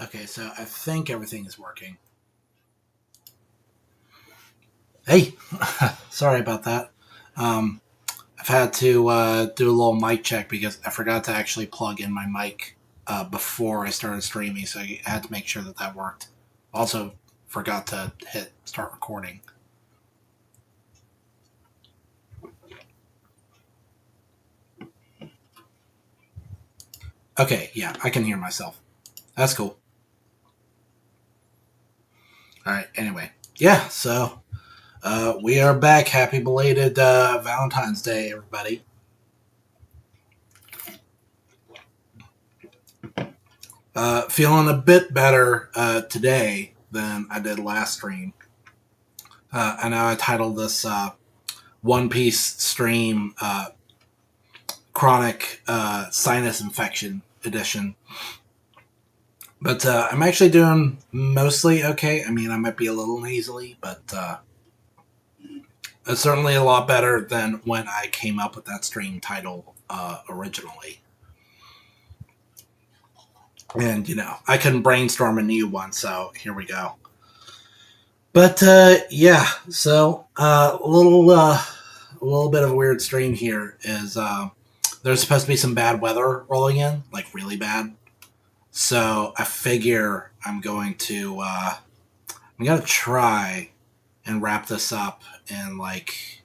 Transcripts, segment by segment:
Okay, so I think everything is working. Hey, sorry about that. Um, I've had to do a little mic check because I forgot to actually plug in my mic before I started streaming, so I had to make sure that that worked. Also, forgot to hit start recording. Okay, yeah, I can hear myself. That's cool. All right, anyway. Yeah, so we are back. Happy belated Valentine's Day, everybody. Feeling a bit better today than I did last stream. I know I titled this One Piece stream Chronic Sinus Infection Edition. But I'm actually doing mostly okay. I mean, I might be a little nasally, but it's certainly a lot better than when I came up with that stream title originally. And, I couldn't brainstorm a new one, so here we go. But yeah, so a little bit of a weird stream here is there's supposed to be some bad weather rolling in, like really bad. So I figure I'm gonna try and wrap this up in like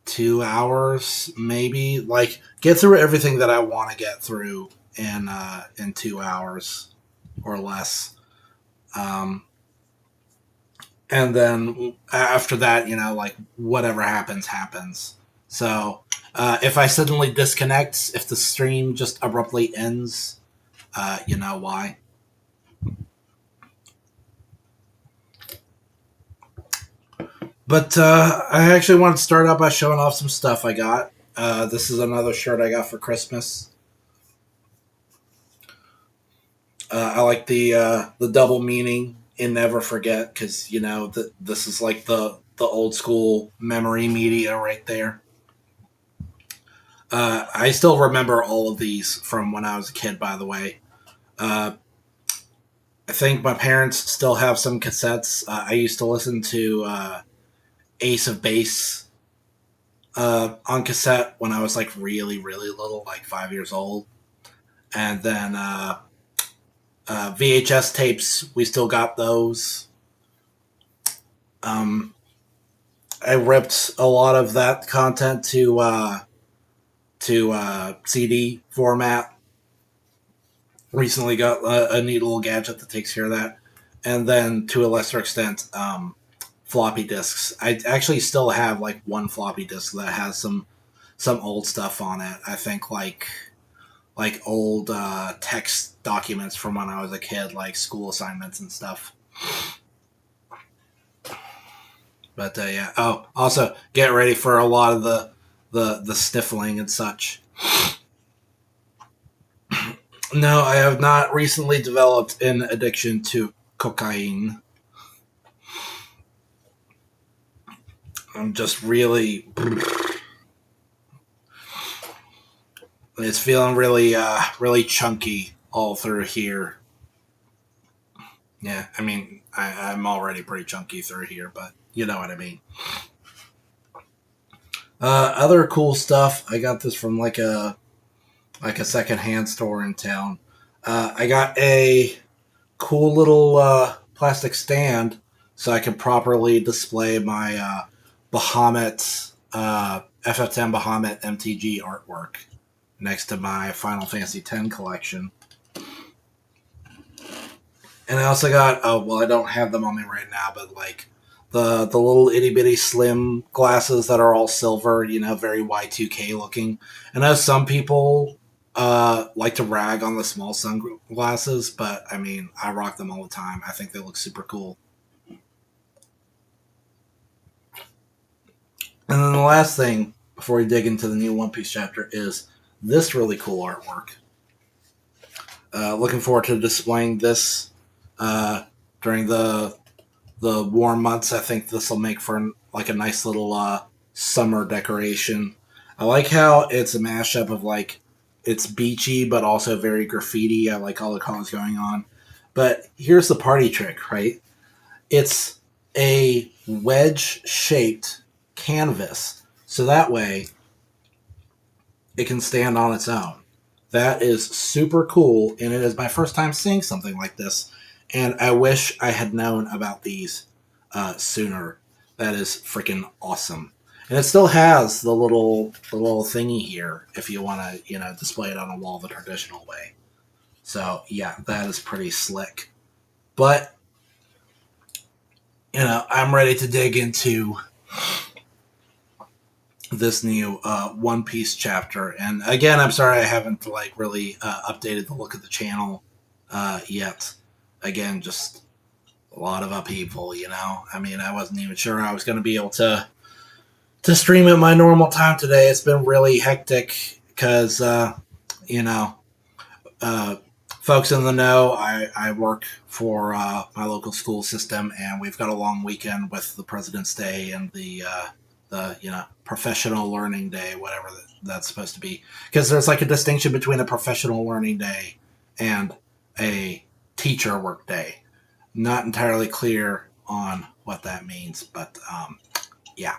2 hours, maybe. Like get through everything that I want to get through in 2 hours or less. Um, and then after that, like whatever happens, happens. So if I suddenly disconnect, if the stream just abruptly ends, you know why. But I actually want to start out by showing off some stuff I got. This is another shirt I got for Christmas. I like the double meaning in Never Forget because this is like the old school memory media right there. I still remember all of these from when I was a kid. By the way, uh, I think my parents still have some cassettes. I used to listen to Ace of Base on cassette when I was like really really little, like 5 years old, and then VHS tapes. We still got those. Um, I ripped a lot of that content to CD format. Recently got a neat little gadget that takes care of that, and then to a lesser extent, floppy disks. I actually still have like one floppy disk that has some old stuff on it. I think like old text documents from when I was a kid, like school assignments and stuff. But yeah. Oh, also get ready for a lot of the sniffling and such. No, I have not recently developed an addiction to cocaine. I'm just really. It's feeling really, really chunky all through here. Yeah, I mean, I'm already pretty chunky through here, but you know what I mean. Other cool stuff. I got this from like a secondhand store in town. I got a cool little plastic stand so I can properly display my Bahamut FF10 Bahamut MTG artwork next to my Final Fantasy X collection. And I also got I don't have them on me right now, but like the little itty bitty slim glasses that are all silver, very Y2K looking. And I know some people like to rag on the small sunglasses, but I mean, I rock them all the time. I think they look super cool. And then the last thing before we dig into the new One Piece chapter is this really cool artwork. Looking forward to displaying this during the warm months. I think this will make for like a nice little summer decoration. I like how it's a mashup of like it's beachy but also very graffiti. I like all the colors going on. But here's the party trick, right? It's a wedge-shaped canvas, so that way it can stand on its own. That is super cool, and it is my first time seeing something like this, and I wish I had known about these sooner. That is freaking awesome. And it still has the little thingy here if you want to, display it on a wall the traditional way. So yeah, that is pretty slick. But I'm ready to dig into this new One Piece chapter. And again, I'm sorry I haven't really updated the look of the channel yet. Again, just a lot of upheaval. I mean, I wasn't even sure I was going to be able to stream at my normal time today. It's been really hectic because folks in the know, I work for my local school system, and we've got a long weekend with the President's Day and the professional learning day, whatever that's supposed to be. Because there's a distinction between a professional learning day and a teacher work day. Not entirely clear on what that means, but yeah.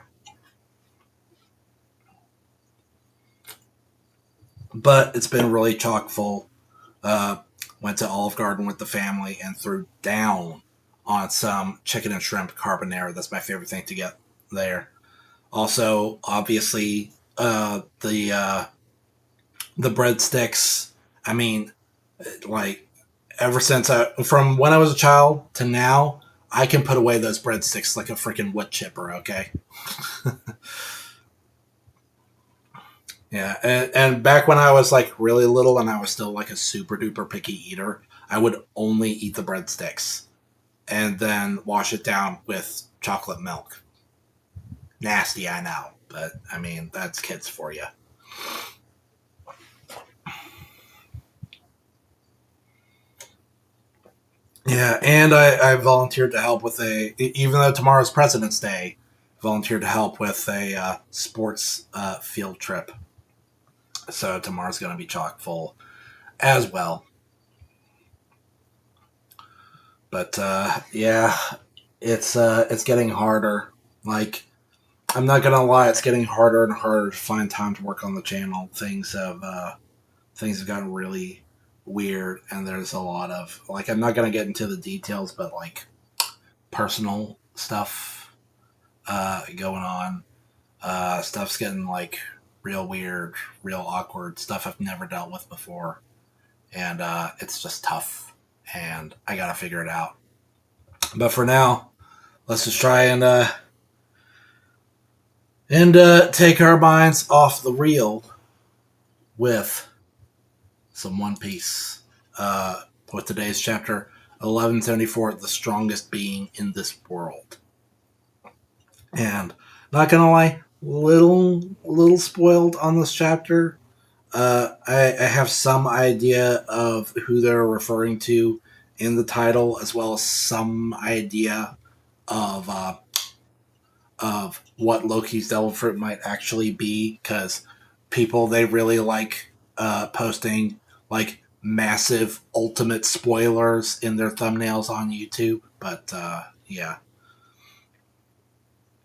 But it's been really chock full. Went to Olive Garden with the family and threw down on some chicken and shrimp carbonara. That's my favorite thing to get there. Also, obviously, the breadsticks. I mean, ever since from when I was a child to now, I can put away those breadsticks like a freaking wood chipper. Okay. Yeah, and back when I was really little and I was still a super duper picky eater, I would only eat the breadsticks and then wash it down with chocolate milk. Nasty, I know, but I mean, that's kids for you. Yeah, and I volunteered to help with even though tomorrow's President's Day, volunteered to help with a sports field trip. So tomorrow's going to be chock full as well. But yeah, it's getting harder. I'm not gonna lie, it's getting harder and harder to find time to work on the channel. Things have gotten really weird, and there's a lot of I'm not gonna get into the details, but personal stuff going on. Stuff's getting real weird, real awkward, stuff I've never dealt with before. And it's just tough. And I gotta figure it out. But for now, let's just try and take our minds off the reel with some One Piece. With today's chapter 1174, The Strongest Being in This World. And not gonna lie, little spoiled on this chapter. I have some idea of who they're referring to in the title, as well as some idea of what Loki's Devil Fruit might actually be, because people, they really posting massive ultimate spoilers in their thumbnails on YouTube. But yeah.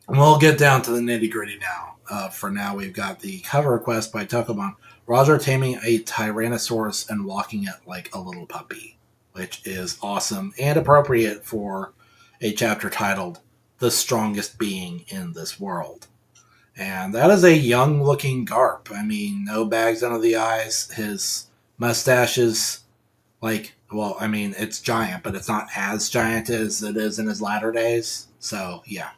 We'll get down to the nitty gritty now. For now, we've got the cover request by Tokomon. Roger taming a Tyrannosaurus and walking it like a little puppy, which is awesome and appropriate for a chapter titled The Strongest Being in This World. And that is a young-looking Garp. I mean, no bags under the eyes. His mustache is it's giant, but it's not as giant as it is in his latter days. So, yeah.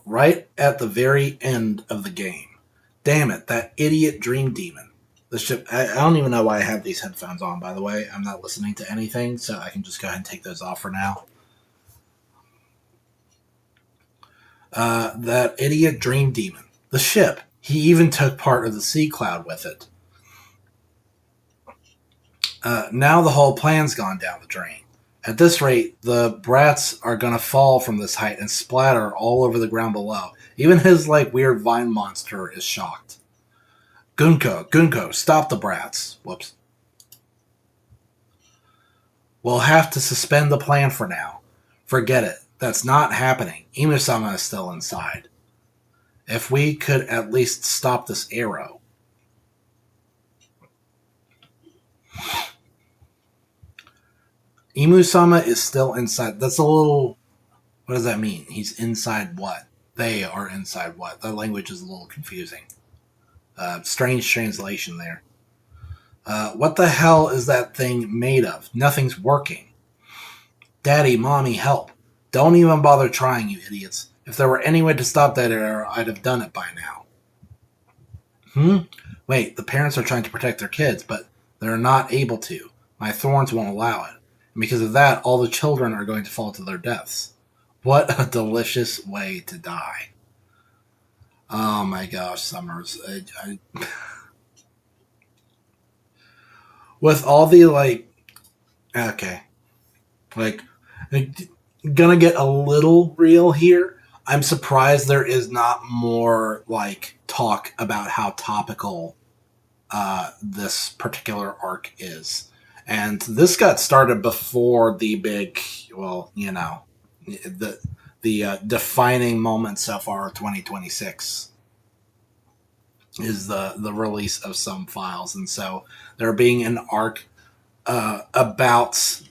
Right at the very end of the game. Damn it, that idiot Dream Demon. The ship. I don't even know why I have these headphones on, by the way. I'm not listening to anything, so I can just go ahead and take those off for now. That idiot Dream Demon. The ship. He even took part of the Sea Cloud with it. Now the whole plan's gone down the drain. At this rate, the brats are gonna fall from this height and splatter all over the ground below. Even his weird vine monster is shocked. Gunko, stop the brats. Whoops. We'll have to suspend the plan for now. Forget it. That's not happening. Imusama is still inside. If we could at least stop this arrow. Imusama is still inside. That's a little... What does that mean? He's inside what? They are inside what? That language is a little confusing. Strange translation there. What the hell is that thing made of? Nothing's working. Daddy, Mommy, help. Don't even bother trying, you idiots. If there were any way to stop that error, I'd have done it by now. Wait, the parents are trying to protect their kids, but they're not able to. My thorns won't allow it. And because of that, all the children are going to fall to their deaths. What a delicious way to die. Oh my gosh, Summers. With all the, okay. Gonna get a little real here. I'm surprised there is not more, talk about how topical this particular arc is. And this got started before the big, the defining moment so far of 2026 is the release of some files. And so there being an arc about,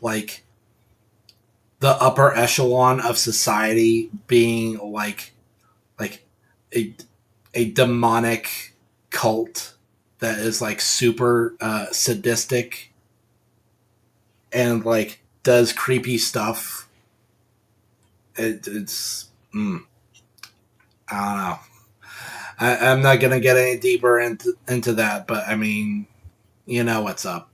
the upper echelon of society being like a demonic cult that is super sadistic and does creepy stuff. It's I don't know. I'm not gonna get any deeper into that, but I mean, you know what's up.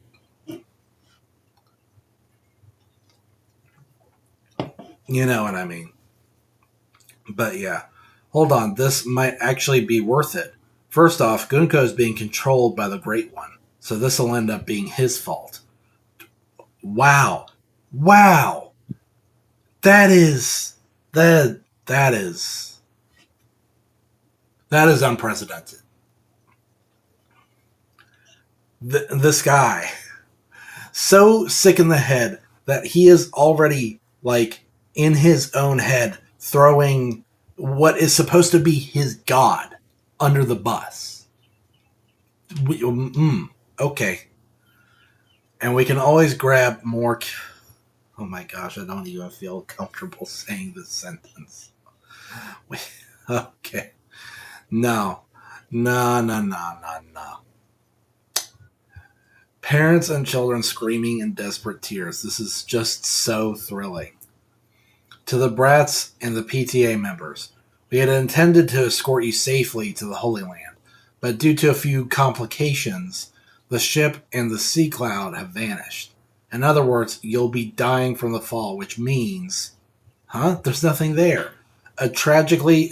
You know what I mean. But yeah. Hold on, this might actually be worth it. First off, Gunko is being controlled by the Great One, so this will end up being his fault. Wow. That is unprecedented. This guy, so sick in the head that he is already in his own head throwing what is supposed to be his god under the bus. Okay. And we can always grab more... Oh my gosh, I don't even feel comfortable saying this sentence. Okay. No. Parents and children screaming in desperate tears. This is just so thrilling. To the brats and the PTA members, we had intended to escort you safely to the Holy Land, but due to a few complications, the ship and the sea cloud have vanished. In other words, you'll be dying from the fall, which means... There's nothing there. A tragically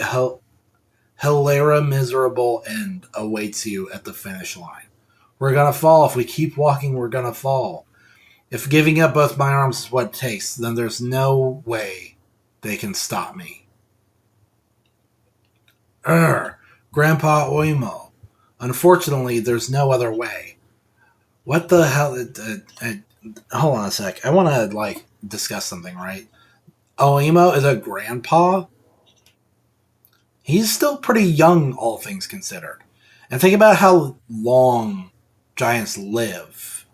miserable end awaits you at the finish line. We're gonna fall. If we keep walking, we're gonna fall. If giving up both my arms is what it takes, then there's no way they can stop me. Grandpa Oimo. Unfortunately, there's no other way. What the hell? Hold on a sec. I want to, discuss something, right? Oimo is a grandpa? He's still pretty young, all things considered. And think about how long giants live.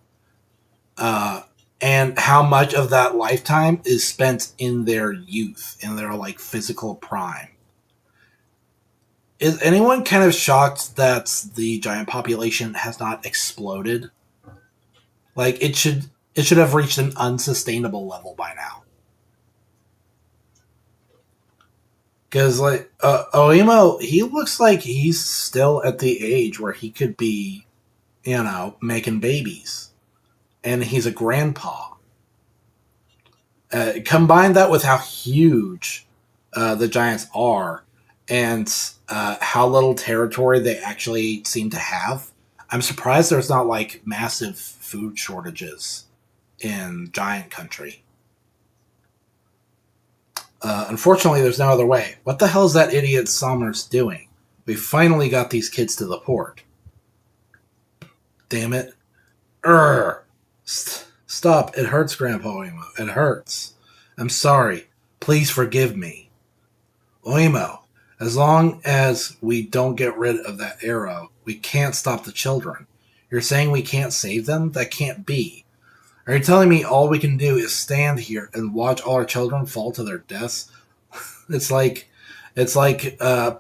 And how much of that lifetime is spent in their youth, in their, physical prime. Is anyone kind of shocked that the giant population has not exploded? It should have reached an unsustainable level by now. Because, Oimo, he looks like he's still at the age where he could be, making babies. And he's a grandpa. Combine that with how huge the giants are and how little territory they actually seem to have. I'm surprised there's not massive food shortages in giant country. Unfortunately, there's no other way. What the hell is that idiot Sommers doing? We finally got these kids to the port. Damn it. Stop. It hurts, Grandpa Oimo. It hurts. I'm sorry. Please forgive me. Oimo, as long as we don't get rid of that arrow, we can't stop the children. You're saying we can't save them? That can't be. Are you telling me all we can do is stand here and watch all our children fall to their deaths? It's like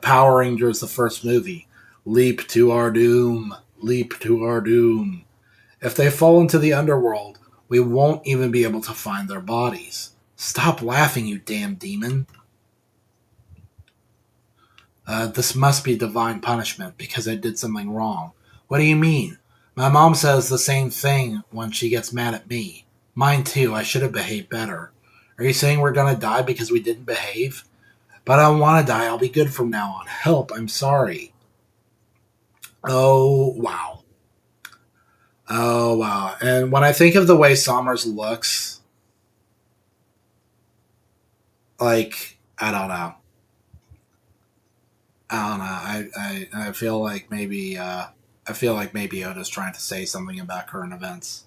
Power Rangers, the first movie. Leap to our doom. Leap to our doom. If they fall into the underworld, we won't even be able to find their bodies. Stop laughing, you damn demon. This must be divine punishment because I did something wrong. What do you mean? My mom says the same thing when she gets mad at me. Mine too, I should have behaved better. Are you saying we're gonna die because we didn't behave? But I don't want to die, I'll be good from now on. Help, I'm sorry. Oh, wow. Oh, wow. And when I think of the way Somers looks, like, I don't know. I don't know. I feel like maybe Oda's trying to say something about current events.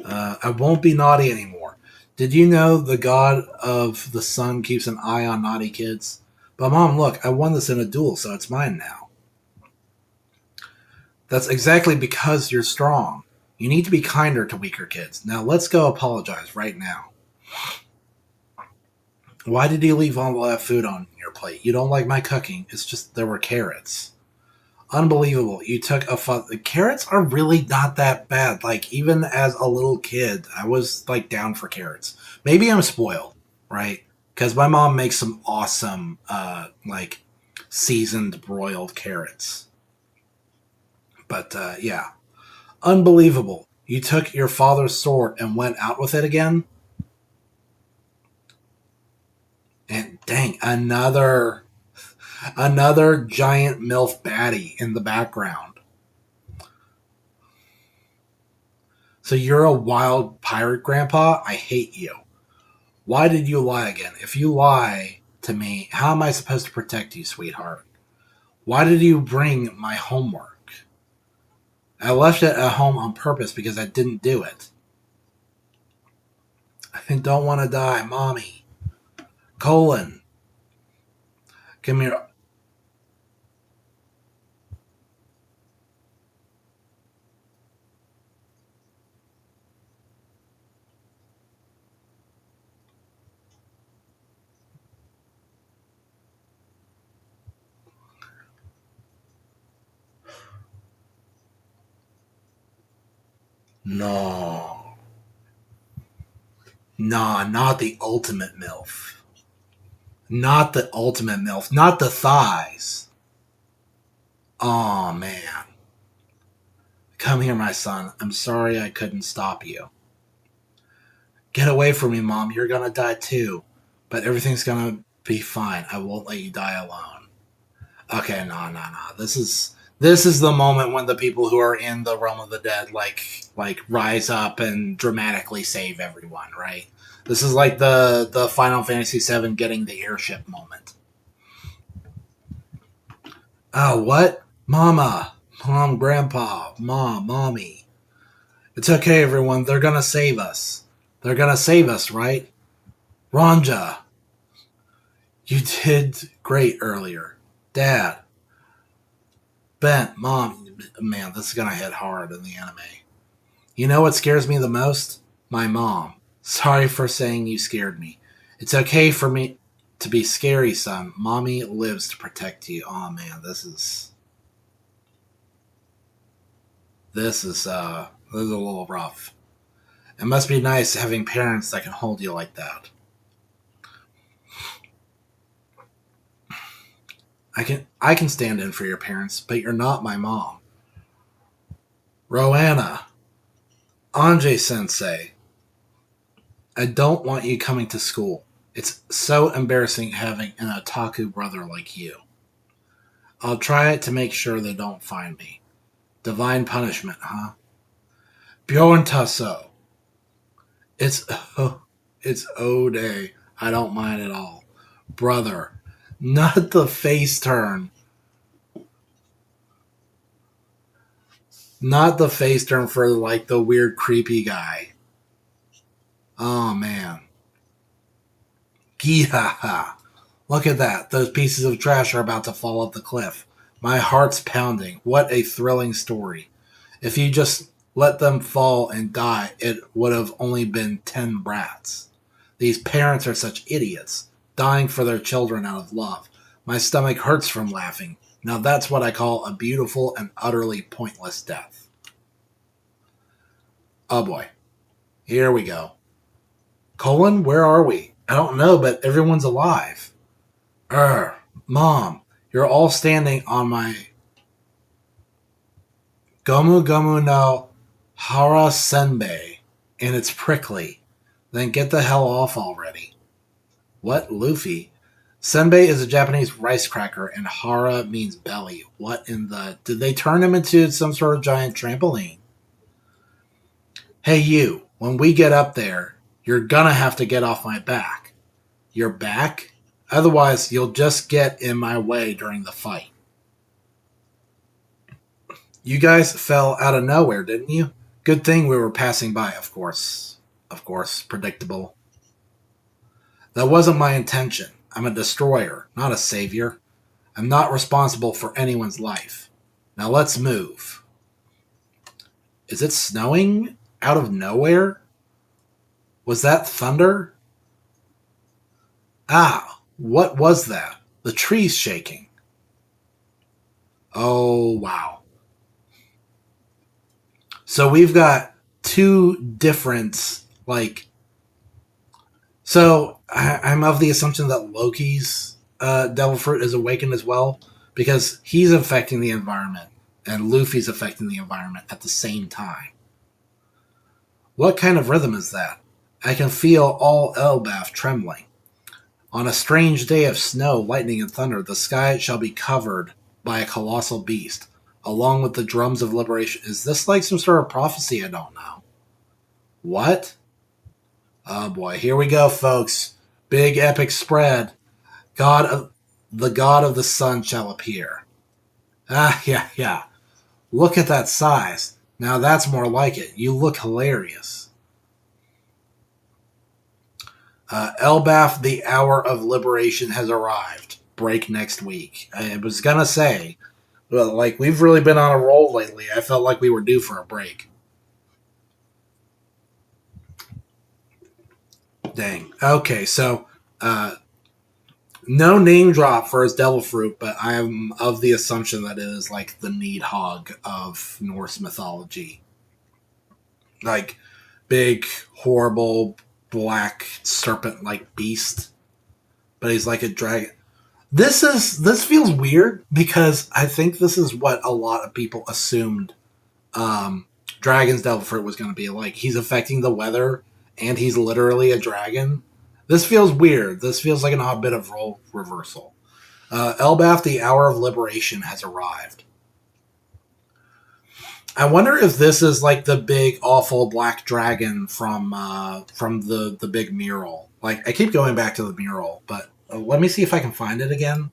I won't be naughty anymore. Did you know the god of the sun keeps an eye on naughty kids? But Mom, look, I won this in a duel, so it's mine now. That's exactly because you're strong. You need to be kinder to weaker kids. Now let's go apologize right now. Why did you leave all that food on your plate? You don't like my cooking. It's just there were carrots. Unbelievable. You took the carrots are really not that bad. Like, even as a little kid, I was like down for carrots. Maybe I'm spoiled, right? Because my mom makes some awesome like seasoned broiled carrots. But yeah. Unbelievable. You took your father's sword and went out with it again? And dang, another giant MILF baddie in the background. So you're a wild pirate, Grandpa? I hate you. Why did you lie again? If you lie to me, how am I supposed to protect you, sweetheart? Why did you bring my homework? I left it at home on purpose because I didn't do it. I don't want to die, Mommy. Colon. Come here. No. Nah, not the ultimate MILF. Not the ultimate MILF. Not the thighs. Oh man. Come here, my son. I'm sorry I couldn't stop you. Get away from me, Mom. You're gonna die too. But everything's gonna be fine. I won't let you die alone. Okay, no. This is the moment when the people who are in the realm of the dead like rise up and dramatically save everyone, right? This is like the Final Fantasy VII getting the airship moment. Oh, what? Mama, Mom, Grandpa, Mom, Mommy. It's okay, everyone. They're gonna save us. They're gonna save us, right? Ronja, you did great earlier. Dad, Ben, Mom, man, this is gonna hit hard in the anime. You know what scares me the most? My mom. Sorry for saying you scared me. It's okay for me to be scary, son. Mommy lives to protect you. Oh man, this is a little rough. It must be nice having parents that can hold you like that. I can stand in for your parents, but you're not my mom. Roanna, Anjay Sensei, I don't want you coming to school. It's so embarrassing having an otaku brother like you. I'll try it to make sure they don't find me. Divine punishment, huh? Bjorn Tasso. It's it's O'Day. I don't mind at all. Brother. Not the face turn. Not the face turn for like the weird creepy guy. Oh man. Geehaha. Look at that. Those pieces of trash are about to fall off the cliff. My heart's pounding. What a thrilling story. If you just let them fall and die, it would have only been 10 brats. These parents are such idiots, dying for their children out of love. My stomach hurts from laughing. Now that's what I call a beautiful and utterly pointless death. Oh boy. Here we go. Colin, where are we? I don't know, but everyone's alive. Mom, you're all standing on my Gomu Gomu no Hara Senbei, and it's prickly. Then get the hell off already. What, Luffy? Senbei is a Japanese rice cracker, and Hara means belly. What in the... Did they turn him into some sort of giant trampoline? Hey you, when we get up there, you're gonna have to get off my back. Your back? Otherwise, you'll just get in my way during the fight. You guys fell out of nowhere, didn't you? Good thing we were passing by, of course. Of course, predictable. That wasn't my intention. I'm a destroyer, not a savior. I'm not responsible for anyone's life. Now let's move. Is it snowing out of nowhere? Was that thunder? Ah, what was that? The tree's shaking. Oh, wow. So we've got two different, like... So I'm of the assumption that Loki's Devil Fruit is awakened as well, because he's affecting the environment, and Luffy's affecting the environment at the same time. What kind of rhythm is that? I can feel all Elbaf trembling. On a strange day of snow, lightning, and thunder, the sky shall be covered by a colossal beast, along with the drums of liberation. Is this like some sort of prophecy? I don't know. What? Oh boy, here we go, folks. Big epic spread. The god of the sun shall appear. Ah, yeah. Look at that size. Now that's more like it. You look hilarious. Elbaf, the hour of liberation has arrived. Break next week. I was gonna say, well, like, we've really been on a roll lately. I felt like we were due for a break. Dang. Okay, so no name drop for his Devil Fruit, but I am of the assumption that it is like the Needhog of Norse mythology. Like, big, horrible, black, serpent-like beast. But he's like a dragon. This feels weird, because I think this is what a lot of people assumed Dragon's Devil Fruit was going to be like. He's affecting the weather, and he's literally a dragon. This feels weird. This feels like an odd bit of role reversal. Elbaf, the hour of liberation has arrived. I wonder if this is like the big, awful black dragon from the big mural. Like, I keep going back to the mural, but let me see if I can find it again.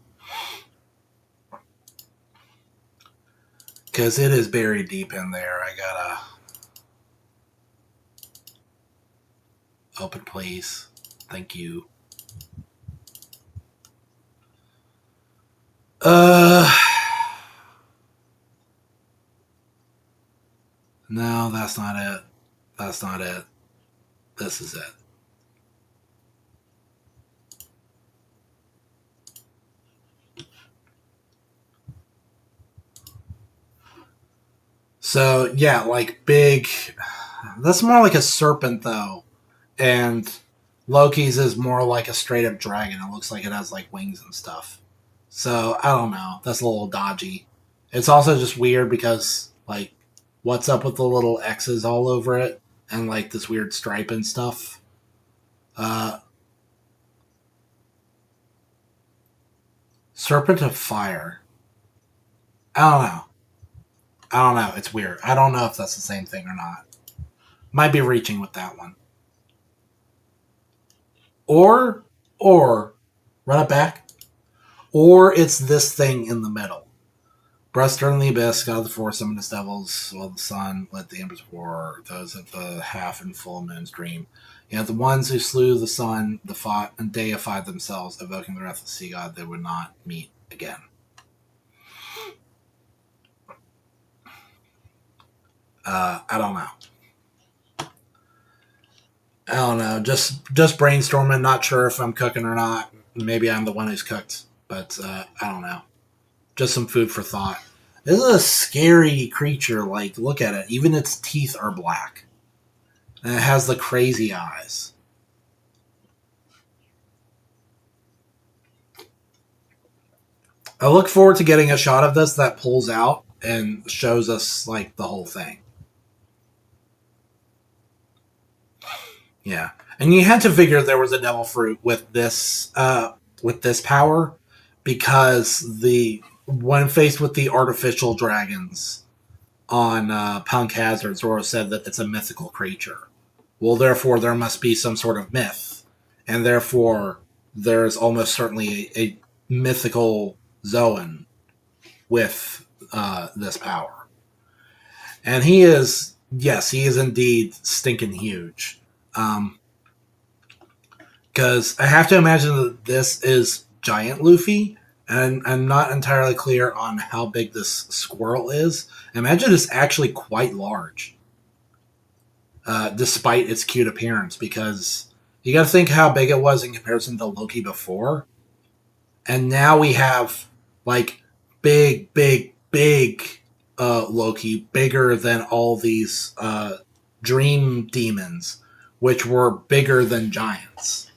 Because it is buried deep in there. I gotta... Open, please. Thank you. No, that's not it. That's not it. This is it. So, yeah, like big... That's more like a serpent, though. And Loki's is more like a straight-up dragon. It looks like it has, like, wings and stuff. So, I don't know. That's a little dodgy. It's also just weird because, like, what's up with the little X's all over it? And, like, this weird stripe and stuff. Serpent of Fire. I don't know. It's weird. I don't know if that's the same thing or not. Might be reaching with that one. Or, run it back. Or it's this thing in the middle. Breast turn the abyss, God of the Force, summoned devils, while the sun lit the embers of war, those of the half and full moon's dream. Yet the ones who slew the sun fought and deified themselves, evoking the wrath of the sea god, they would not meet again. I don't know. I don't know. Just brainstorming. Not sure if I'm cooking or not. Maybe I'm the one who's cooked, but I don't know. Just some food for thought. This is a scary creature. Like, look at it. Even its teeth are black. And it has the crazy eyes. I look forward to getting a shot of this that pulls out and shows us, like, the whole thing. Yeah. And you had to figure there was a devil fruit with this power, because when faced with the artificial dragons on Punk Hazard, Zoro said that it's a mythical creature. Well, therefore, there must be some sort of myth. And therefore, there's almost certainly a mythical Zoan with this power. And he is indeed stinking huge. Because I have to imagine that this is giant Luffy, and I'm not entirely clear on how big this squirrel is. I imagine it's actually quite large, despite its cute appearance, because you got to think how big it was in comparison to Loki before. And now we have, like, big Loki, bigger than all these dream demons, which were bigger than giants.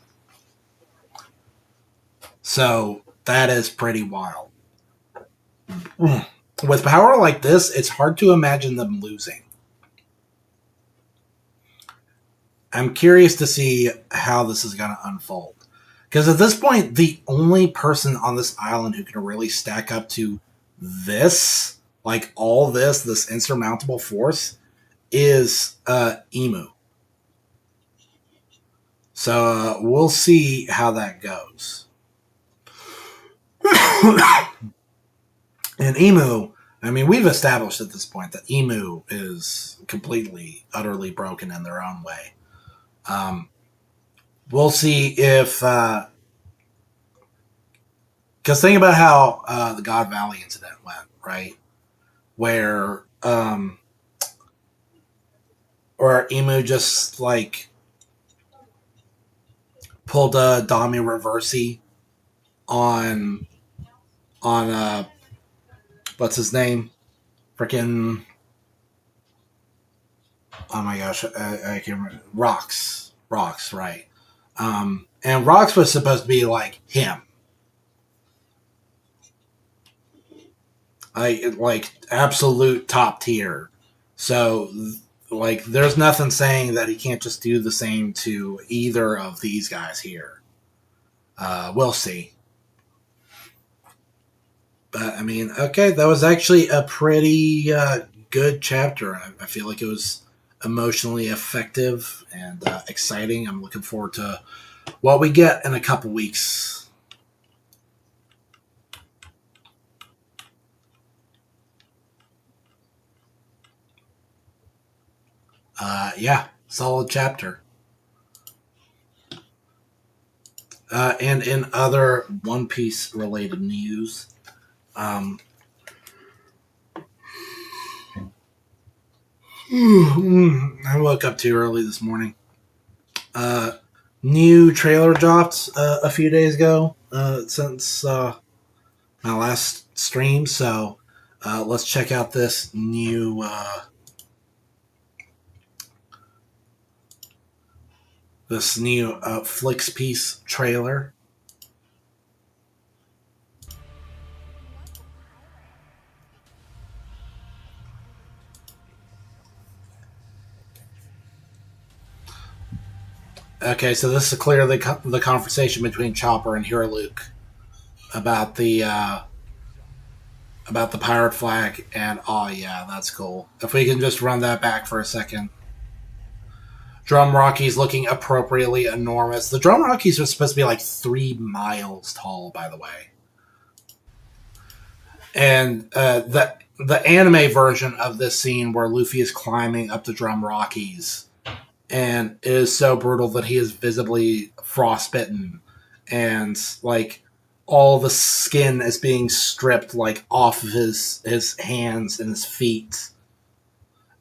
So that is pretty wild. With power like this, it's hard to imagine them losing. I'm curious to see how this is going to unfold. Because at this point, the only person on this island who can really stack up to this, like all this insurmountable force, is Emu. So we'll see how that goes. And Emu, I mean, we've established at this point that Emu is completely, utterly broken in their own way. We'll see if... Because think about how the God Valley incident went, right? Where Emu just, like, pulled a Dami Reversi on what's his name? Freaking, oh my gosh, I can't remember. Rocks, right. And Rocks was supposed to be like him. Like absolute top tier. So, like, there's nothing saying that he can't just do the same to either of these guys here. We'll see. But, I mean, okay, that was actually a pretty good chapter. I feel like it was emotionally effective and exciting. I'm looking forward to what we get in a couple weeks. Yeah, solid chapter. And in other One Piece related news, I woke up too early this morning. New trailer dropped a few days ago since my last stream, so let's check out this new Flix Piece trailer. Okay, so this is clearly the conversation between Chopper and Hero Luke about the pirate flag, and oh yeah, that's cool. If we can just run that back for a second. Drum Rockies looking appropriately enormous. The Drum Rockies are supposed to be like 3 miles tall, by the way. And the anime version of this scene where Luffy is climbing up the Drum Rockies, and it is so brutal that he is visibly frostbitten, and like all the skin is being stripped like off of his hands and his feet,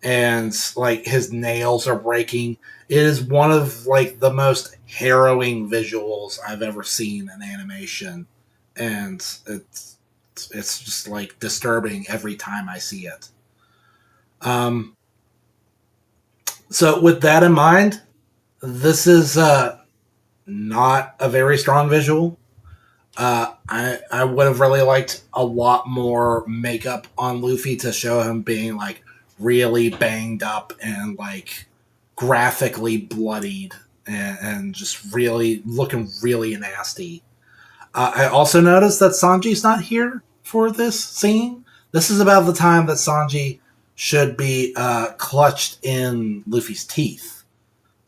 and like his nails are breaking. It is one of like the most harrowing visuals I've ever seen in animation, and it's just like disturbing every time I see it. Um, so with that in mind, this is not a very strong visual. I would have really liked a lot more makeup on Luffy to show him being like really banged up and like graphically bloodied and just really looking really nasty. I also noticed that Sanji's not here for this scene. This is about the time that Sanji should be clutched in Luffy's teeth.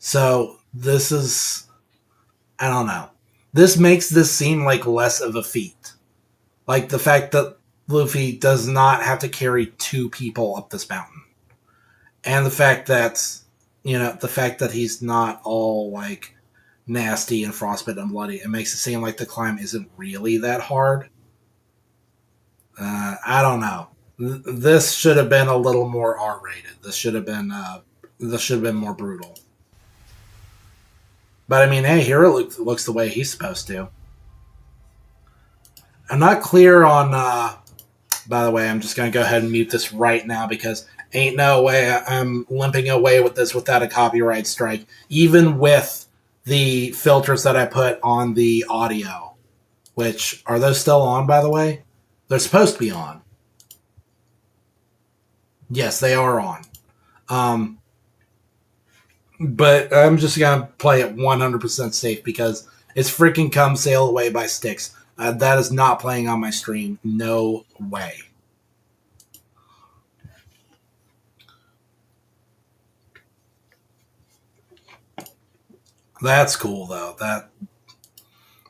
So this is, I don't know. This makes this seem like less of a feat. Like the fact that Luffy does not have to carry two people up this mountain. And the fact that, the fact that he's not all like nasty and frostbitten and bloody, it makes it seem like the climb isn't really that hard. I don't know. This should have been a little more R-rated. This should have been more brutal. But I mean, hey, Hero looks the way he's supposed to. I'm not clear on. By the way, I'm just gonna go ahead and mute this right now because ain't no way I'm limping away with this without a copyright strike, even with the filters that I put on the audio. Which are those still on? By the way, they're supposed to be on. Yes, they are on. Um, but I'm just gonna play it 100% safe because it's freaking Come Sail Away by Styx. That is not playing on my stream. No way. That's cool though. That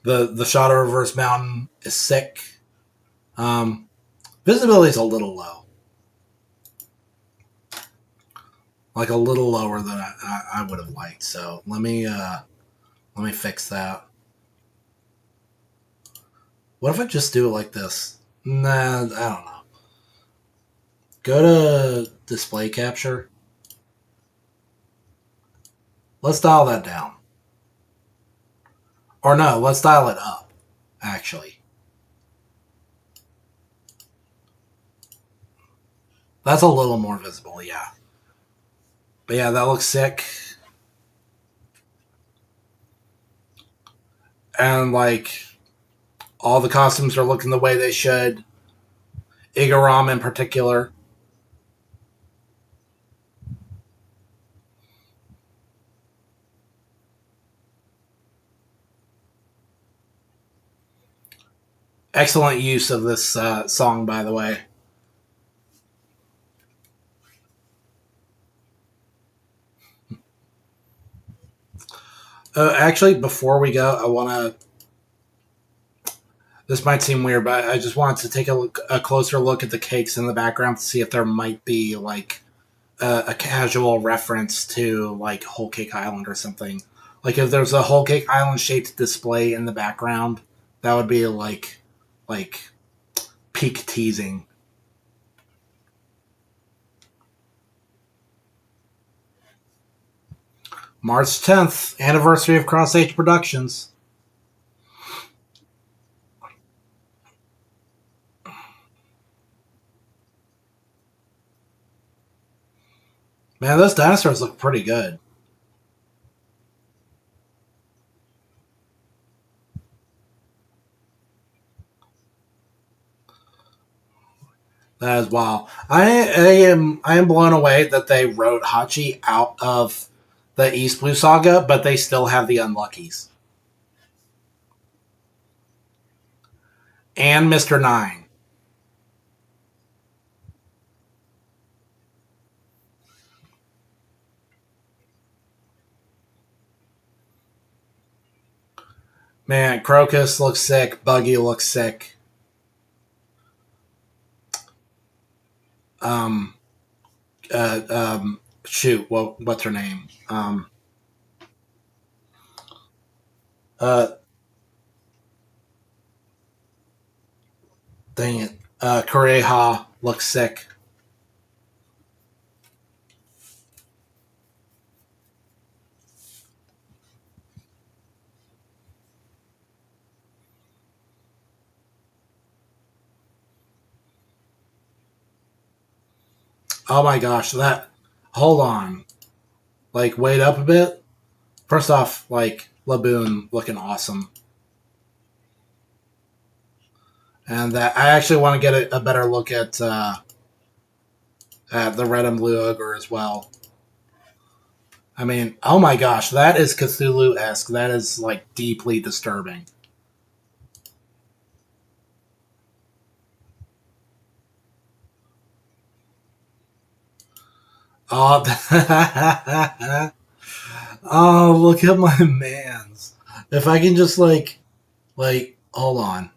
the shot of Reverse Mountain is sick. Um, Visibility is a little low, like a little lower than I would have liked. So let me fix that. What if I just do it like this? Nah, I don't know. Go to display capture. Let's dial that down. Or no, let's dial it up, actually. That's a little more visible, yeah. But yeah, that looks sick. And like all the costumes are looking the way they should. Igaram in particular. Excellent use of this song, by the way. Actually, before we go, I want to. This might seem weird, but I just wanted to take a closer look at the cakes in the background to see if there might be like a casual reference to like Whole Cake Island or something. Like if there's a Whole Cake Island shaped display in the background, that would be like peak teasing. March 10th, anniversary of Cross Age Productions. Man, those dinosaurs look pretty good. That is wow. I am blown away that they wrote Hachi out of the East Blue Saga, but they still have the Unluckies and Mr. Nine. Man, Crocus looks sick. Buggy looks sick. um, shoot, what's her name? Uh, Dang it. Kureha looks sick. Oh my gosh, that. Hold on. Like, wait up a bit. First off, like, Laboon looking awesome. And that I actually want to get a better look at the red and blue ogre as well. I mean, oh my gosh, that is Cthulhu-esque. That is, like, deeply disturbing. Oh, oh, look at my man's. If I can just, hold on.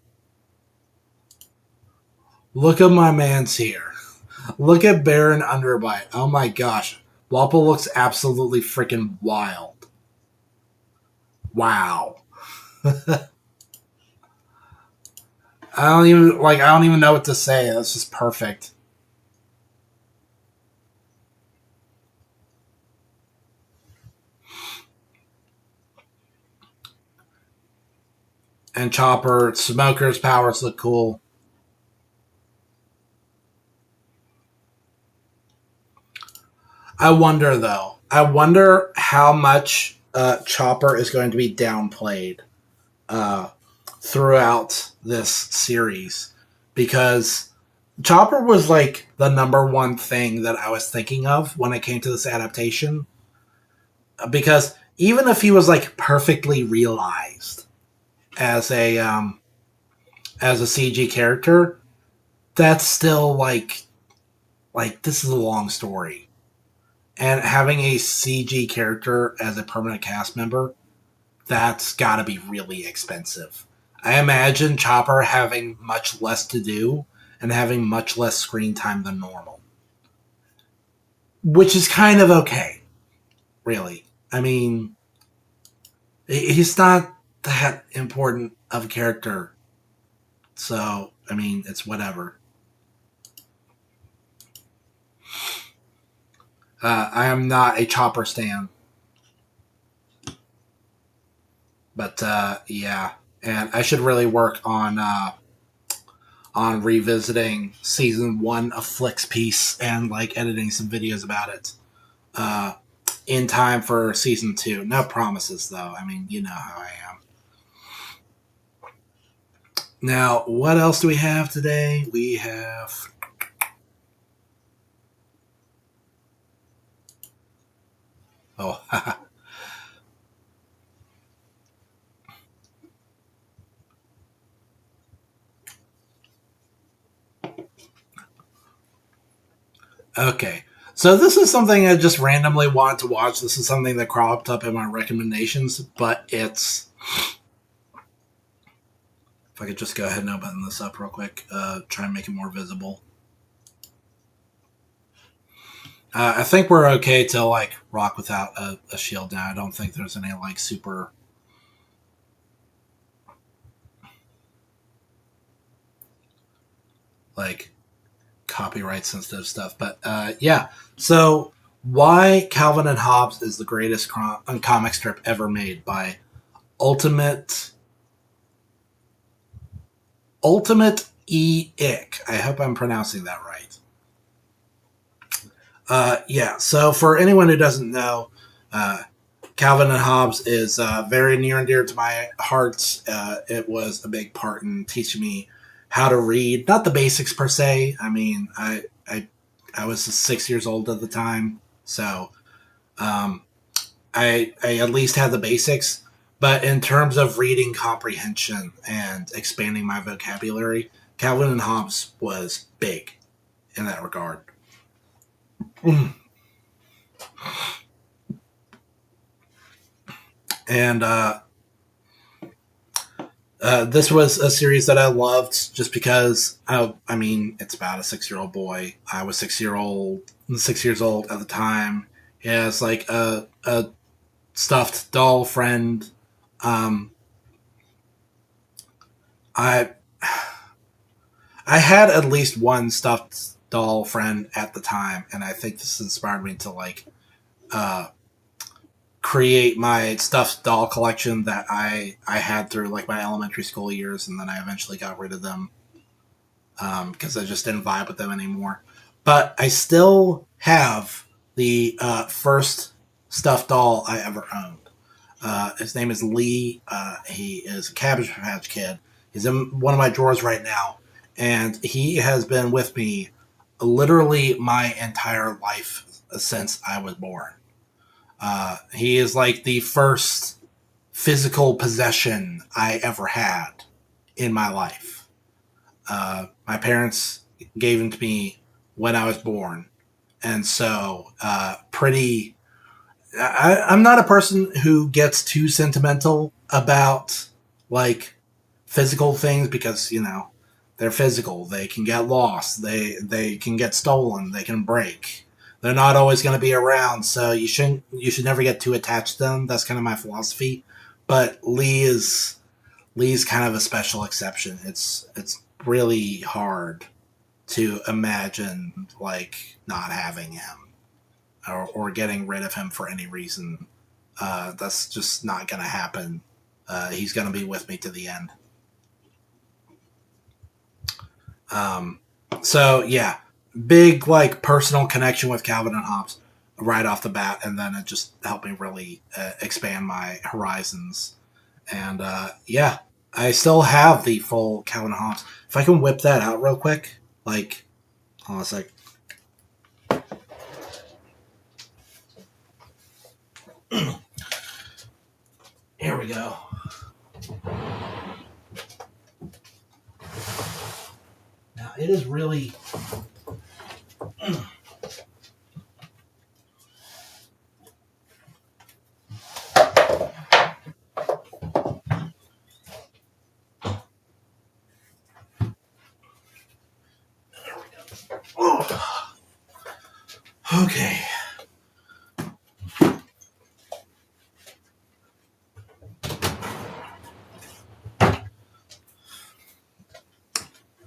Look at my man's here. Look at Baron Underbite. Oh my gosh. Wapple looks absolutely freaking wild. Wow. I don't even know what to say. That's just perfect. And Chopper, Smoker's powers look cool. I wonder though. I wonder how much Chopper is going to be downplayed uh, throughout this series, because Chopper was like the number one thing that I was thinking of when it came to this adaptation. Because even if he was like perfectly realized as a CG character, that's still like this is a long story, and having a CG character as a permanent cast member, that's got to be really expensive. I imagine Chopper having much less to do and having much less screen time than normal, which is kind of okay, really. I mean, he's not that important of a character, so I mean, it's whatever. I am not a Chopper stan, but yeah, and I should really work on revisiting season one of Flix Piece and like editing some videos about it uh, in time for season two. No promises though. I mean, you know how I am. Now, what else do we have today? We have. Oh, okay. So this is something I just randomly wanted to watch. This is something that cropped up in my recommendations, but it's. If I could just go ahead and open this up real quick, try and make it more visible. I think we're okay to like rock without a shield now. I don't think there's any like super like copyright sensitive stuff. But yeah, so why Calvin and Hobbes is the greatest comic strip ever made by Ultimate Ick. I hope I'm pronouncing that right. Yeah, so for anyone who doesn't know, uh, Calvin and Hobbes is very near and dear to my heart. It was a big part in teaching me how to read, not the basics per se. I mean, I was 6 years old at the time, so um, I at least had the basics. But in terms of reading comprehension and expanding my vocabulary, Calvin and Hobbes was big in that regard. And This was a series that I loved just because I mean, it's about a 6-year-old boy. I was 6 years old at the time. He has like a stuffed doll friend. Um, I I had at least one stuffed doll friend at the time, and I think this inspired me to like uh, create my stuffed doll collection that I had through like my elementary school years, and then I eventually got rid of them because I just didn't vibe with them anymore. But I still have the first stuffed doll I ever owned. His name is Lee. He is a Cabbage Patch Kid. He's in one of my drawers right now, and he has been with me literally my entire life since I was born. He is like the first physical possession I ever had in my life. My parents gave him to me when I was born, and so pretty. I'm not a person who gets too sentimental about like physical things because they're physical. They can get lost. They can get stolen. They can break. They're not always going to be around, so you should never get too attached to them. That's kind of my philosophy. But Lee's kind of a special exception. It's really hard to imagine like not having him or getting rid of him for any reason. That's just not going to happen. He's going to be with me to the end. Um, so yeah, big like personal connection with Calvin and Hobbes right off the bat, and then it just helped me really expand my horizons. And yeah, I still have the full Calvin and Hobbes. If I can whip that out real quick, like, hold on a sec. Here we go. Now it is really. Oh. Okay.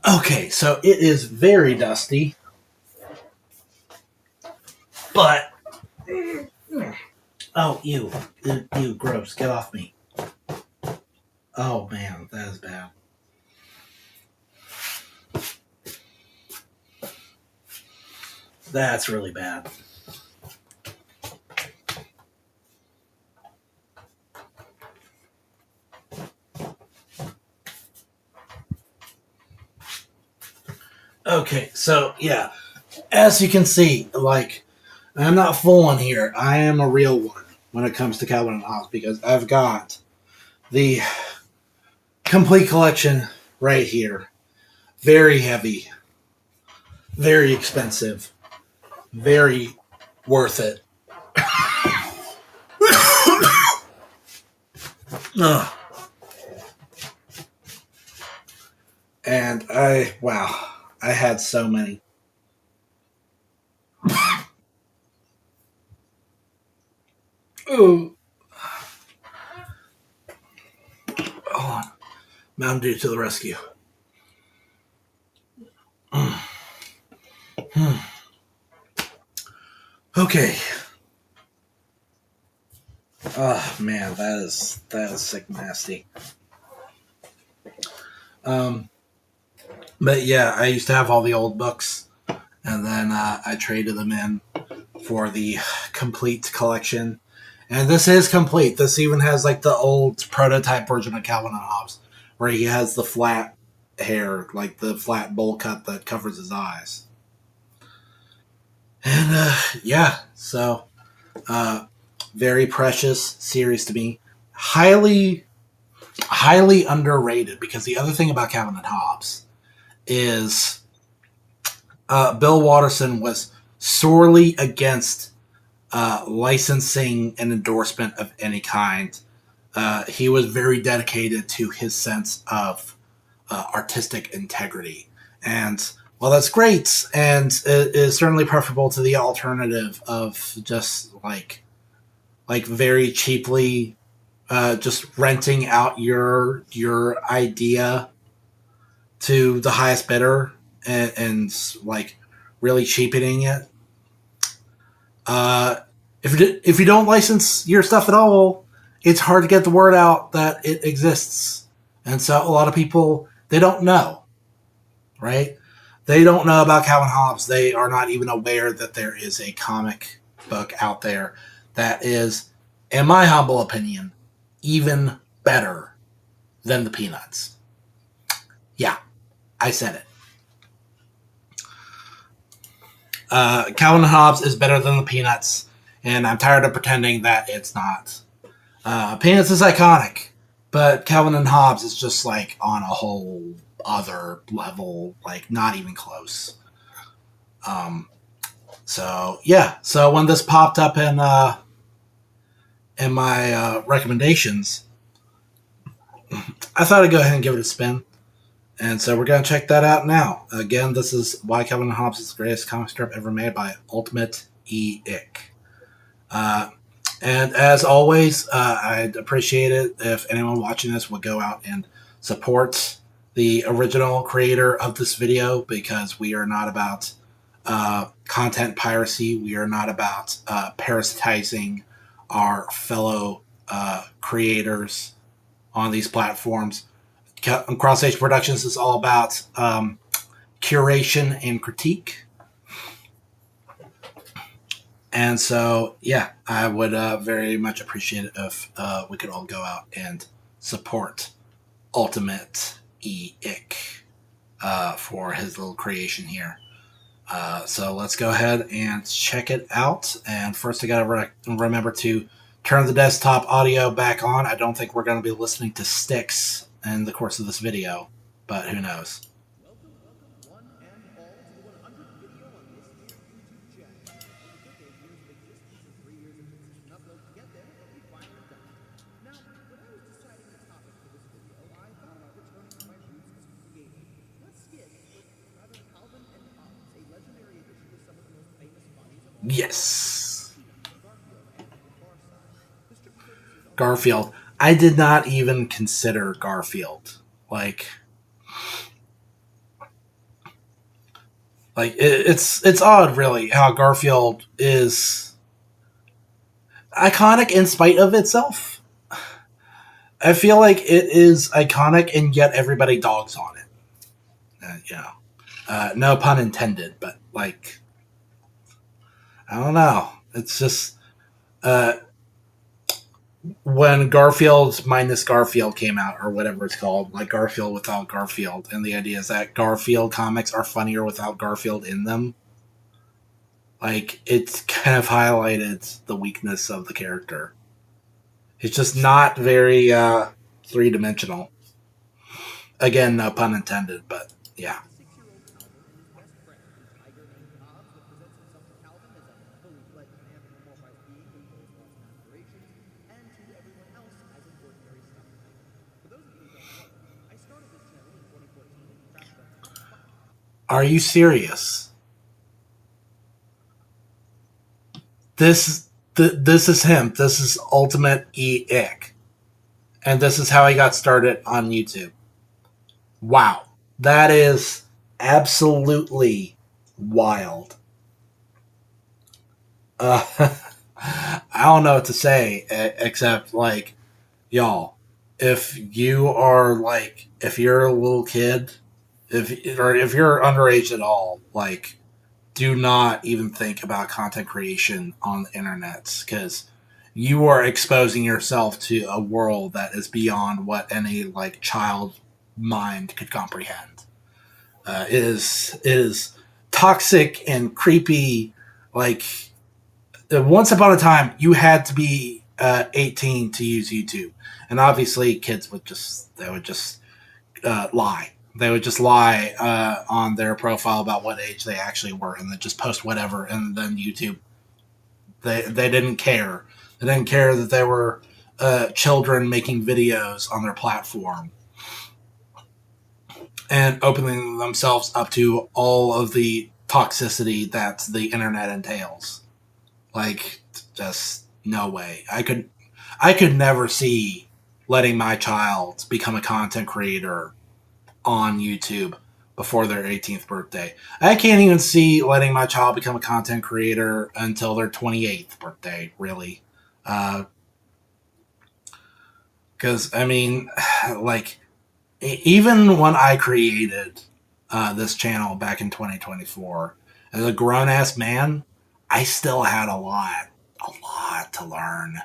Okay, so it is very dusty, but oh, ew, gross, get off me. Oh man, that is bad. That's really bad. Okay, so yeah, as you can see, like, I'm not fooling here. I am a real one when it comes to Calvin and Hobbes because I've got the complete collection right here. Very heavy, very expensive, very worth it. Ugh. And wow, I had so many. Ooh. Hold on. Mountain Dew to the rescue. Okay. Oh man, that is sick nasty. Um, but yeah, I used to have all the old books, and then I traded them in for the complete collection. And this is complete. This even has like the old prototype version of Calvin and Hobbes, where he has the flat hair, like the flat bowl cut that covers his eyes. And yeah, so uh, very precious series to me. Highly underrated because the other thing about Calvin and Hobbes is Bill Watterson was sorely against licensing and endorsement of any kind he was very dedicated to his sense of artistic integrity. And well, that's great, and it is certainly preferable to the alternative of just like very cheaply just renting out your idea to the highest bidder and like really cheapening it. Uh, if you don't license your stuff at all, it's hard to get the word out that it exists, and so a lot of people they don't know, right? They don't know about Calvin Hobbes. They are not even aware that there is a comic book out there that is, in my humble opinion, even better than the Peanuts. Yeah, I said it. Calvin Hobbes is better than the Peanuts, and I'm tired of pretending that it's not. Peanuts is iconic, but Calvin and Hobbes is just like on a whole other level, like not even close. So yeah, so when this popped up in my recommendations, I thought I'd go ahead and give it a spin. And so we're going to check that out now. Again, this is Why Calvin and Hobbes is the greatest comic strip ever made by Ultimate E-Ick. And as always, I'd appreciate it if anyone watching this would go out and support the original creator of this video, because we are not about content piracy. We are not about parasitizing our fellow creators on these platforms. Cross Age Productions is all about curation and critique. And so, yeah, I would very much appreciate it if we could all go out and support Ultimate E-Ick for his little creation here. So let's go ahead and check it out. And first, I got to remember to turn the desktop audio back on. I don't think we're going to be listening to Styx in the course of this video, but who knows. Yes. Garfield. I did not even consider Garfield. It's odd, really, how Garfield is iconic in spite of itself. I feel like it is iconic, and yet everybody dogs on it. No pun intended, but like, I don't know. It's just when Garfield minus Garfield came out, or whatever it's called, like Garfield without Garfield, and the idea is that Garfield comics are funnier without Garfield in them. Like, it's kind of highlighted the weakness of the character. It's just not very three-dimensional. Again, no pun intended, but yeah. Are you serious? This is him. This is Ultimate E-Ick. And this is how he got started on YouTube. Wow. That is absolutely wild. I don't know what to say, except, like, y'all, if you are, like, if you're a little kid, if you're underage at all, like, do not even think about content creation on the internet, because you are exposing yourself to a world that is beyond what any, like, child mind could comprehend. It is toxic and creepy. Like, once upon a time, you had to be 18 to use YouTube, and obviously, kids would just lie. They would just lie on their profile about what age they actually were, and then just post whatever. And then YouTube, they didn't care. They didn't care that they were children making videos on their platform and opening themselves up to all of the toxicity that the internet entails. Like, just no way. I could never see letting my child become a content creator on YouTube before their 18th birthday. I can't even see letting my child become a content creator until their 28th birthday, really. Because, I mean, like, even when I created this channel back in 2024, as a grown ass man, I still had a lot to learn.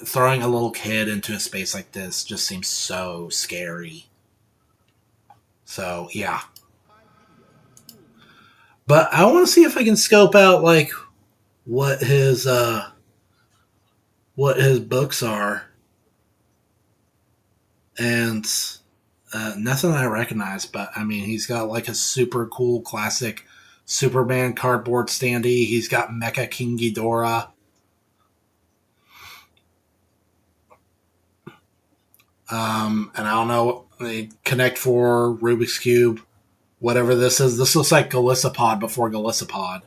Throwing a little kid into a space like this just seems so scary. So, yeah. But I want to see if I can scope out, like, what his books are. And nothing I recognize, but I mean, he's got like a super cool classic Superman cardboard standee. He's got Mecha King Ghidorah. And I don't know, the Connect 4, Rubik's Cube, whatever this is. This looks like Galissapod before Galissapod.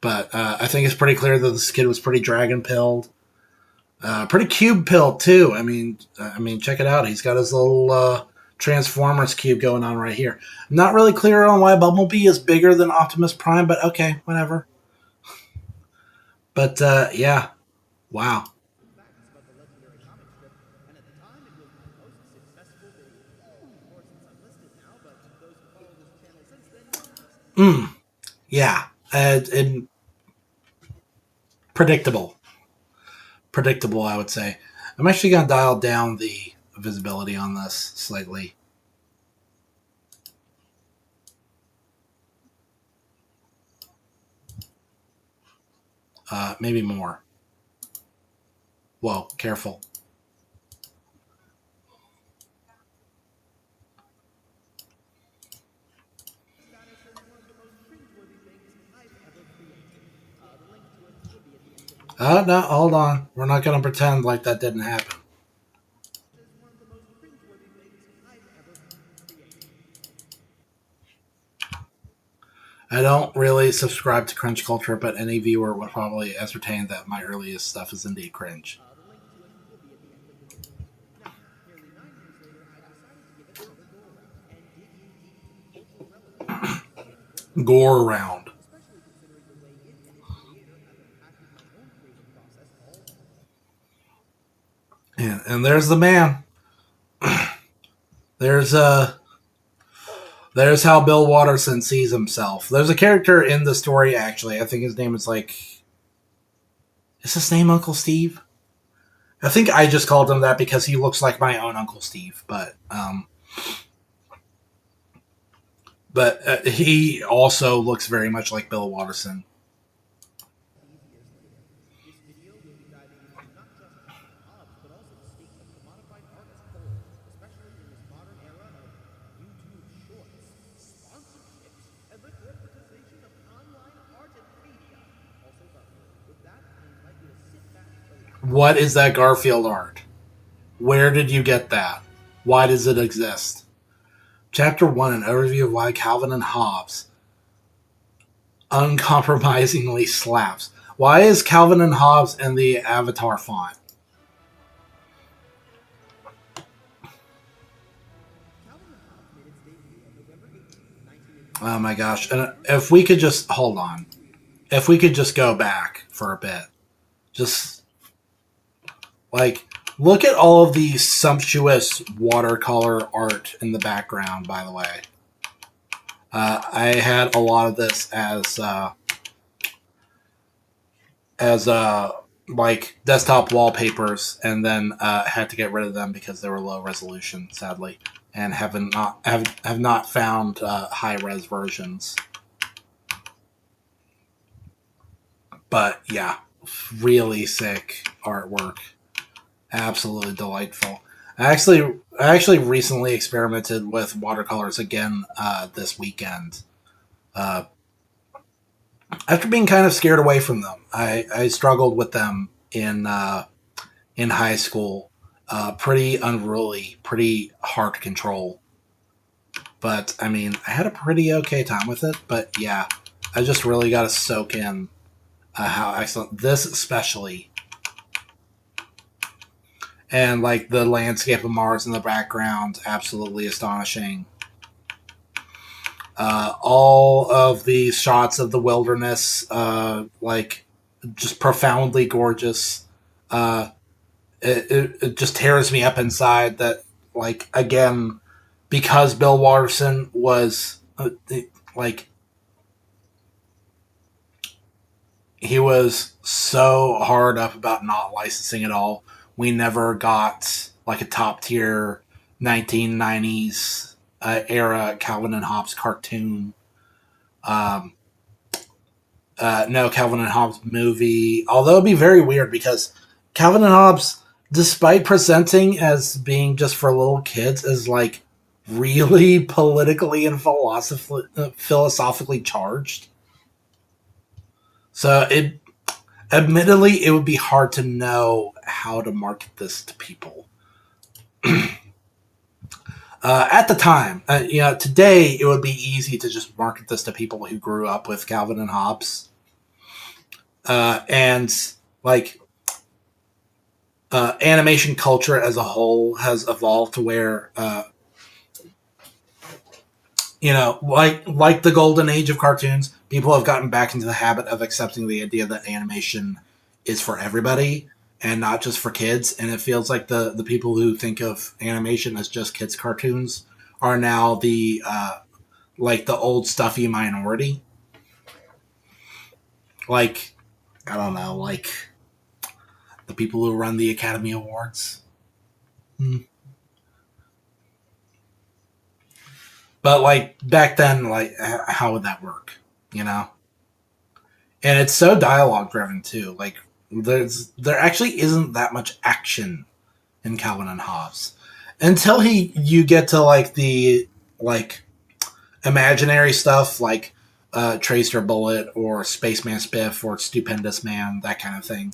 But I think it's pretty clear that this kid was pretty dragon pilled. Pretty cube pilled too. I mean, check it out. He's got his little Transformers cube going on right here. I'm not really clear on why Bumblebee is bigger than Optimus Prime, but okay, whatever. But yeah, wow. Yeah, and predictable. Predictable, I would say. I'm actually going to dial down the visibility on this slightly. Maybe more. Whoa, careful. No, hold on. We're not going to pretend like that didn't happen. I don't really subscribe to cringe culture, but any viewer would probably ascertain that my earliest stuff is indeed cringe. Gore round. Yeah, and there's the man. There's how Bill Watterson sees himself. There's a character in the story, actually. I think his name is like... Is his name Uncle Steve? I think I just called him that because he looks like my own Uncle Steve. But he also looks very much like Bill Watterson. What is that Garfield art? Where did you get that? Why does it exist? Chapter 1, an overview of why Calvin and Hobbes uncompromisingly slaps. Why is Calvin and Hobbes in the Avatar font? Oh my gosh. And if we could just, hold on. If we could just go back for a bit. Just, like, look at all of the sumptuous watercolor art in the background, by the way. I had a lot of this as like desktop wallpapers, and then had to get rid of them because they were low resolution, sadly, and have not found high res versions. But yeah, really sick artwork, absolutely delightful. I actually recently experimented with watercolors again this weekend. After being kind of scared away from them, I struggled with them in in high school. Pretty unruly, pretty hard to control. But I mean, I had a pretty okay time with it. But yeah, I just really got to soak in how excellent this, especially, and like the landscape of Mars in the background, absolutely astonishing. All of the shots of the wilderness, like just profoundly gorgeous. Uh, it just tears me up inside that, like, again, because Bill Watterson was like, he was so hard up about not licensing at all. We never got like a top tier 1990s era Calvin and Hobbes cartoon. Um, no Calvin and Hobbes movie. Although it'd be very weird because Calvin and Hobbes, despite presenting as being just for little kids, is like really politically and philosophically charged. So it, admittedly, it would be hard to know how to market this to people. At the time, today it would be easy to just market this to people who grew up with Calvin and Hobbes, and like animation culture as a whole has evolved to where like the golden age of cartoons, people have gotten back into the habit of accepting the idea that animation is for everybody and not just for kids. And it feels like the people who think of animation as just kids cartoons are now the like the old stuffy minority. Like, I don't know, like the people who run the Academy Awards. But like back then, like how would that work? You know? And it's so dialogue driven too. Like there actually isn't that much action in Calvin and Hobbes until you get to like the like imaginary stuff like Tracer Bullet or Spaceman Spiff or Stupendous Man, that kind of thing.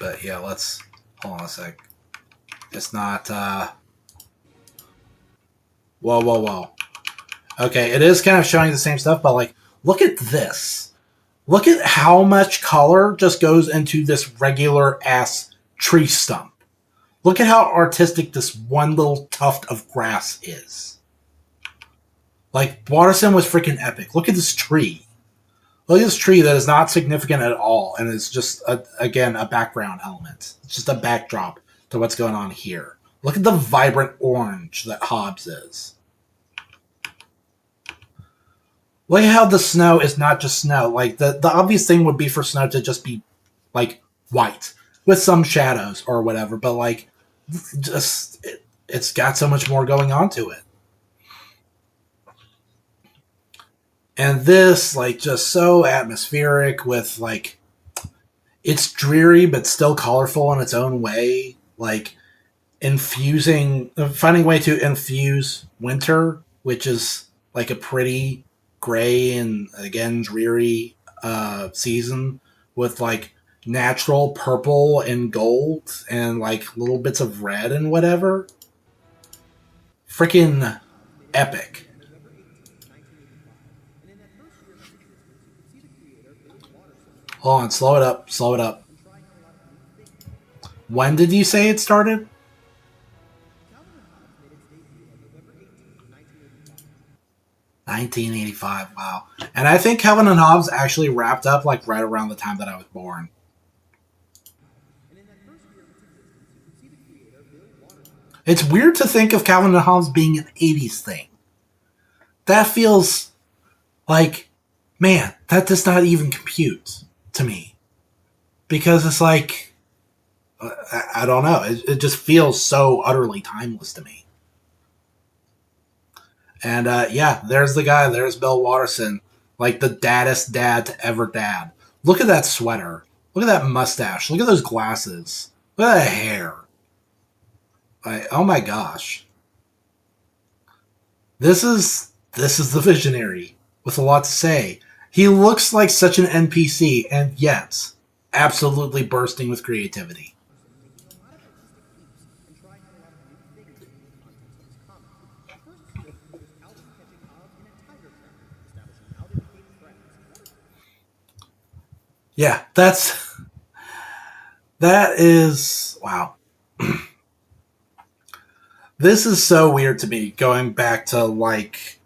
But yeah, let's hold on a sec. It's not. Whoa, whoa, whoa. Okay, it is kind of showing the same stuff, but like, look at this. Look at how much color just goes into this regular ass tree stump. Look at how artistic this one little tuft of grass is. Like, Watterson was freaking epic. Look at this tree. Look at this tree that is not significant at all, and it's just, again, a background element. It's just a backdrop to what's going on here. Look at the vibrant orange that Hobbes is. Look at how the snow is not just snow. Like, the obvious thing would be for snow to just be, like, white with some shadows or whatever, but, like, just, it's got so much more going on to it. And this, like, just so atmospheric with, like, it's dreary but still colorful in its own way. Like, finding a way to infuse winter, which is, like, a pretty gray and, again, dreary season with, like, natural purple and gold and, like, little bits of red and whatever. Freaking epic. Hold on, slow it up, slow it up. When did you say it started? 1985. Wow. And I think Calvin and Hobbes actually wrapped up like right around the time that I was born. It's weird to think of Calvin and Hobbes being an 80s thing. That feels like, man, that does not even compute to me. Because it's like, I don't know. It just feels so utterly timeless to me. And yeah, there's the guy. There's Bill Watterson. Like the daddest dad to ever dad. Look at that sweater. Look at that mustache. Look at those glasses. Look at that hair. Like, oh my gosh. This is the visionary with a lot to say. He looks like such an NPC, and yet absolutely bursting with creativity. Yeah, that is wow. This is so weird to me going back to like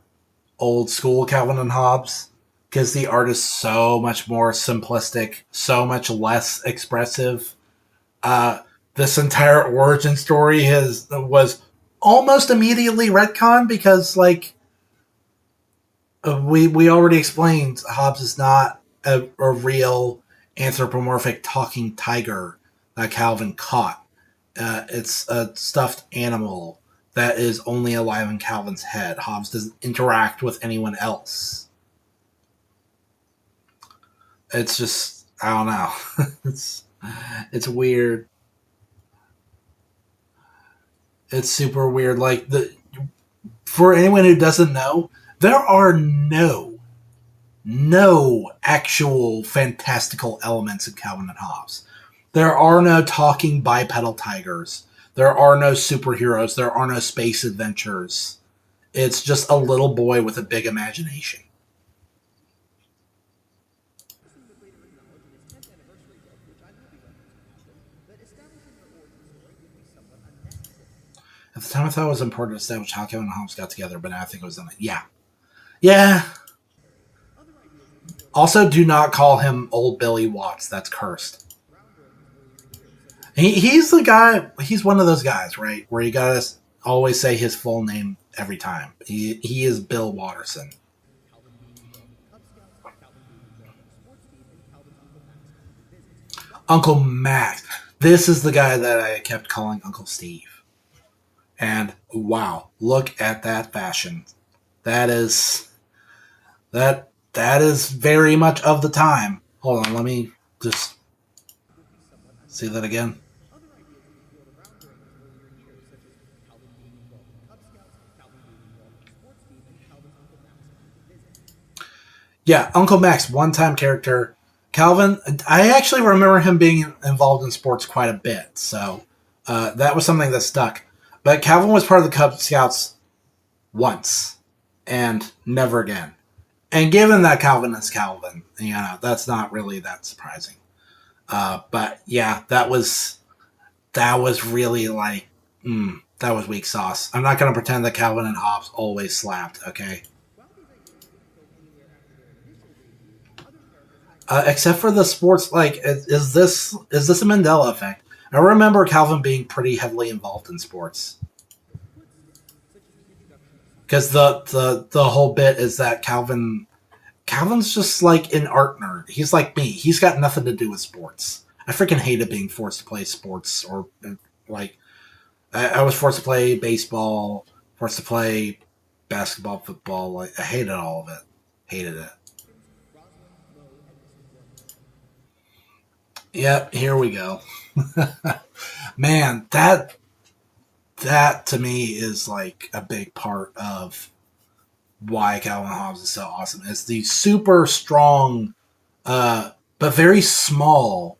old school Calvin and Hobbes because the art is so much more simplistic, so much less expressive. Uh, this entire origin story was almost immediately retconned because like we already explained Hobbes is not a real anthropomorphic talking tiger that Calvin caught. It's a stuffed animal that is only alive in Calvin's head. Hobbes doesn't interact with anyone else. It's just I don't know. It's weird. It's super weird. Like the for anyone who doesn't know, there are no actual fantastical elements in Calvin and Hobbes. There are no talking bipedal tigers. There are no superheroes. There are no space adventures. It's just a little boy with a big imagination. At the time, I thought it was important to establish how Calvin and Hobbes got together, but now I think it was on it. Yeah. Yeah. Also, do not call him Old Billy Watts. That's cursed. He's the guy. He's one of those guys, right? Where you gotta always say his full name every time. He is Bill Watterson. Uncle Max. This is the guy that I kept calling Uncle Steve. And wow, look at that fashion. That is that is very much of the time. Hold on, let me just see that again. Yeah, Uncle Max, one time character. Calvin, I actually remember him being involved in sports quite a bit, so that was something that stuck. But Calvin was part of the Cub Scouts once and never again. And given that Calvin is Calvin, that's not really that surprising. But yeah, that was really like that was weak sauce. I'm not going to pretend that Calvin and Hobbes always slapped. Okay, except for the sports. Like, is this a Mandela effect? I remember Calvin being pretty heavily involved in sports because the whole bit is that Calvin's just like an art nerd. He's like me. He's got nothing to do with sports. I freaking hated being forced to play sports or like I was forced to play baseball, forced to play basketball, football. Like I hated all of it. Hated it. Yep, here we go. Man, that to me is like a big part of why Calvin Hobbes is so awesome. It's the super strong, but very small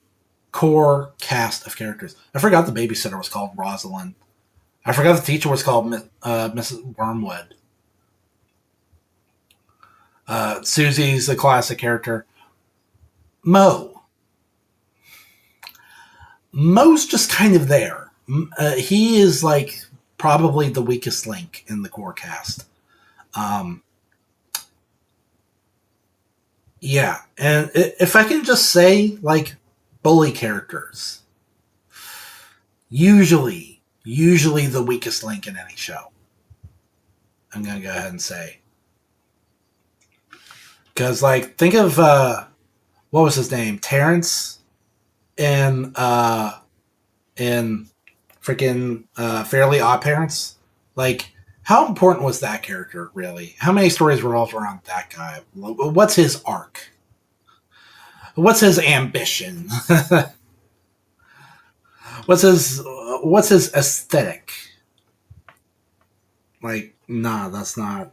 core cast of characters. I forgot the babysitter was called Rosalind. I forgot the teacher was called Mrs. Wormwood. Susie's a classic character. Mo. Mo's just kind of there. He is like probably the weakest link in the core cast. Um, yeah, and if I can just say, like, bully characters, usually the weakest link in any show. I'm gonna go ahead and say because, like, think of what was his name, Terrence in in freaking Fairly Odd Parents. Like, how important was that character really? How many stories revolved around that guy? What's his arc? What's his ambition? What's his aesthetic? Like, nah, that's not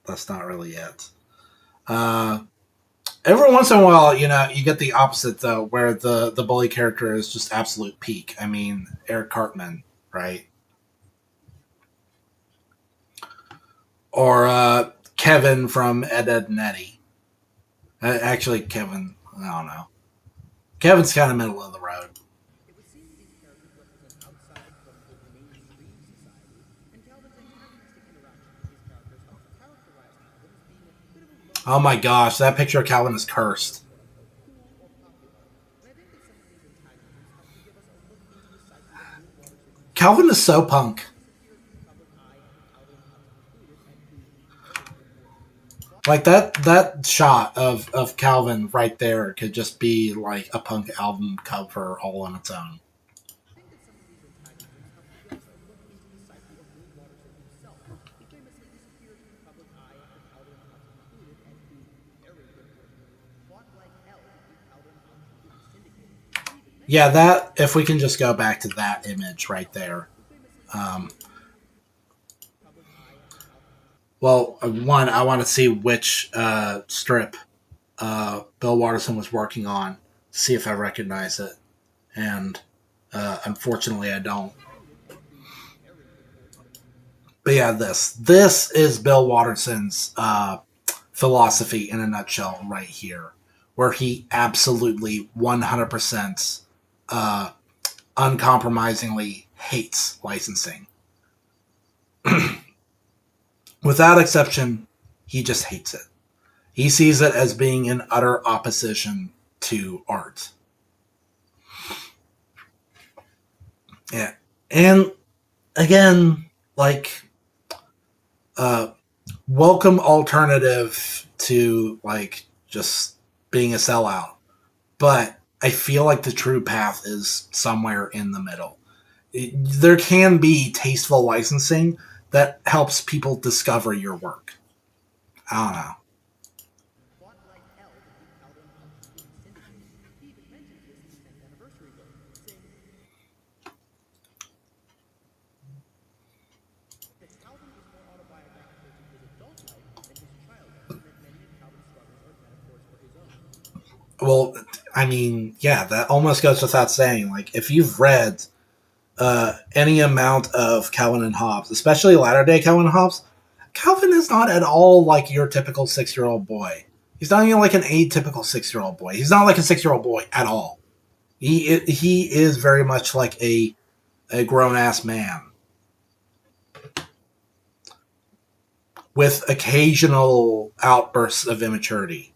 really it. Uh, Every once in a while, you get the opposite though, where the bully character is just absolute peak. I mean, Eric Cartman, right? Or Kevin from Ed, Ed and Eddie. Actually, Kevin, I don't know. Kevin's kind of middle of the road. Oh my gosh, that picture of Calvin is cursed. Calvin is so punk. Like that shot of Calvin right there could just be like a punk album cover all on its own. Yeah, that if we can just go back to that image right there. Um, well, one, I want to see which strip Bill Watterson was working on, see if I recognize it, and unfortunately, I don't. But yeah, this is Bill Watterson's philosophy in a nutshell, right here, where he absolutely 100% uh, uncompromisingly hates licensing. Without exception, he just hates it. He sees it as being in utter opposition to art. Yeah. And again, like, uh, welcome alternative to, like, just being a sellout. But I feel like the true path is somewhere in the middle. There can be tasteful licensing that helps people discover your work. I don't know. Well, I mean, yeah, that almost goes without saying. Like, if you've read any amount of Calvin and Hobbes, especially latter day Calvin and Hobbes, Calvin is not at all like your typical 6 year old boy. He's not even like an atypical 6 year old boy. He's not like a 6 year old boy at all. He is very much like a grown ass man with occasional outbursts of immaturity.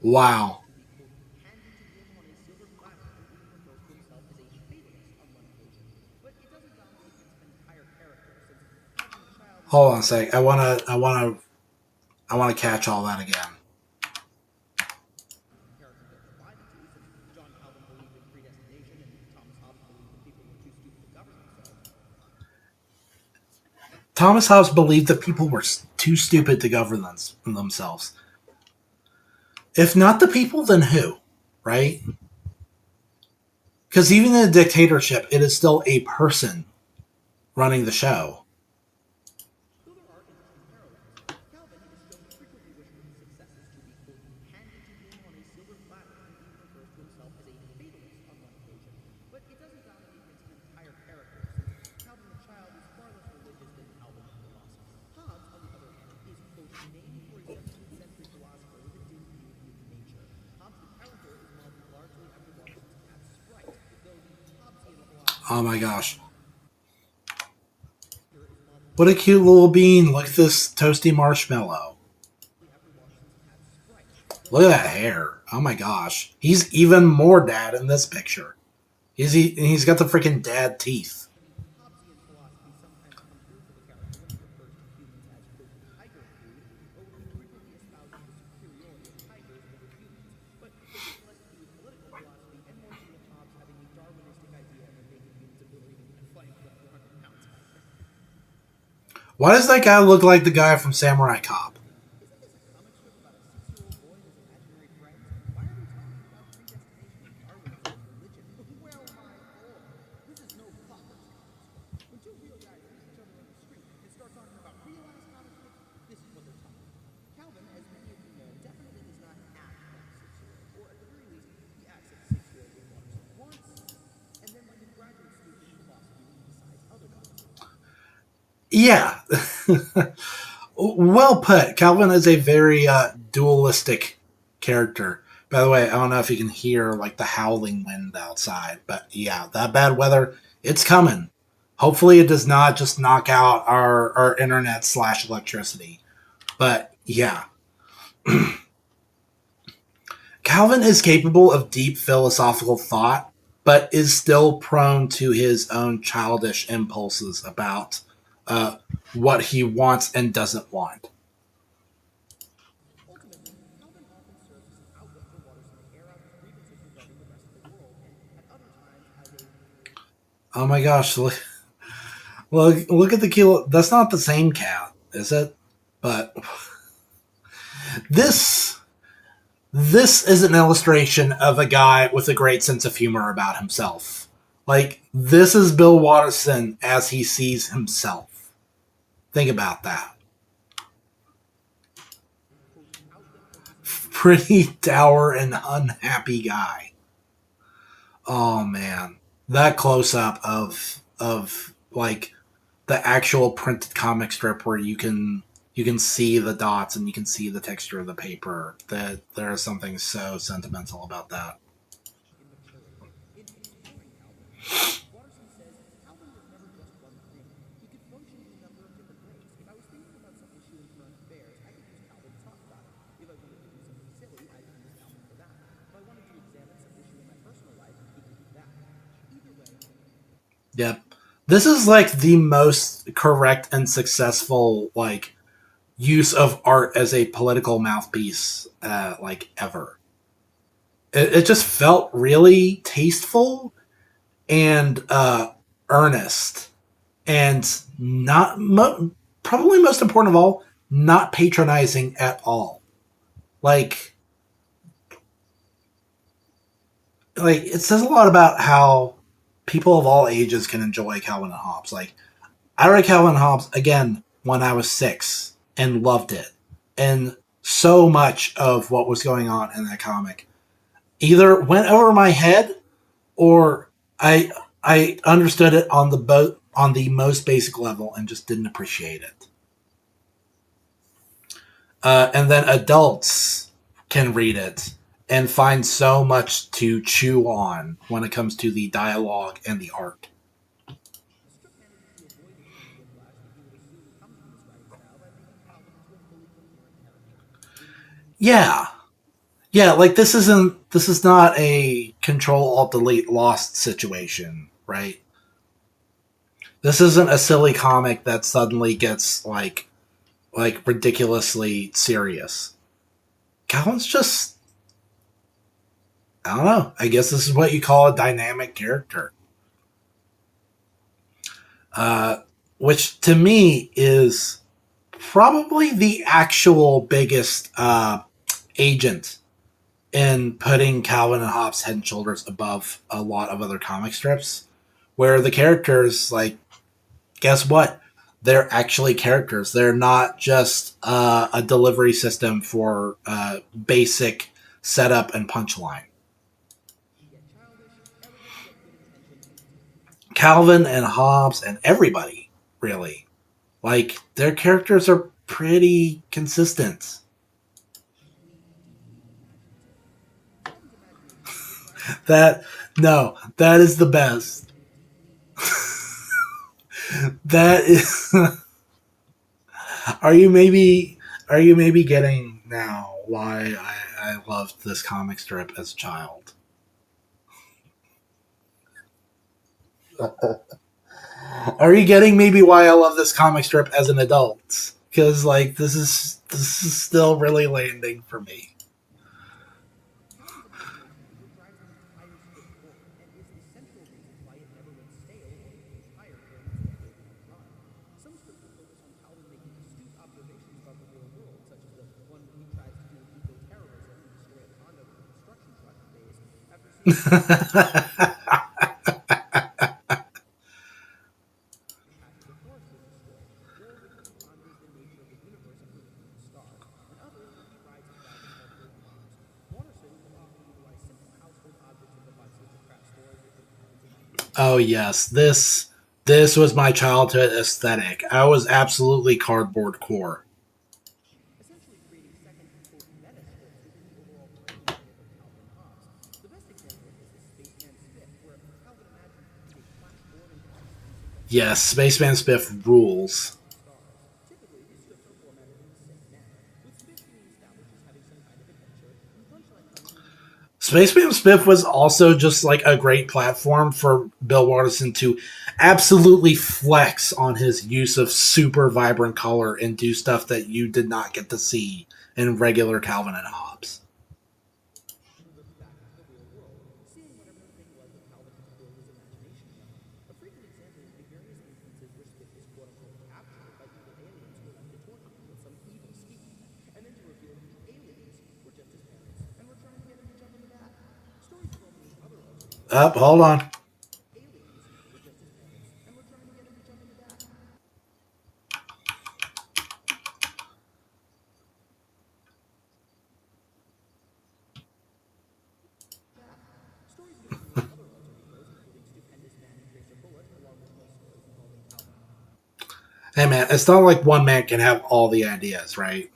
Wow. Hold on a sec. I wanna catch all that again. Thomas Hobbes believed that people were too stupid to govern themselves. If not the people, then who? Right? Because even in a dictatorship, it is still a person running the show. Oh my gosh. What a cute little bean. Look at this toasty marshmallow. Look at that hair. Oh my gosh. He's even more dad in this picture. He's got the freaking dad teeth. Why does that guy look like the guy from Samurai Cop? Yeah. Well put. Calvin is a very dualistic character. By the way, I don't know if you can hear like the howling wind outside, but yeah, that bad weather, it's coming. Hopefully, it does not just knock out our internet slash electricity. But yeah, Calvin is capable of deep philosophical thought, but is still prone to his own childish impulses about uh, what he wants and doesn't want. Oh my gosh! Look at the kilo. That's not the same cat, is it? But this this is an illustration of a guy with a great sense of humor about himself. Like this is Bill Watterson as he sees himself. Think about that. Pretty dour and unhappy guy. Oh man, that close up of like the actual printed comic strip where you can see the dots and you can see the texture of the paper. That there is something so sentimental about that. Yep. This is like the most correct and successful like use of art as a political mouthpiece like ever. It just felt really tasteful and earnest and not probably most important of all, not patronizing at all. Like like it says a lot about how people of all ages can enjoy Calvin and Hobbes. Like I read Calvin and Hobbes again when I was 6 and loved it. And so much of what was going on in that comic either went over my head or I understood it on on the most basic level and just didn't appreciate it. And then adults can read it and find so much to chew on when it comes to the dialogue and the art. Yeah, yeah. Like this is not a Control Alt Delete Lost situation, right? This isn't a silly comic that suddenly gets like ridiculously serious. Calvin's just I don't know. I guess this is what you call a dynamic character. Uh, which to me is probably the actual biggest agent in putting Calvin and Hobbes head and shoulders above a lot of other comic strips, where the characters, like, guess what? They're actually characters. They're not just a delivery system for basic setup and punchline. Calvin and Hobbes and everybody, really. Like, their characters are pretty consistent. That, no, that is the best. That is. Are you maybe are you maybe getting now why I loved this comic strip as a child? Are you getting maybe why I love this comic strip as an adult? Because like this is still really landing for me. Oh yes, this was my childhood aesthetic. I was absolutely cardboard core. Yes, Spaceman Spiff rules. Spaceman Spiff was also just like a great platform for Bill Watterson to absolutely flex on his use of super vibrant color and do stuff that you did not get to see in regular Calvin and Hobbes. Up, hold on. Hey man, it's not like one man can have all the ideas, right?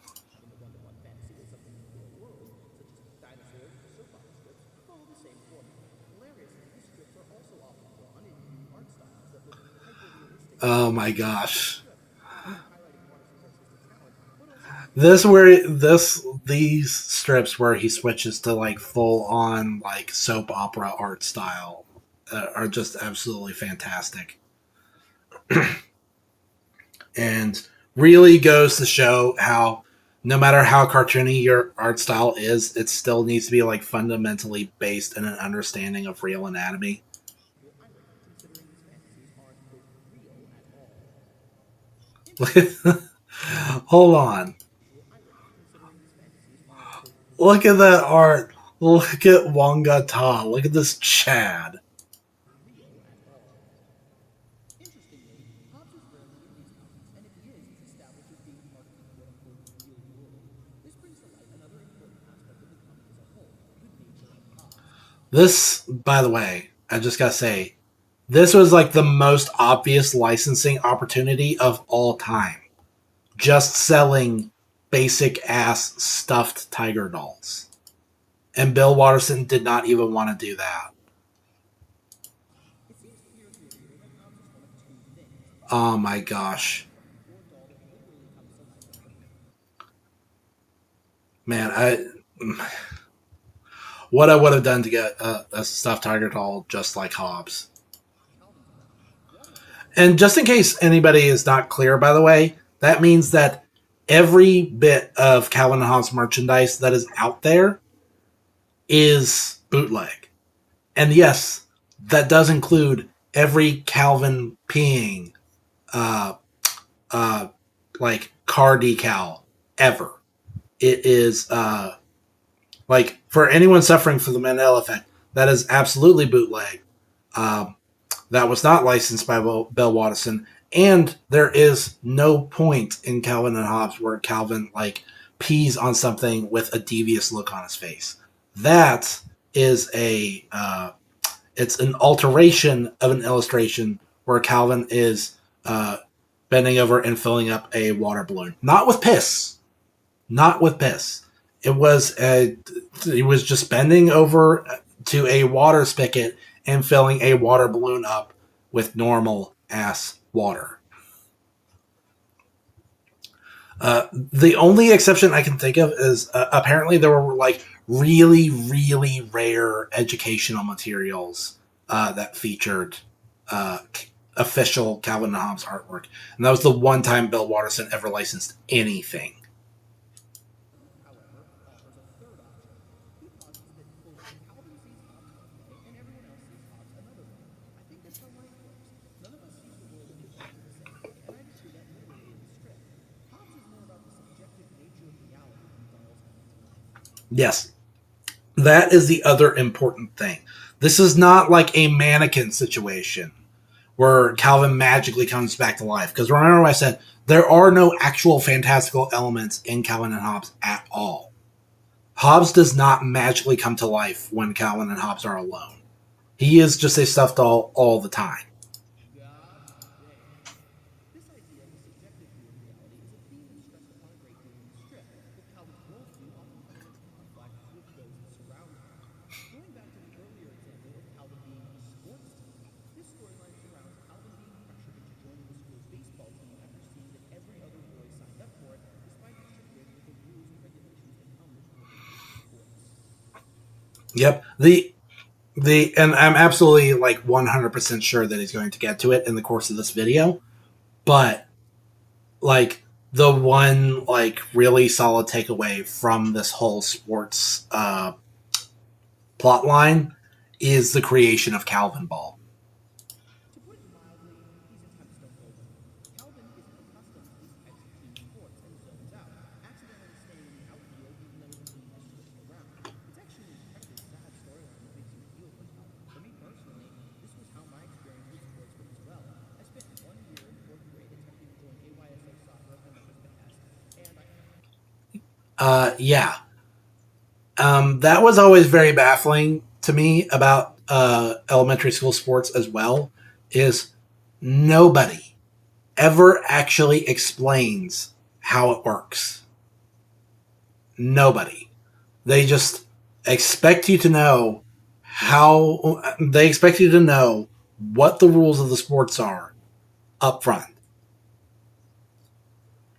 Oh my gosh. These strips where he switches to like full on like soap opera art style are just absolutely fantastic, and really goes to show how no matter how cartoony your art style is, it still needs to be like fundamentally based in an understanding of real anatomy. Hold on, look at that art. Look at Wonga Ta. Look at this Chad. This, by the way, I just gotta say, this was like the most obvious licensing opportunity of all time. Just selling basic ass stuffed tiger dolls. And Bill Watterson did not even want to do that. Oh my gosh. Man, what I would have done to get a stuffed tiger doll just like Hobbs. And just in case anybody is not clear, by the way, that means that every bit of Calvin and Hobbes merchandise that is out there is bootleg. And yes, that does include every Calvin peeing uh, uh, like car decal ever. It is like for anyone suffering from the Mandela effect, that is absolutely bootleg. Um, that was not licensed by Bill Watterson, and there is no point in Calvin and Hobbes where Calvin like pees on something with a devious look on his face. That is a it's an alteration of an illustration where Calvin is bending over and filling up a water balloon, not with piss, not with piss. It was he was just bending over to a water spigot and filling a water balloon up with normal ass water. The only exception I can think of is apparently there were like really, really rare educational materials that featured uh, official Calvin and Hobbes artwork, and that was the one time Bill Watterson ever licensed anything. Yes, That is the other important thing. This is not like a mannequin situation where Calvin magically comes back to life. Because remember what I said, there are no actual fantastical elements in Calvin and Hobbes at all. Hobbes does not magically come to life when Calvin and Hobbes are alone. He is just a stuffed doll all the time. Yep. The and I'm absolutely like 100% sure that he's going to get to it in the course of this video, but like the one like really solid takeaway from this whole sports plot line is the creation of Calvin Ball. Yeah. That was always very baffling to me about elementary school sports as well. Is nobody ever actually explains how it works. Nobody. They just expect you to know how. They expect you to know what the rules of the sports are up front.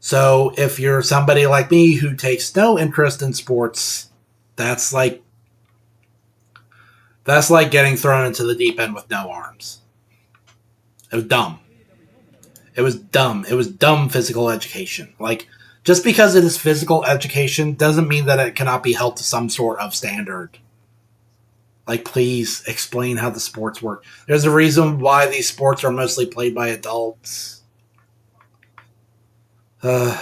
So if you're somebody like me who takes no interest in sports, that's like that's like getting thrown into the deep end with no arms. It was dumb. It was dumb. It was dumb physical education. Like, just because it is physical education doesn't mean that it cannot be held to some sort of standard. Like, please explain how the sports work. There's a reason why these sports are mostly played by adults. Uh,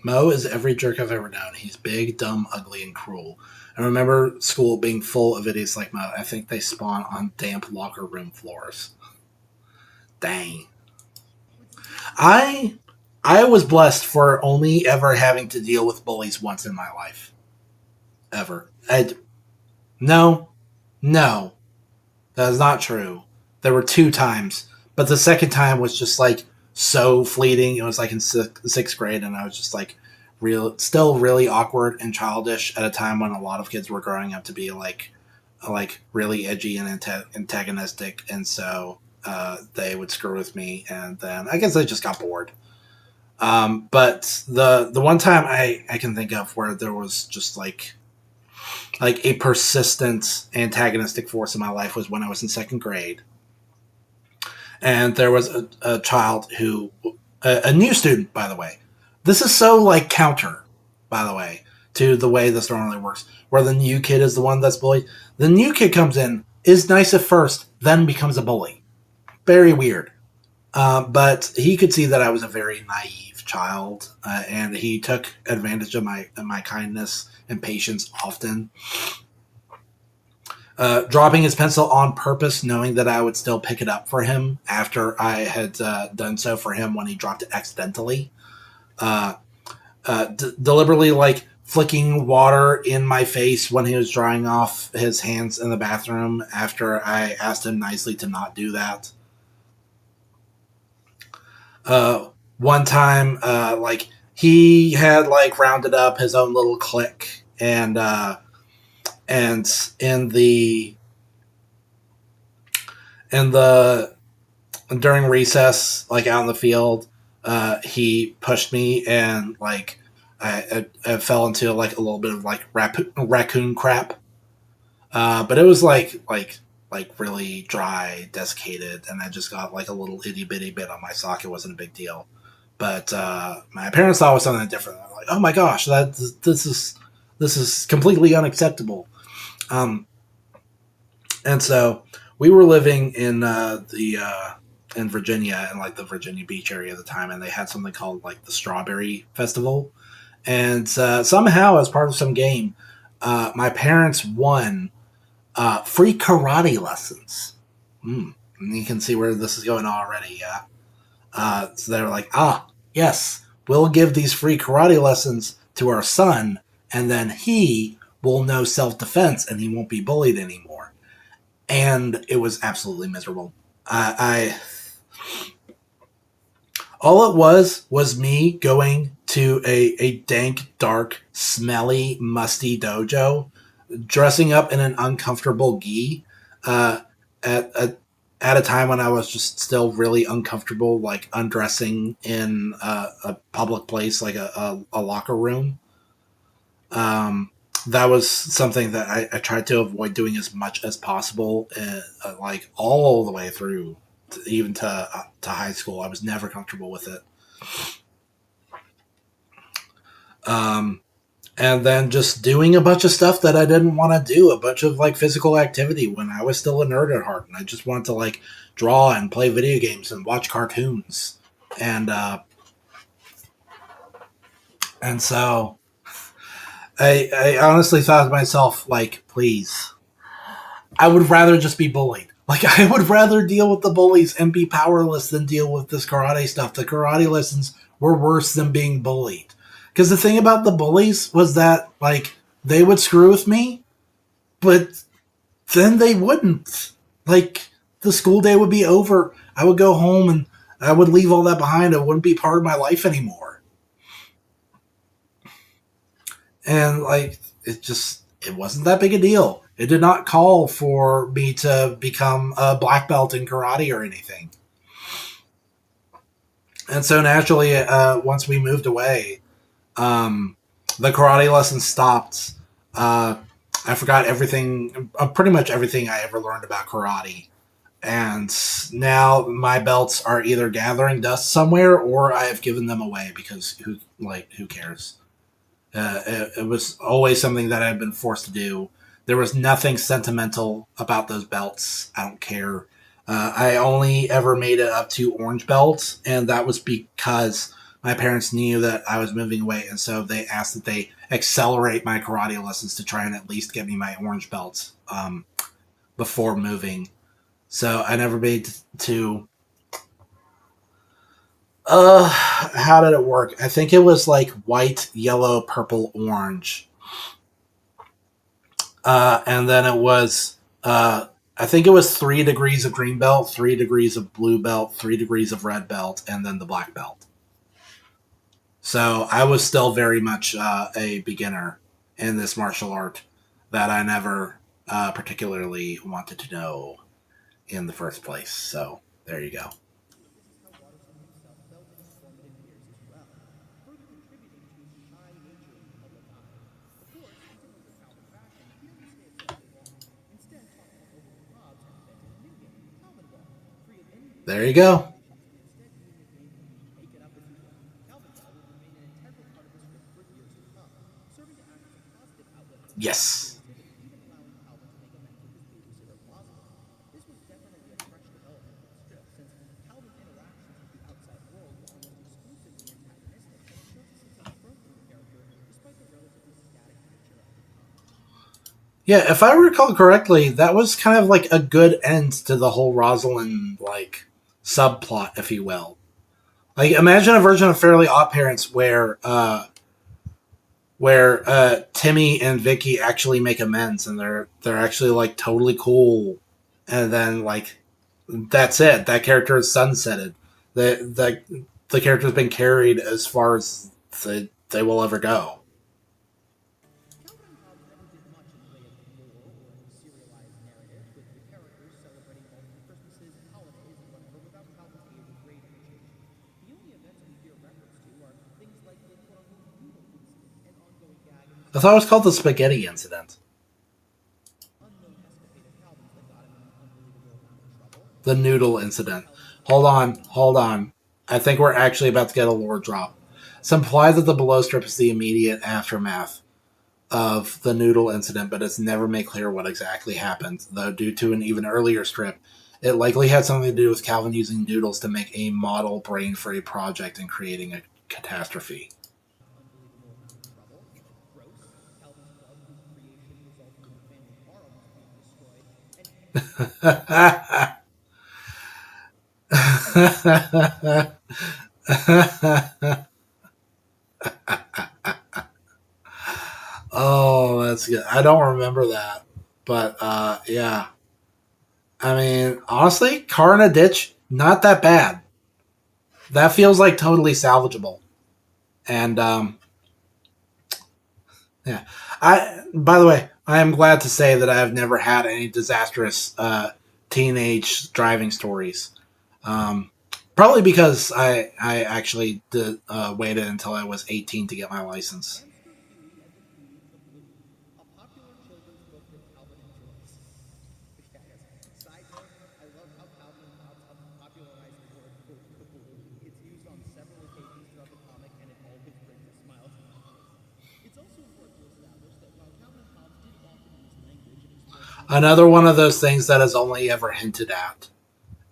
Mo is every jerk I've ever known. He's big, dumb, ugly, and cruel. I remember school being full of idiots like Mo. I think they spawn on damp locker room floors. Dang. I I was blessed for only ever having to deal with bullies once in my life. Ever. No, no, that is not true. There were two times, but the second time was just like so fleeting. It was like in sixth grade, and I was just like still really awkward and childish at a time when a lot of kids were growing up to be like really edgy and antagonistic, and so they would screw with me, and then I guess I just got bored. But the one time I can think of where there was just like a persistent antagonistic force in my life was when I was in second grade, and there was a child who a new student, by the way. This is so like counter, by the way, to the way this normally works, where the new kid is the one that's bullied. The new kid comes in, is nice at first, then becomes a bully. Very weird. But he could see that I was a very naive child, and he took advantage of my kindness and patience often. Dropping his pencil on purpose, knowing that I would still pick it up for him after I had done so for him when he dropped it accidentally. Uh, Deliberately, like, flicking water in my face when he was drying off his hands in the bathroom after I asked him nicely to not do that. One time, like, he had, like, rounded up his own little clique, and in the during recess, like out in the field, he pushed me, and like I fell into like a little bit of like raccoon crap. But it was like really dry, desiccated, and I just got like a little itty bitty bit on my sock. It wasn't a big deal, But my parents thought it was something different. They're like, "Oh my gosh, this is completely unacceptable." Um, and so we were living in the in Virginia, in like the Virginia Beach area at the time, and they had something called like the Strawberry Festival. And somehow, as part of some game, my parents won free karate lessons. And you can see where this is going already. Yeah. So they were like, yes, we'll give these free karate lessons to our son, and then he will know self defense and he won't be bullied anymore. And it was absolutely miserable. I all it was me going to a dank, dark, smelly, musty dojo, dressing up in an uncomfortable gi, uh, at at a time when I was just still really uncomfortable, like undressing in a public place, like a locker room. Um, that was something that I tried to avoid doing as much as possible, like all the way through, even to high school. I was never comfortable with it. Um, and then just doing a bunch of stuff that I didn't want to do, a bunch of like physical activity when I was still a nerd at heart, and I just wanted to like draw and play video games and watch cartoons, and and so I honestly thought to myself, like, please, I would rather just be bullied. Like, I would rather deal with the bullies and be powerless than deal with this karate stuff. The karate lessons were worse than being bullied. Because the thing about the bullies was that, like, they would screw with me, but then they wouldn't. Like, the school day would be over. I would go home and I would leave all that behind. It wouldn't be part of my life anymore. And, like, it wasn't that big a deal. It did not call for me to become a black belt in karate or anything. And so naturally, once we moved away, um, the karate lessons stopped. Uh, I forgot everything, pretty much everything I ever learned about karate. And now my belts are either gathering dust somewhere or I have given them away because who cares? It was always something that I've been forced to do. There was nothing sentimental about those belts. I don't care. I only ever made it up to orange belts, and that was because my parents knew that I was moving away, and so they asked that they accelerate my karate lessons to try and at least get me my orange belts before moving. So I never made to. How did it work? I think it was like white, yellow, purple, orange. And then it was, I think it was 3 degrees of green belt, 3 degrees of blue belt, 3 degrees of red belt, and then the black belt. So I was still very much a beginner in this martial art that I never particularly wanted to know in the first place. So there you go. There you go. Yes. Yeah, if I recall correctly, that was kind of like a good end to the whole Rosalind like subplot, if you will. Like, imagine a version of Fairly Odd Parents where Timmy and Vicky actually make amends and they're actually like totally cool, and then like that's it. That character is sunsetted. The character's been carried as far as they will ever go. I thought it was called the Spaghetti Incident. The Noodle Incident. Hold on, hold on. I think we're actually about to get a lore drop. Some imply that the below strip is the immediate aftermath of the noodle incident, but it's never made clear what exactly happened. Though, due to an even earlier strip, it likely had something to do with Calvin using noodles to make a model brain for a project and creating a catastrophe. Oh, that's good. I don't remember that, but yeah. I mean, honestly, car in a ditch, not that bad. That feels like totally salvageable. And yeah, I. By the way, I am glad to say that I have never had any disastrous teenage driving stories. Um, Probably because I actually waited until I was 18 to get my license. Another one of those things that is only ever hinted at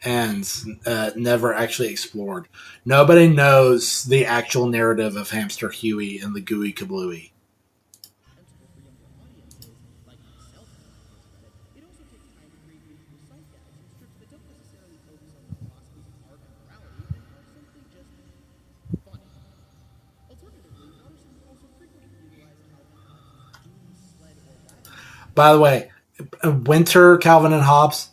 and never actually explored. Nobody knows the actual narrative of Hamster Huey and the Gooey Kablooey. By the way, Winter Calvin and Hobbes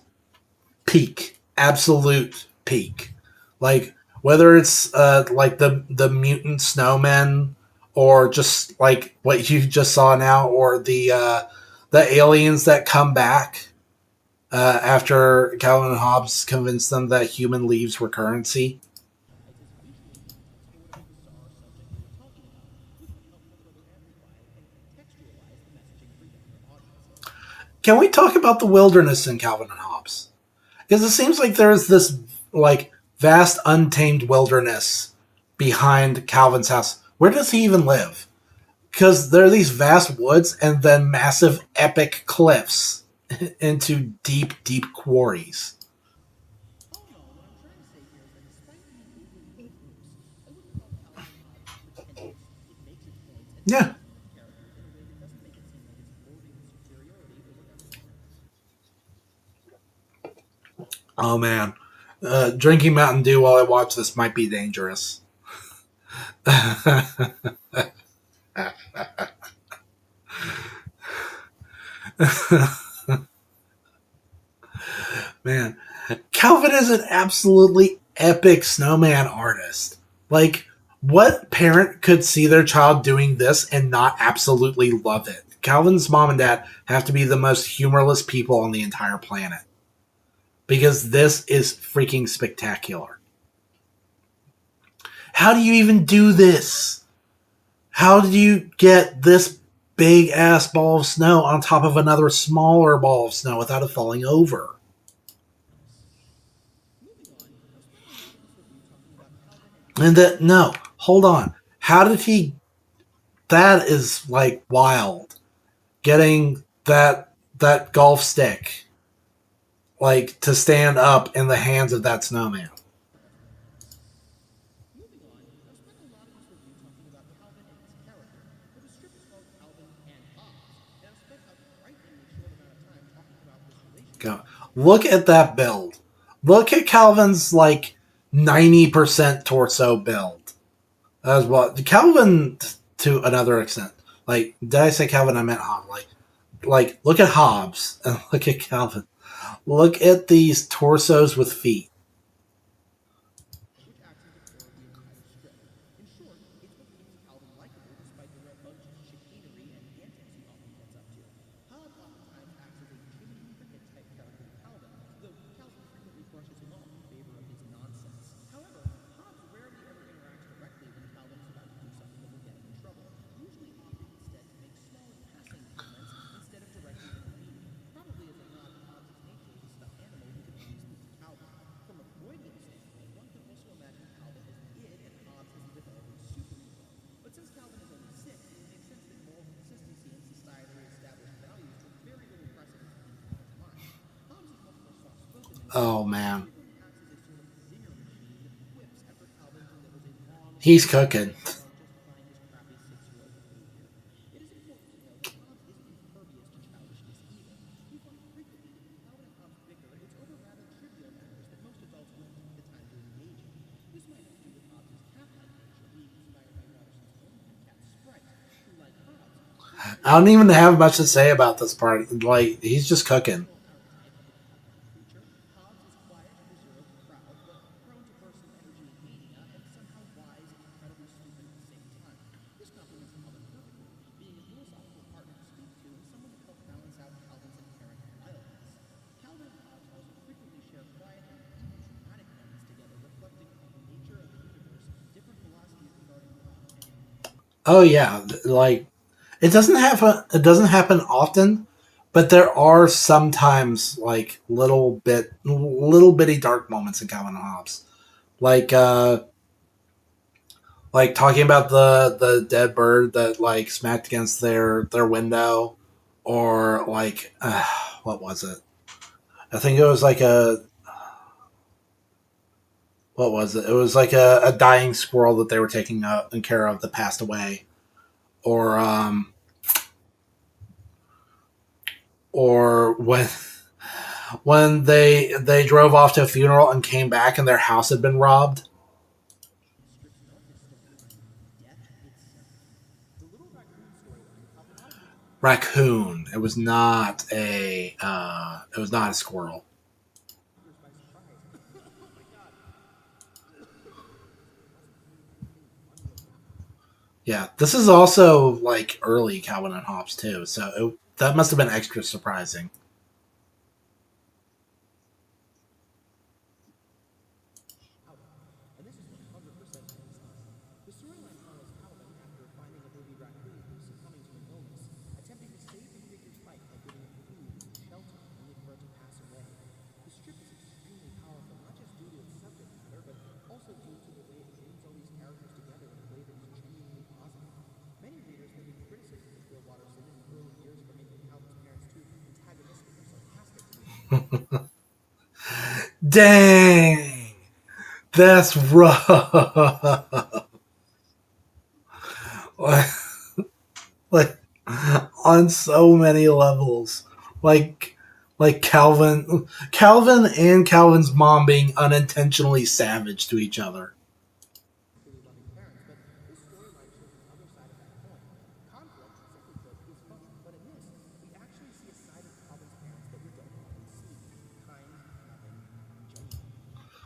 peak, absolute peak. Like whether it's like the mutant snowmen or just like what you just saw now, or the aliens that come back after Calvin and Hobbes convinced them that human leaves were currency. Can we talk about the wilderness in Calvin and Hobbes? Because it seems like there's this like vast untamed wilderness behind Calvin's house. Where does he even live? Because there are these vast woods and then massive epic cliffs into deep, deep quarries. Yeah. Oh man. Drinking Mountain Dew while I watch this might be dangerous. Man, Calvin is an absolutely epic snowman artist. Like, what parent could see their child doing this and not absolutely love it? Calvin's mom and dad have to be the most humorless people on the entire planet because this is freaking spectacular. How do you even do this? How do you get this big ass ball of snow on top of another smaller ball of snow without it falling over? And that, no, hold on. How did he? That is like wild. Getting that golf stick like to stand up in the hands of that snowman. Go. Look at that build. Look at Calvin's like 90% torso build. As well, Calvin to another extent. Like, did I say Calvin? I meant Hobbes. Like, look at Hobbes and look at Calvin. Look at these torsos with feet. Oh man, he's cooking. I don't even have much to say about this part. Like he's just cooking. Oh yeah, like it doesn't happen often, but there are sometimes like little bitty dark moments in Calvin and Hobbes. Like like talking about the dead bird that like smacked against their window, or like what was it? I think it was like a what was it? It was like a dying squirrel that they were taking care of that passed away, or or when they drove off to a funeral and came back and their house had been robbed. Raccoon. It was not a squirrel. Yeah, this is also like early Calvin and Hobbes too, so that must have been extra surprising. Dang, that's rough. like on so many levels. Like Calvin and Calvin's mom being unintentionally savage to each other.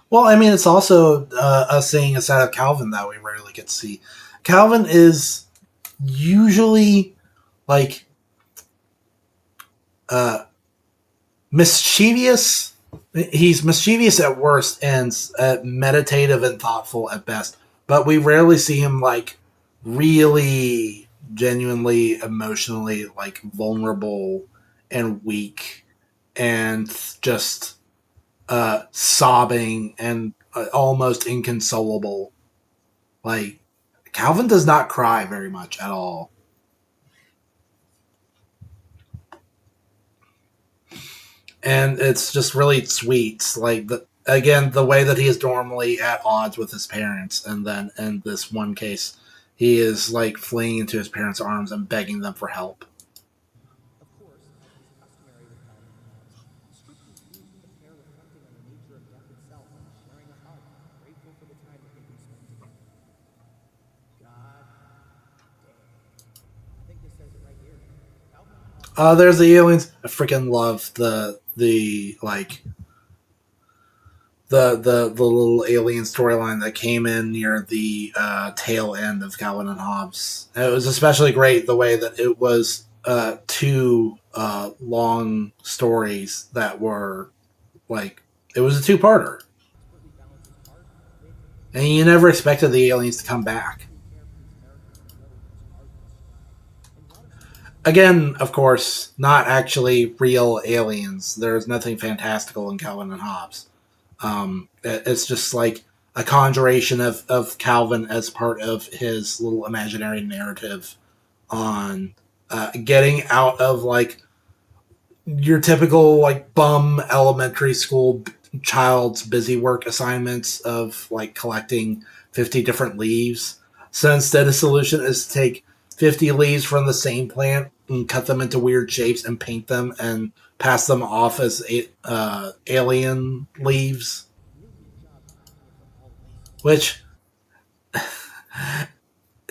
Well, I mean, it's also us seeing a side of Calvin that we rarely get to see. Calvin is usually like uh, mischievous. He's mischievous at worst and meditative and thoughtful at best. But we rarely see him like really genuinely emotionally like vulnerable and weak and just sobbing and almost inconsolable. Like Calvin does not cry very much at all. And it's just really sweet. Like again, the way that he is normally at odds with his parents, and then in this one case, he is like fleeing into his parents' arms and begging them for help. There's the aliens. I freaking love the like the little alien storyline that came in near the tail end of Calvin and Hobbes. And it was especially great the way that it was two long stories that were like it was a two-parter, and you never expected the aliens to come back. Again, of course, not actually real aliens. There's nothing fantastical in Calvin and Hobbes. It's just like a conjuration of Calvin as part of his little imaginary narrative on getting out of like your typical like bum elementary school child's busy work assignments of like collecting 50 different leaves. So instead, a solution is to take 50 leaves from the same plant and cut them into weird shapes and paint them and pass them off as alien leaves. Which,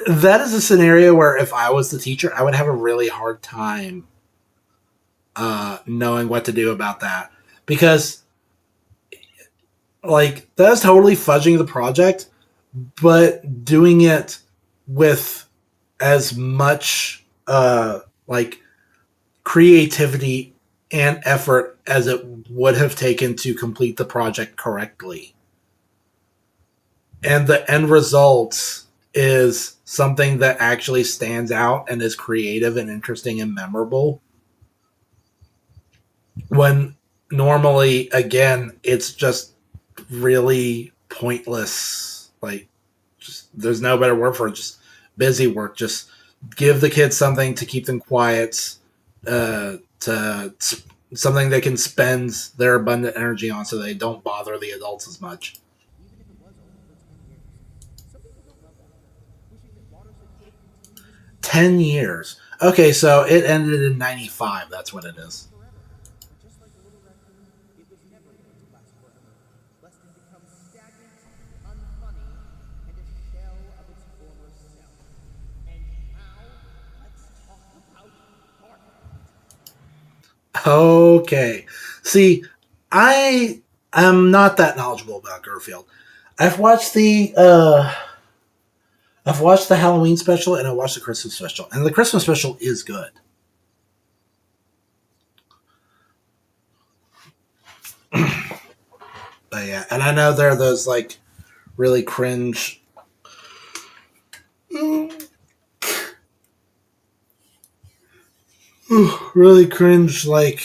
that is a scenario where if I was the teacher, I would have a really hard time knowing what to do about that. Because, like, that's totally fudging the project, but doing it with as much like creativity and effort as it would have taken to complete the project correctly. And the end result is something that actually stands out and is creative and interesting and memorable. When normally, again, it's just really pointless. Like, just, there's no better word for it. Just busy work. Just give the kids something to keep them quiet, to something they can spend their abundant energy on, so they don't bother the adults as much. 10 years. Okay, so it ended in '95. That's what it is. Okay. See, I am not that knowledgeable about Garfield. I've watched the uh I've watched the Halloween special and I watched the Christmas special. And the Christmas special is good. But yeah, and I know there are those like really cringe really cringe like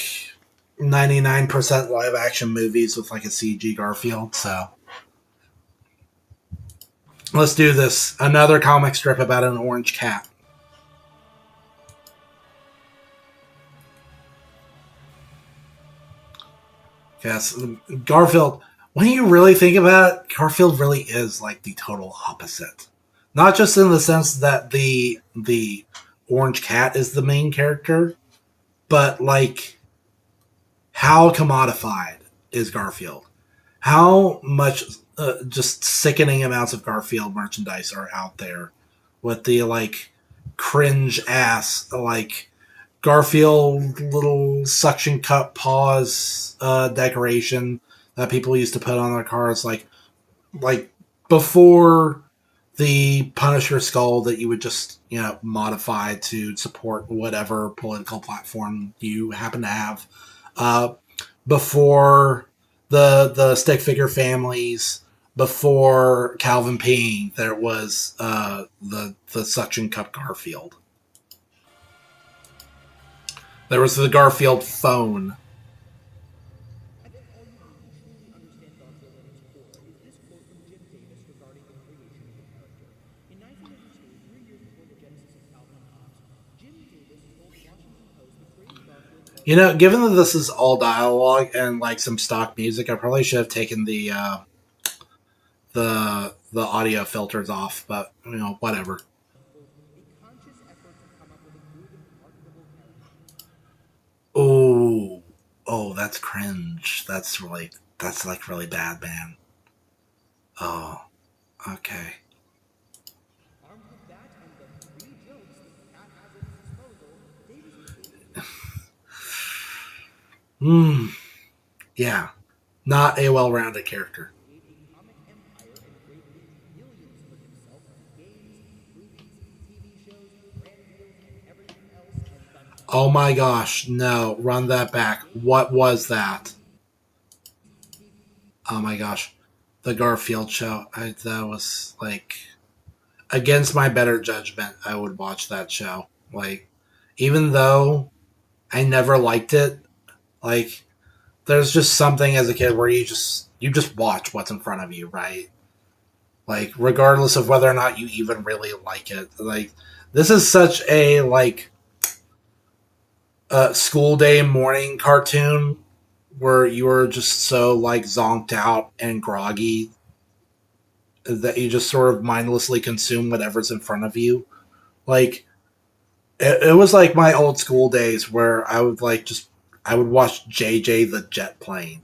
99% live action movies with like a CG Garfield, so let's do this. Another comic strip about an orange cat. Yes, Garfield. When you really think about it, Garfield really is like the total opposite. Not just in the sense that the orange cat is the main character, but like how commodified is Garfield? How much just sickening amounts of Garfield merchandise are out there with the like cringe ass like Garfield little suction cup paws decoration that people used to put on their cars, like before the Punisher skull that you would just modify to support whatever political platform you happen to have. Uh, Before the stick figure families, before Calvin Payne, there was the suction cup Garfield. There was the Garfield phone. Given that this is all dialogue and like some stock music, I probably should have taken the audio filters off, but whatever. Oh, oh, that's cringe. That's like really bad, man. Oh, okay. Hmm. Yeah, not a well-rounded character. Oh my gosh, no, run that back. What was that? Oh my gosh. The Garfield show. That was like against my better judgment, I would watch that show. Like even though I never liked it, like there's just something as a kid where you just watch what's in front of you, right? Like regardless of whether or not you even really like it. Like this is such a like school day morning cartoon where you were just so like zonked out and groggy that you just sort of mindlessly consume whatever's in front of you. Like it was like my old school days where I would like just I would watch JJ the jet plane,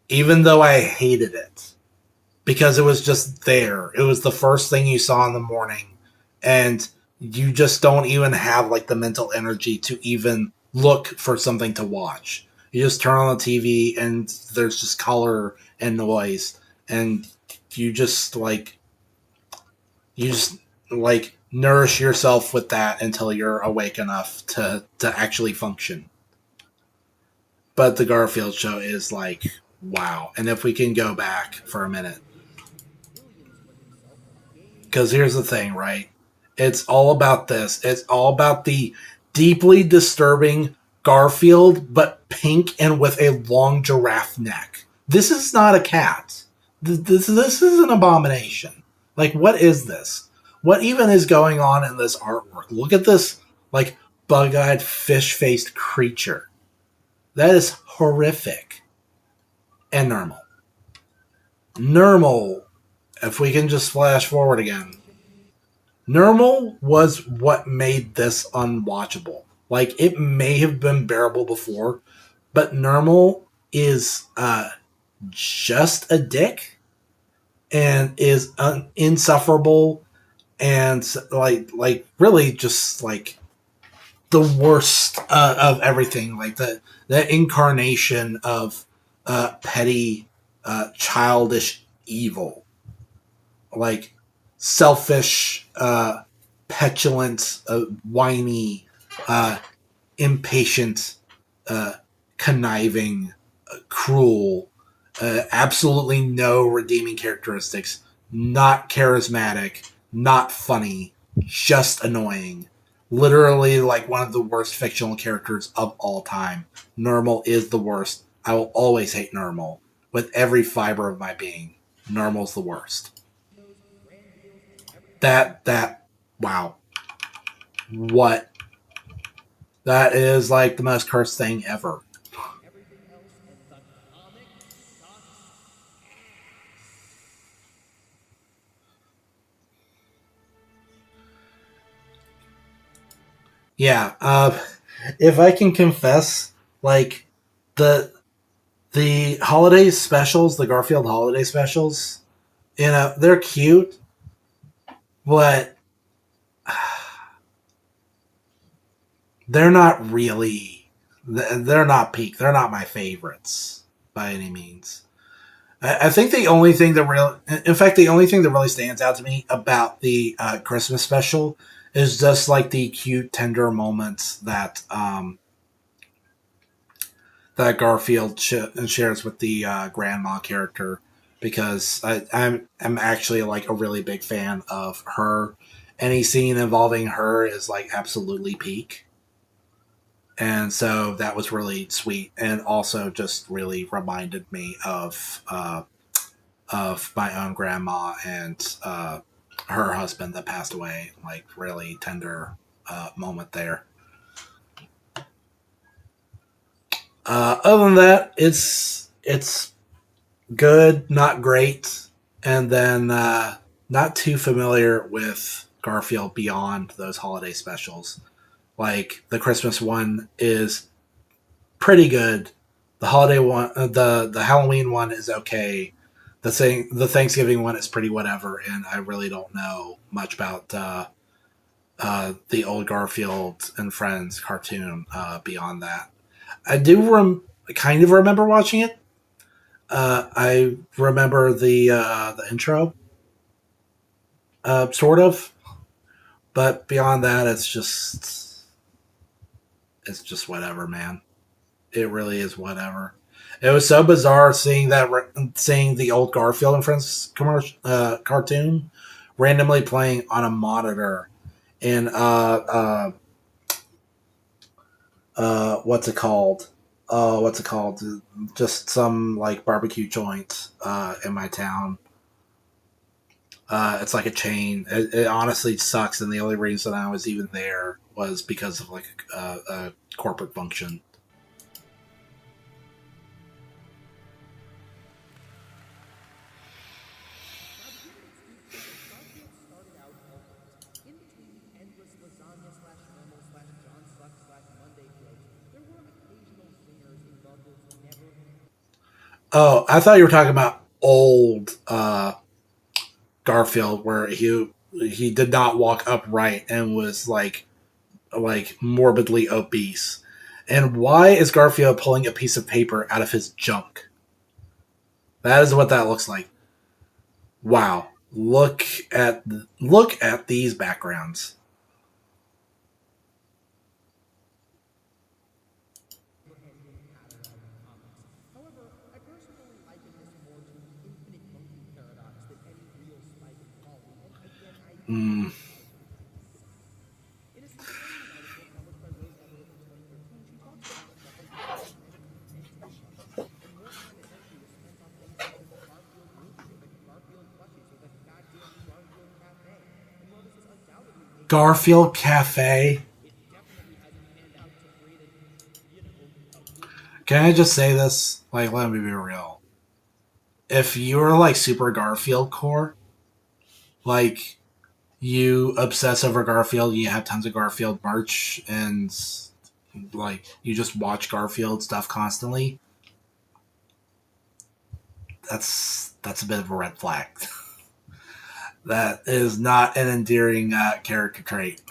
even though I hated it because it was just there. It was the first thing you saw in the morning, and you just don't even have like the mental energy to even look for something to watch. You just turn on the TV and there's just color and noise, and you just like you just like nourish yourself with that until you're awake enough to actually function. But the Garfield show is like wow. And if we can go back for a minute, because here's the thing, right? It's all about this. It's all about the deeply disturbing Garfield, but pink and with a long giraffe neck. This is not a cat. This is an abomination. Like, what is this? What even is going on in this artwork? Look at this, like, bug eyed, fish faced creature. That is horrific. And normal. Normal, if we can just flash forward again. Normal was what made this unwatchable. Like it may have been bearable before, but Normal is just a dick and is insufferable and like really just like the worst of everything. Like the incarnation of petty, childish evil. Like selfish, petulant, whiny, uh, impatient, uh, conniving, cruel, absolutely no redeeming characteristics, not charismatic, not funny, just annoying. Literally, like one of the worst fictional characters of all time. Normal is the worst. I will always hate Normal with every fiber of my being. Normal's the worst. That wow, what that is like the most cursed thing ever. Yeah, if I can confess, like the the holiday specials, the Garfield holiday specials, they're cute, but they're not really, they're not peak. They're not my favorites by any means. I think the only thing that really, in fact, the only thing that really stands out to me about the Christmas special is just like the cute, tender moments that that Garfield shares with the grandma character, because I'm actually like a really big fan of her. Any scene involving her is like absolutely peak, and so that was really sweet, and also just really reminded me of my own grandma and her husband that passed away. Like really tender moment there. Other than that, it's good, not great, and then not too familiar with Garfield beyond those holiday specials. Like the Christmas one is pretty good. The holiday one, the Halloween one is okay. The Thanksgiving one is pretty whatever, and I really don't know much about the old Garfield and Friends cartoon beyond that. I do kind of remember watching it. I remember the intro, sort of, but beyond that, it's just whatever, man. It really is whatever. It was so bizarre seeing the old Garfield and Friends commercial cartoon randomly playing on a monitor in what's it called? What's it called? Just some like barbecue joint in my town. It's like a chain. It honestly sucks, and the only reason I was even there was because of like a corporate function. Oh, I thought you were talking about old Garfield, where he did not walk upright and was like morbidly obese. And why is Garfield pulling a piece of paper out of his junk? That is what that looks like. Wow. Look at these backgrounds. Mm. Garfield Cafe. Can I just say this? Like, let me be real. If you're like super Garfield core, like you obsess over Garfield, you have tons of Garfield merch, and like you just watch Garfield stuff constantly, that's a bit of a red flag. That is not an endearing character trait.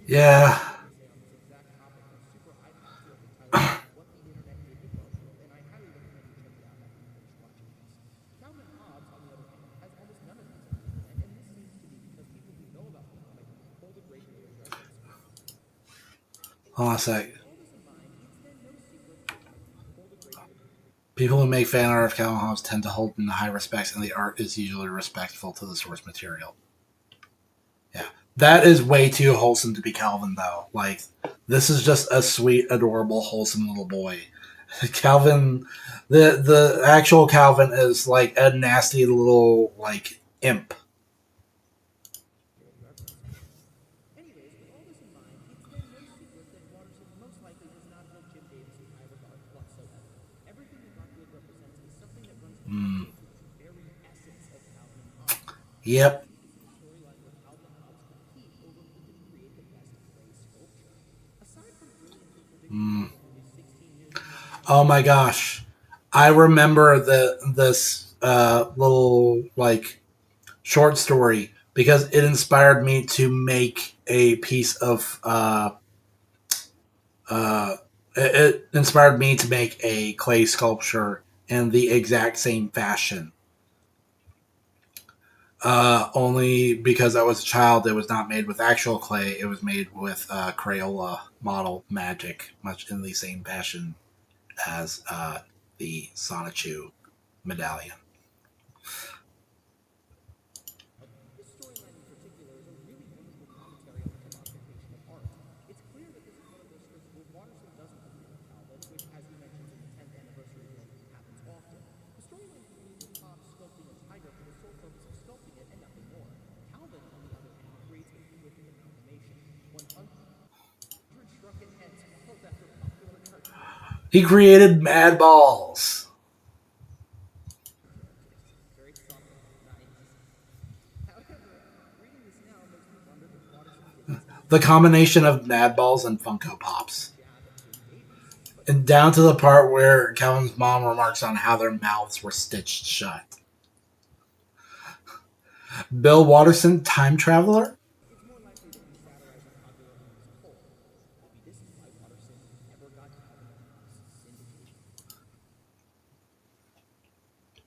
Yeah. Hold on a sec. People who make fan art of Calvin Hobbes tend to hold in high respect, and the art is usually respectful to the source material. Yeah. That is way too wholesome to be Calvin, though. Like, this is just a sweet, adorable, wholesome little boy. Calvin, the actual Calvin is like a nasty little like imp. Mm. Yep. Mm. Oh my gosh, I remember this little like short story because it inspired me to make a piece of uh, it inspired me to make a clay sculpture in the exact same fashion. Only because I was a child, it was not made with actual clay. It was made with Crayola model magic, much in the same fashion as the Sonichu medallion. He created Mad Balls. The combination of Mad Balls and Funko Pops. And down to the part where Calvin's mom remarks on how their mouths were stitched shut. Bill Watterson, time traveler?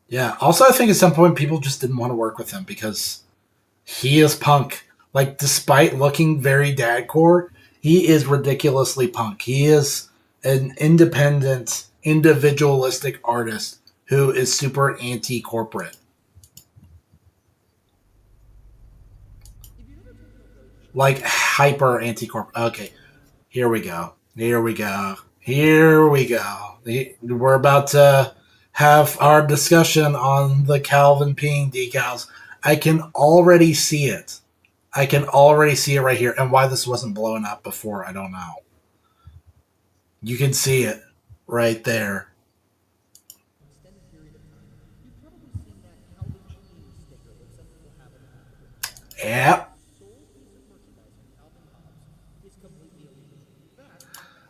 Yeah. Also, I think at some point people just didn't want to work with him because he is punk. Like, despite looking very dadcore, he is ridiculously punk. He is an independent, individualistic artist who is super anti-corporate. Like hyper anti-corporate. Okay, here we go. Here we go. Here we go. We're about to have our discussion on the Calvin peeing decals. I can already see it. I can already see it right here. And why this wasn't blowing up before, I don't know. You can see it right there. Yep.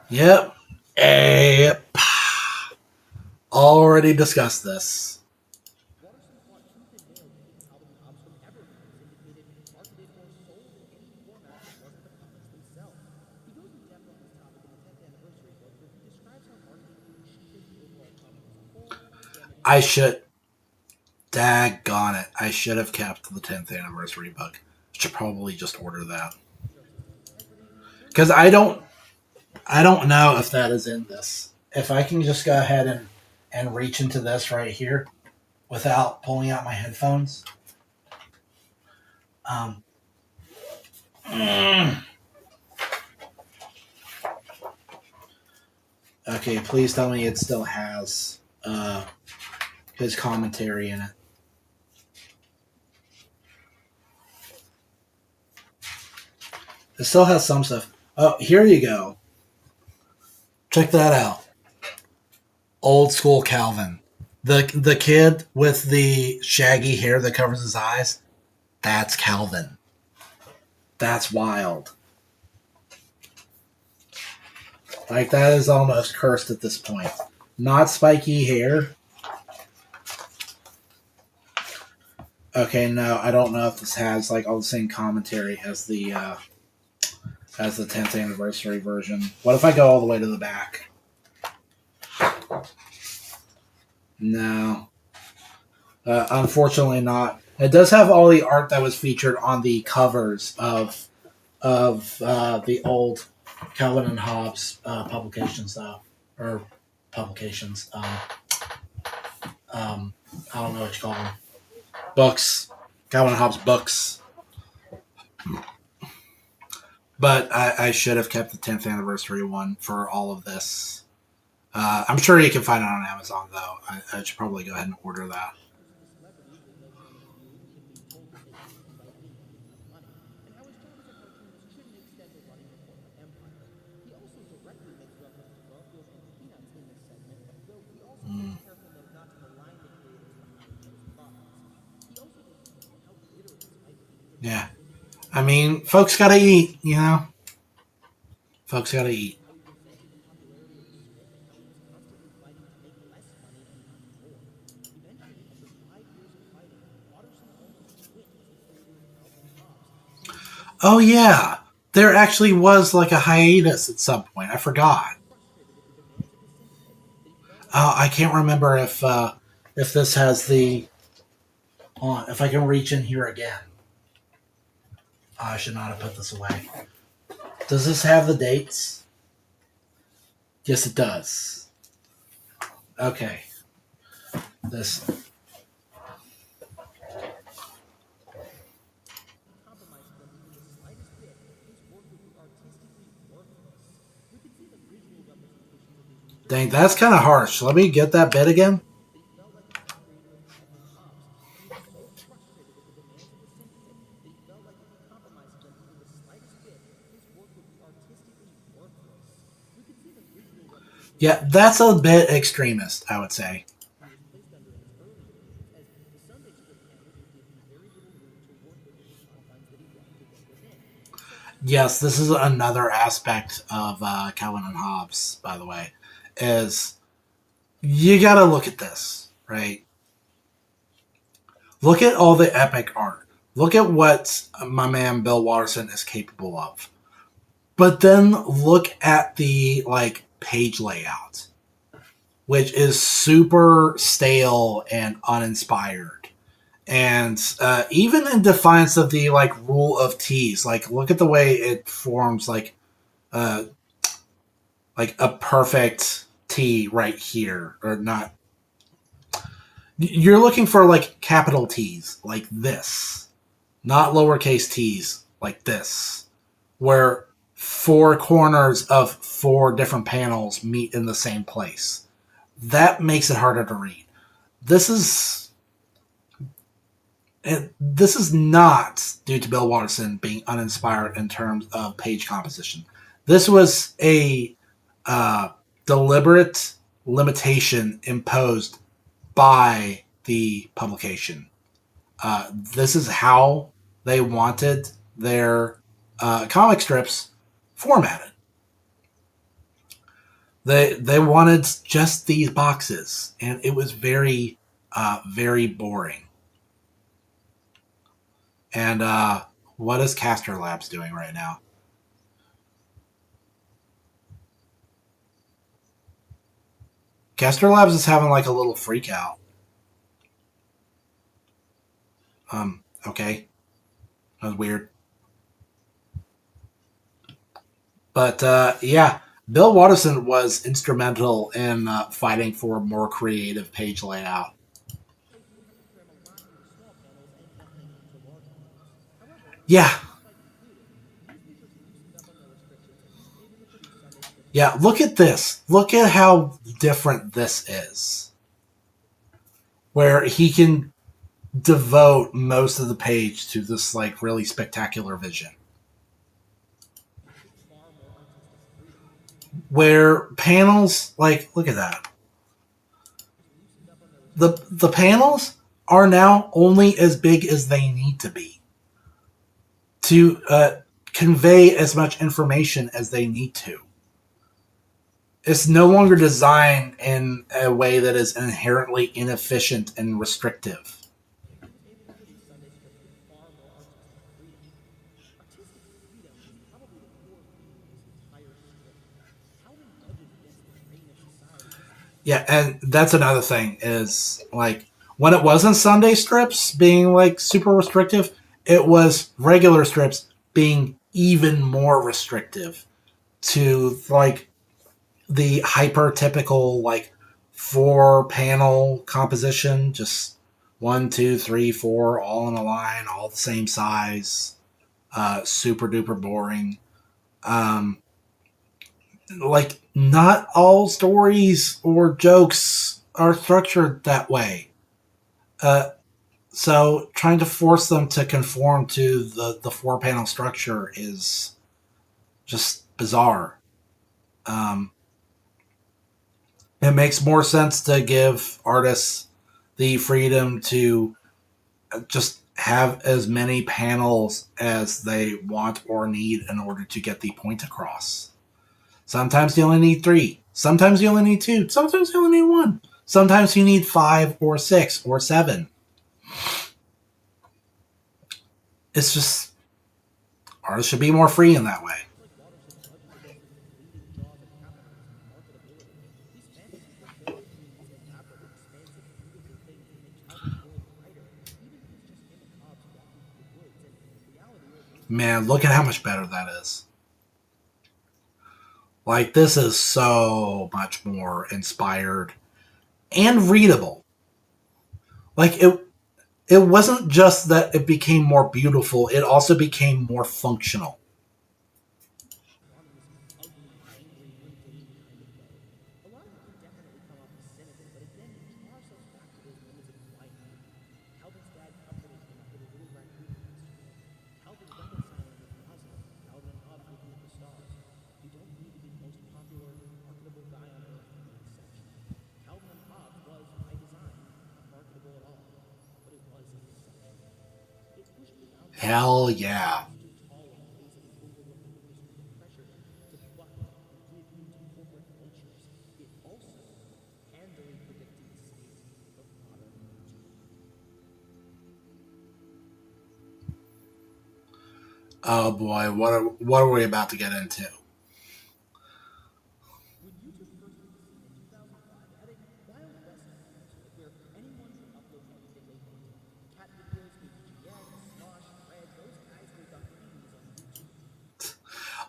Yep. Yep. Already discussed this. I should. Daggone it. I should have kept the 10th anniversary book. Should probably just order that. Because I don't know if that is in this. If I can just go ahead and reach into this right here without pulling out my headphones. Um, okay, please tell me it still has his commentary in it. It still has some stuff. Oh, here you go. Check that out. Old school Calvin. The kid with the shaggy hair that covers his eyes, that's Calvin. That's wild. Like, that is almost cursed at this point. Not spiky hair. Okay, no, I don't know if this has like all the same commentary as the 10th anniversary version. What if I go all the way to the back? No. Unfortunately not. It does have all the art that was featured on the covers of the old Calvin and Hobbes publications, though. Or publications. I don't know what you call them. Books. Calvin and Hobbes books. But I should have kept the 10th anniversary one for all of this. I'm sure you can find it on Amazon, though. I should probably go ahead and order that. Mm. Yeah. I mean, folks gotta eat, you know? Folks gotta eat. Oh, yeah. There actually was like a hiatus at some point. I forgot. I can't remember if this has the on. If I can reach in here again, I should not have put this away. Does this have the dates? Yes, it does. Okay. This. Dang, that's kind of harsh. Let me get that bit again. Yeah, that's a bit extremist, I would say. Yes, this is another aspect of Calvin and Hobbes, by the way, is you got to look at this, right? Look at all the epic art. Look at what my man Bill Watterson is capable of. But then look at the like page layout, which is super stale and uninspired. And even in defiance of the like rule of T's, like look at the way it forms like uh, like a perfect T right here, or not. You're looking for like capital T's, like this, not lowercase t's, like this, where four corners of four different panels meet in the same place. That makes it harder to read. This is this is not due to Bill Watterson being uninspired in terms of page composition. This was a uh, deliberate limitation imposed by the publication. This is how they wanted their comic strips formatted. They wanted just these boxes, and it was very boring. And what is Caster Labs doing right now? Caster Labs is having like a little freak out. Okay, that was weird. But yeah, Bill Watterson was instrumental in fighting for a more creative page layout. Yeah, yeah. Look at this. Look at how different this is. Where he can devote most of the page to this like really spectacular vision. Where panels, like, look at that. The panels are now only as big as they need to be to convey as much information as they need to. It's no longer designed in a way that is inherently inefficient and restrictive. Yeah, and that's another thing is like when it wasn't Sunday strips being like super restrictive, it was regular strips being even more restrictive to like the hyper typical like four panel composition, just one, two, three, four, all in a line, all the same size, super duper boring. Um, like not all stories or jokes are structured that way. Uh, so trying to force them to conform to the four panel structure is just bizarre. Um, it makes more sense to give artists the freedom to just have as many panels as they want or need in order to get the point across. Sometimes you only need three. Sometimes you only need two. Sometimes you only need one. Sometimes you need five or six or seven. It's just artists should be more free in that way. Man, look at how much better that is. Like this is so much more inspired and readable. Like it wasn't just that it became more beautiful, it also became more functional. Hell yeah. Oh boy, what are we about to get into?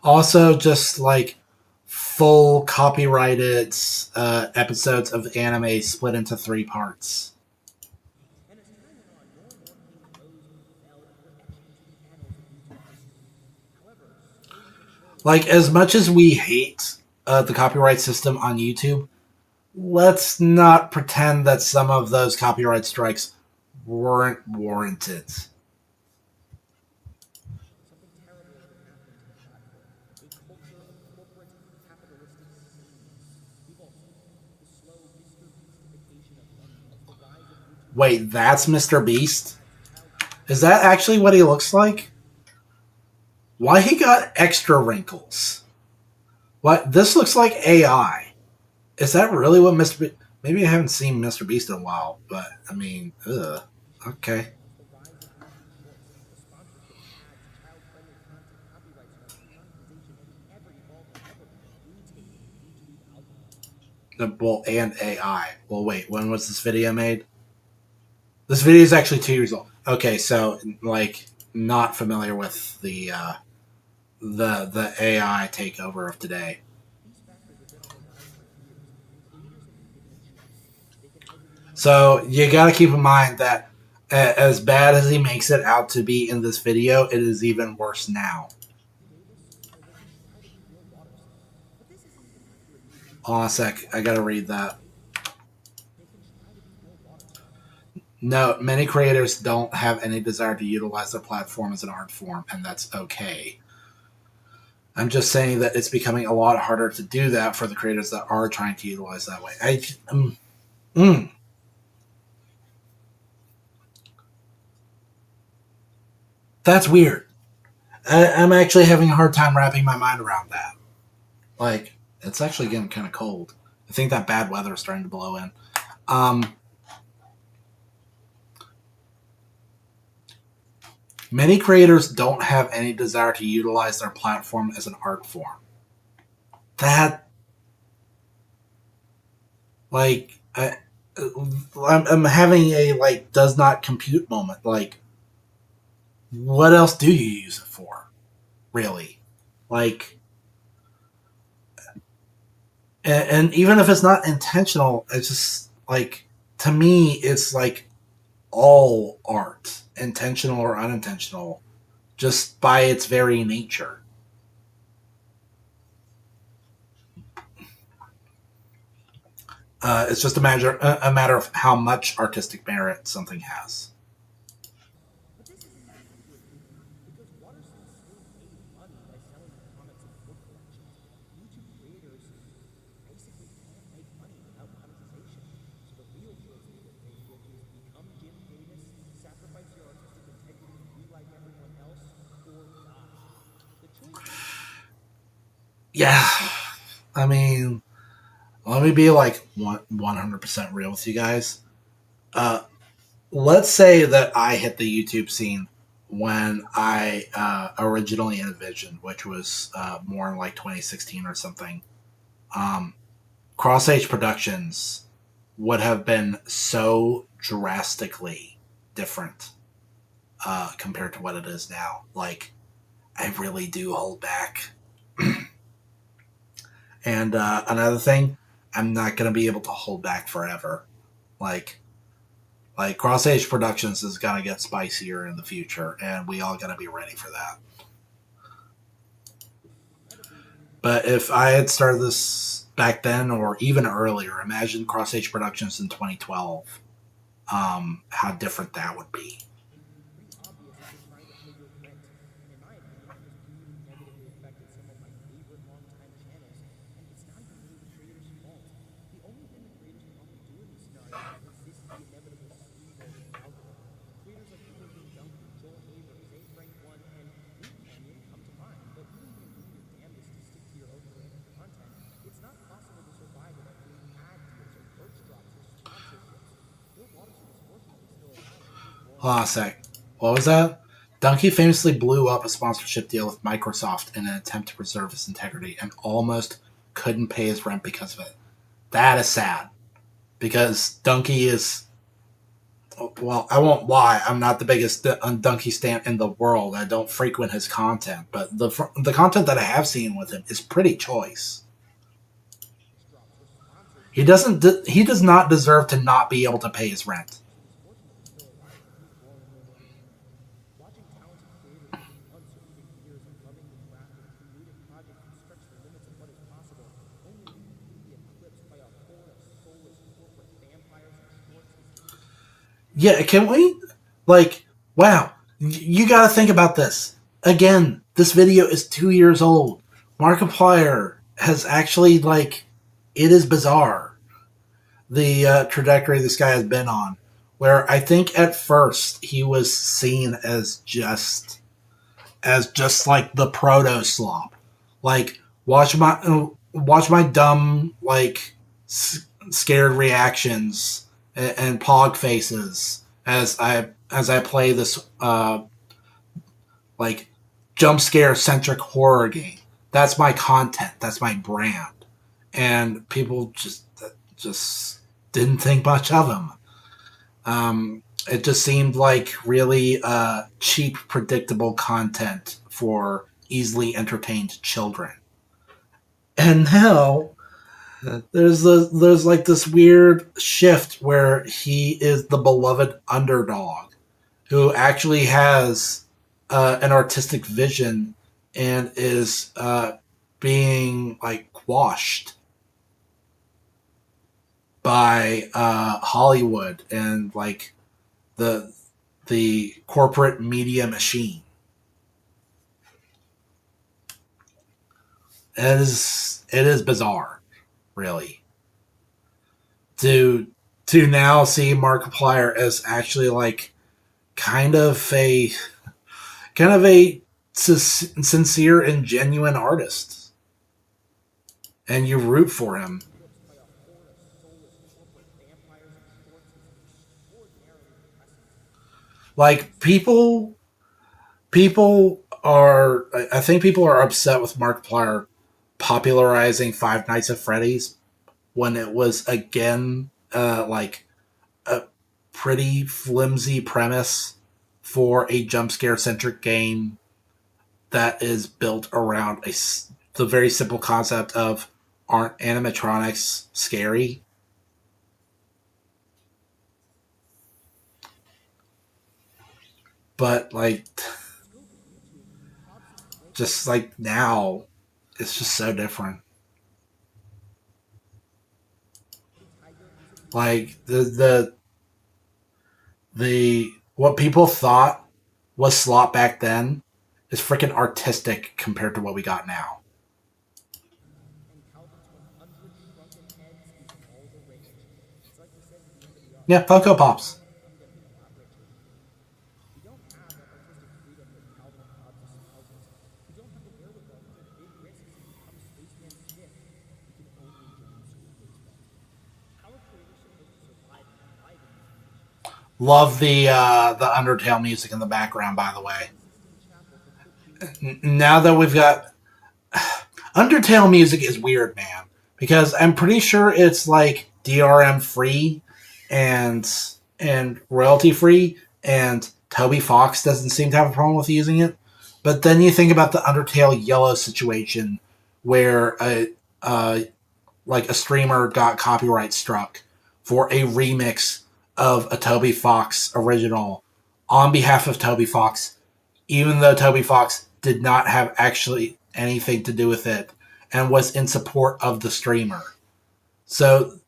Also, just like full copyrighted episodes of anime split into 3 parts. Like, as much as we hate the copyright system on YouTube, let's not pretend that some of those copyright strikes weren't warranted. Wait, that's Mr. Beast? Is that actually what he looks like? Why he got extra wrinkles? What? This looks like AI. Is that really what Mr. Beast... Maybe I haven't seen Mr. Beast in a while, but I mean, ugh. Okay. Well, and AI. Well, wait, when was this video made? This video is actually 2 years old. Okay, so like, not familiar with the AI takeover of today. So you got to keep in mind that as bad as he makes it out to be in this video, it is even worse now. Hold on a sec, I gotta read that. No, many creators don't have any desire to utilize their platform as an art form, and that's okay. I'm just saying that it's becoming a lot harder to do that for the creators that are trying to utilize that way. That's weird. I'm actually having a hard time wrapping my mind around that. Like, it's actually getting kind of cold. I think that bad weather is starting to blow in. Many creators don't have any desire to utilize their platform as an art form. That, like, I'm having a, like, does not compute moment. Like, what else do you use it for? Really? Like, and even if it's not intentional, it's just, like, to me, it's like all art, intentional or unintentional, just by its very nature. It's just a matter of how much artistic merit something has. Yeah, I mean, let me be like 100% real with you guys. Let's say that I hit the YouTube scene when I originally envisioned, which was more in like 2016 or something. Cross Age Productions would have been so drastically different compared to what it is now. Like, I really do hold back. And another thing, I'm not going to be able to hold back forever. Like Cross Age Productions is going to get spicier in the future, and we all got to be ready for that. But if I had started this back then or even earlier, imagine Cross Age Productions in 2012. How different that would be. Hold on a sec. What was that? Donkey famously blew up a sponsorship deal with Microsoft in an attempt to preserve his integrity and almost couldn't pay his rent because of it. That is sad. Because Donkey is... Well, I won't lie. I'm not the biggest Donkey stan in the world. I don't frequent his content. But the content that I have seen with him is pretty choice. He does not deserve to not be able to pay his rent. Yeah, can we? Like, wow. You got to think about this. Again, this video is 2 years old. Markiplier has actually, like, it is bizarre the trajectory this guy has been on. Where I think at first he was seen as just like the proto slop. Like, watch my dumb, like, scared reactions and pog faces as I play this like jump scare centric horror game. That's my content. That's my brand, and people just didn't think much of him. It just seemed like really cheap, predictable content for easily entertained children. And now there's like this weird shift where he is the beloved underdog who actually has an artistic vision and is being like quashed by Hollywood and like the the corporate media machine. It is bizarre, really, to now see Markiplier as actually like kind of a kind of a sincere and genuine artist, and you root for him. Like people are, I think people are upset with Markiplier popularizing Five Nights at Freddy's when it was again like a pretty flimsy premise for a jump scare centric game that is built around the very simple concept of, aren't animatronics scary? But like, just like now, it's just so different. Like the what people thought was slot back then is freaking artistic compared to what we got now. Yeah, Funko Pops. Love the Undertale music in the background. By the way, now that we've got Undertale music is weird, man, because I'm pretty sure it's like DRM free and royalty free, and Toby Fox doesn't seem to have a problem with using it. But then you think about the Undertale Yellow situation, where like a streamer got copyright struck for a remix of a Toby Fox original on behalf of Toby Fox, even though Toby Fox did not have actually anything to do with it and was in support of the streamer. So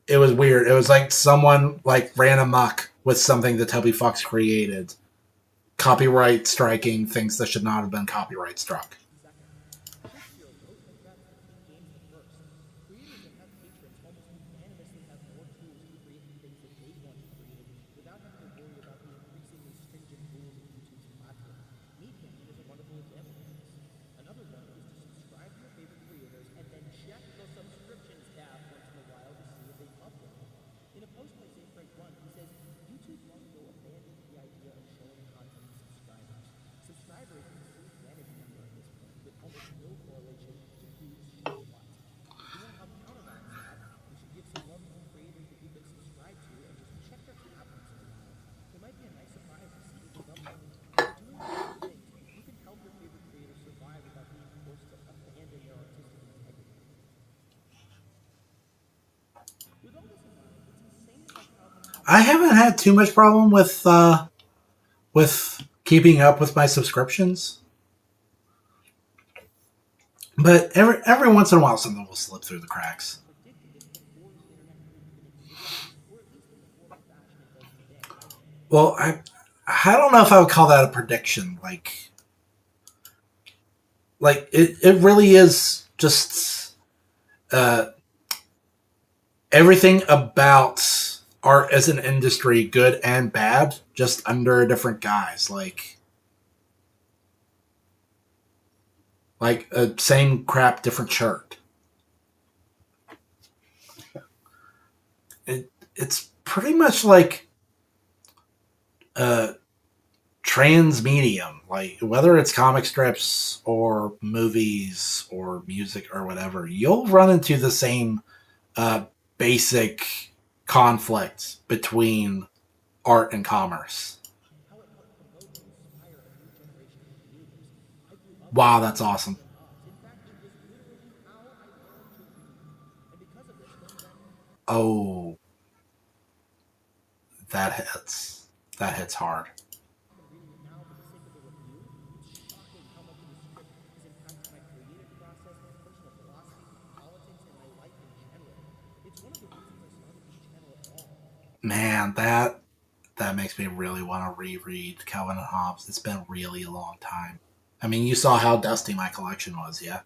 it was weird. It was like someone like ran amok with something that Toby Fox created, copyright striking things that should not have been copyright struck. I haven't had too much problem with keeping up with my subscriptions, but every once in a while something will slip through the cracks. Well, I don't know if I would call that a prediction. Like it really is just uh, everything about art as an industry, good and bad, just under a different guise. Like a same crap, different shirt. It's pretty much like a trans medium, like whether it's comic strips or movies or music or whatever, you'll run into the same uh, basic conflict between art and commerce. Wow, that's awesome. Oh, that hits. That hits hard. Man, that makes me really want to reread Calvin and Hobbes. It's been really a long time. I mean, you saw how dusty my collection was, yeah.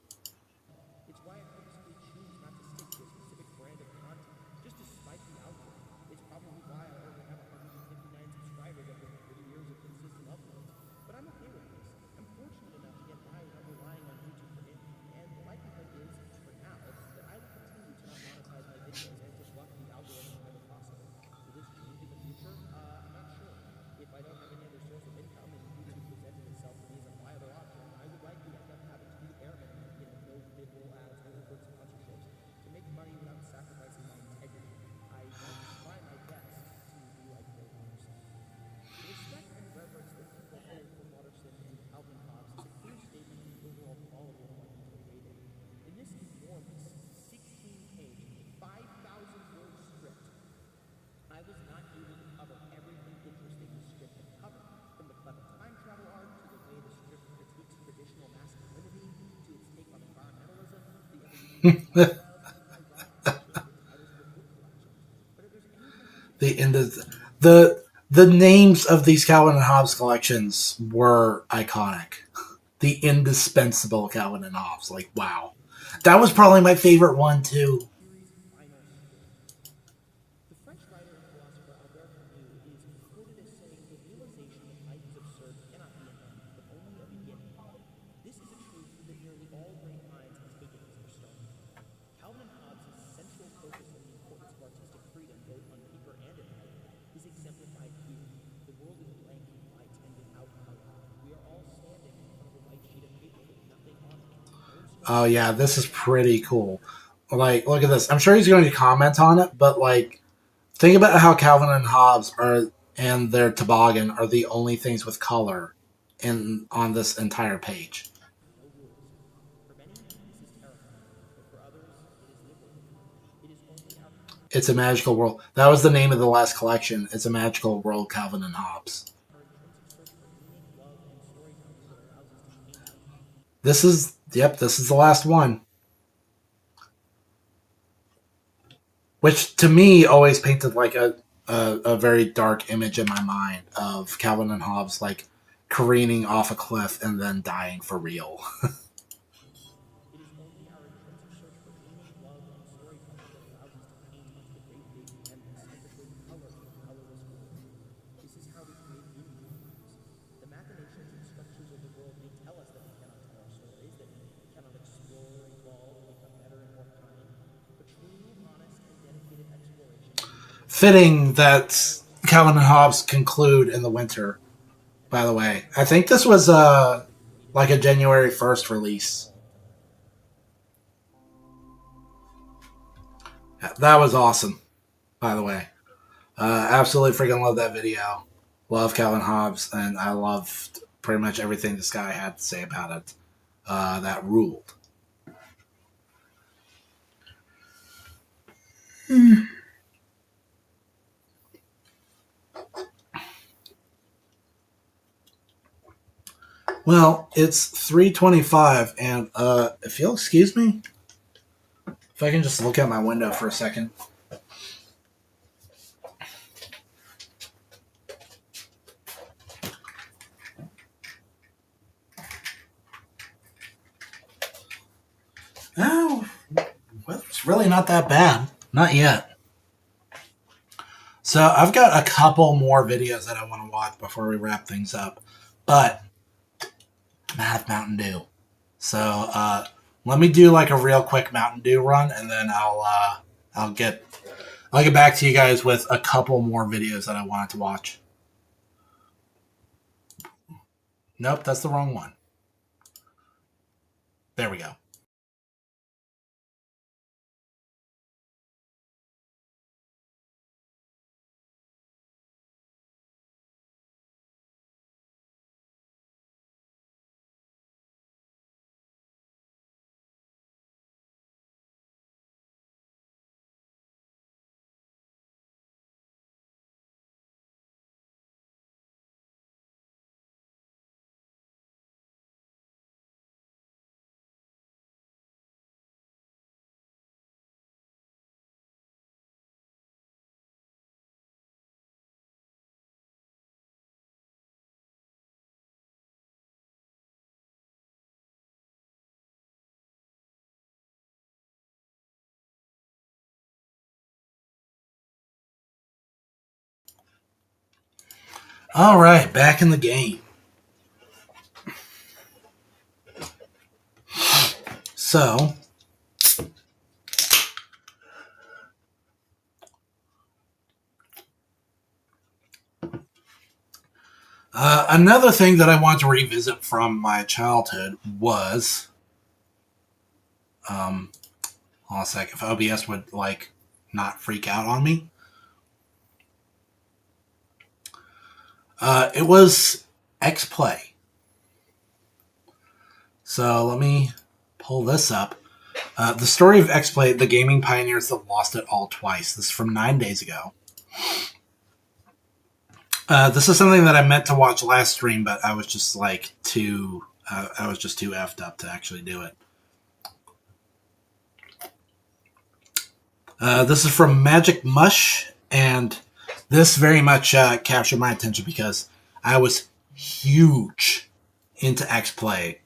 the end of the names of these Calvin and Hobbes collections were iconic. The indispensable Calvin and Hobbes. Like, wow. That was probably my favorite one too. Oh yeah, this is pretty cool. Like, look at this. I'm sure he's going to comment on it, but like, think about how Calvin and Hobbes are and their toboggan are the only things with color in on this entire page. It's a magical world. That was the name of the last collection. It's a magical world, Calvin and Hobbes. This is the last one. Which to me always painted like a very dark image in my mind of Calvin and Hobbes like careening off a cliff and then dying for real. Fitting that Calvin and Hobbes conclude in the winter. By the way, I think this was like a January 1st release. That was awesome. By the way, absolutely freaking love that video. Love Calvin Hobbes, and I loved pretty much everything this guy had to say about it. That ruled. Well, it's 3:25, and if you'll excuse me, if I can just look out my window for a second. Oh, weather's really not that bad. Not yet. So I've got a couple more videos that I want to watch before we wrap things up, but I'm out of Mountain Dew. So let me do like a real quick Mountain Dew run, and then I'll get back to you guys with a couple more videos that I wanted to watch. Nope, that's the wrong one. There we go. All right, back in the game. So, another thing that I want to revisit from my childhood was, hold on a sec, if OBS would like not freak out on me. It was X-Play. So let me pull this up. The story of X-Play, the gaming pioneers that lost it all twice. This is from 9 days ago. This is something that I meant to watch last stream, but I was just like too effed up to actually do it. This is from Magic Mush, and this very much captured my attention because I was huge into X-Play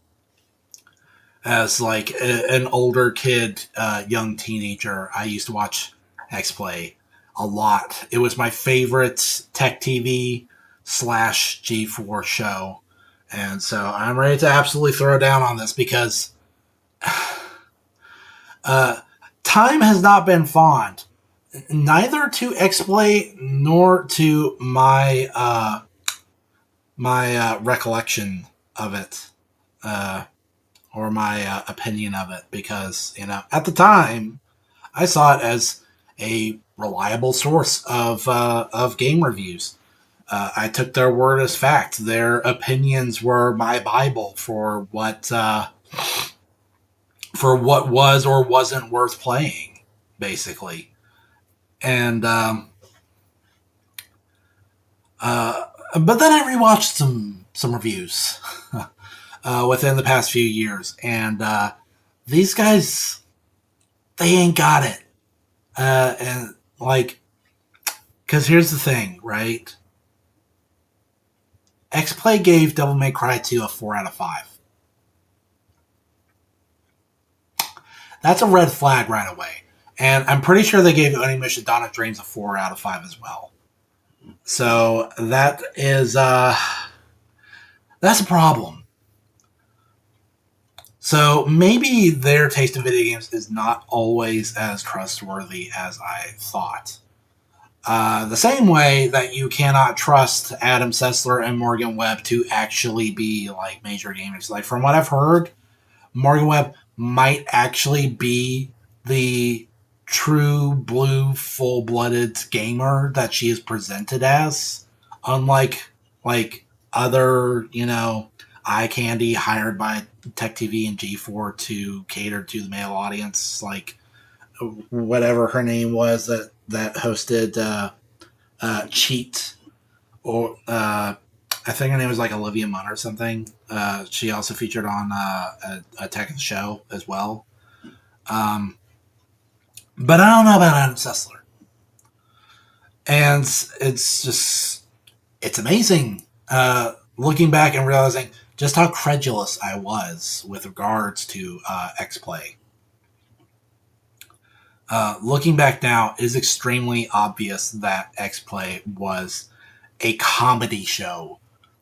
as like an older kid, young teenager. I used to watch X-Play a lot. It was my favorite tech TV / G4 show, and so I'm ready to absolutely throw down on this because time has not been fond, neither to X-Play nor to my recollection of it, or my opinion of it, because at the time I saw it as a reliable source of game reviews. I took their word as fact. Their opinions were my Bible for what was or wasn't worth playing, basically. And but then I rewatched some reviews within the past few years, and these guys, they ain't got it. And like, because here's the thing, right? X-Play gave Devil May Cry 2 a 4 out of 5. That's a red flag right away. And I'm pretty sure they gave Onimusha Dawn of Dreams a 4 out of 5 as well. So that is that's a problem. So maybe their taste in video games is not always as trustworthy as I thought. The same way that you cannot trust Adam Sessler and Morgan Webb to actually be like major gamers. Like from what I've heard, Morgan Webb might actually be the true blue full-blooded gamer that she is presented as, unlike like other eye candy hired by Tech TV and G4 to cater to the male audience, like whatever her name was that hosted Cheat, or I think her name was like Olivia Munn or something. She also featured on Attack of the Show as well. But I don't know about Adam Sessler. And it's amazing looking back and realizing just how credulous I was with regards to X-Play. Looking back now, it is extremely obvious that X-Play was a comedy show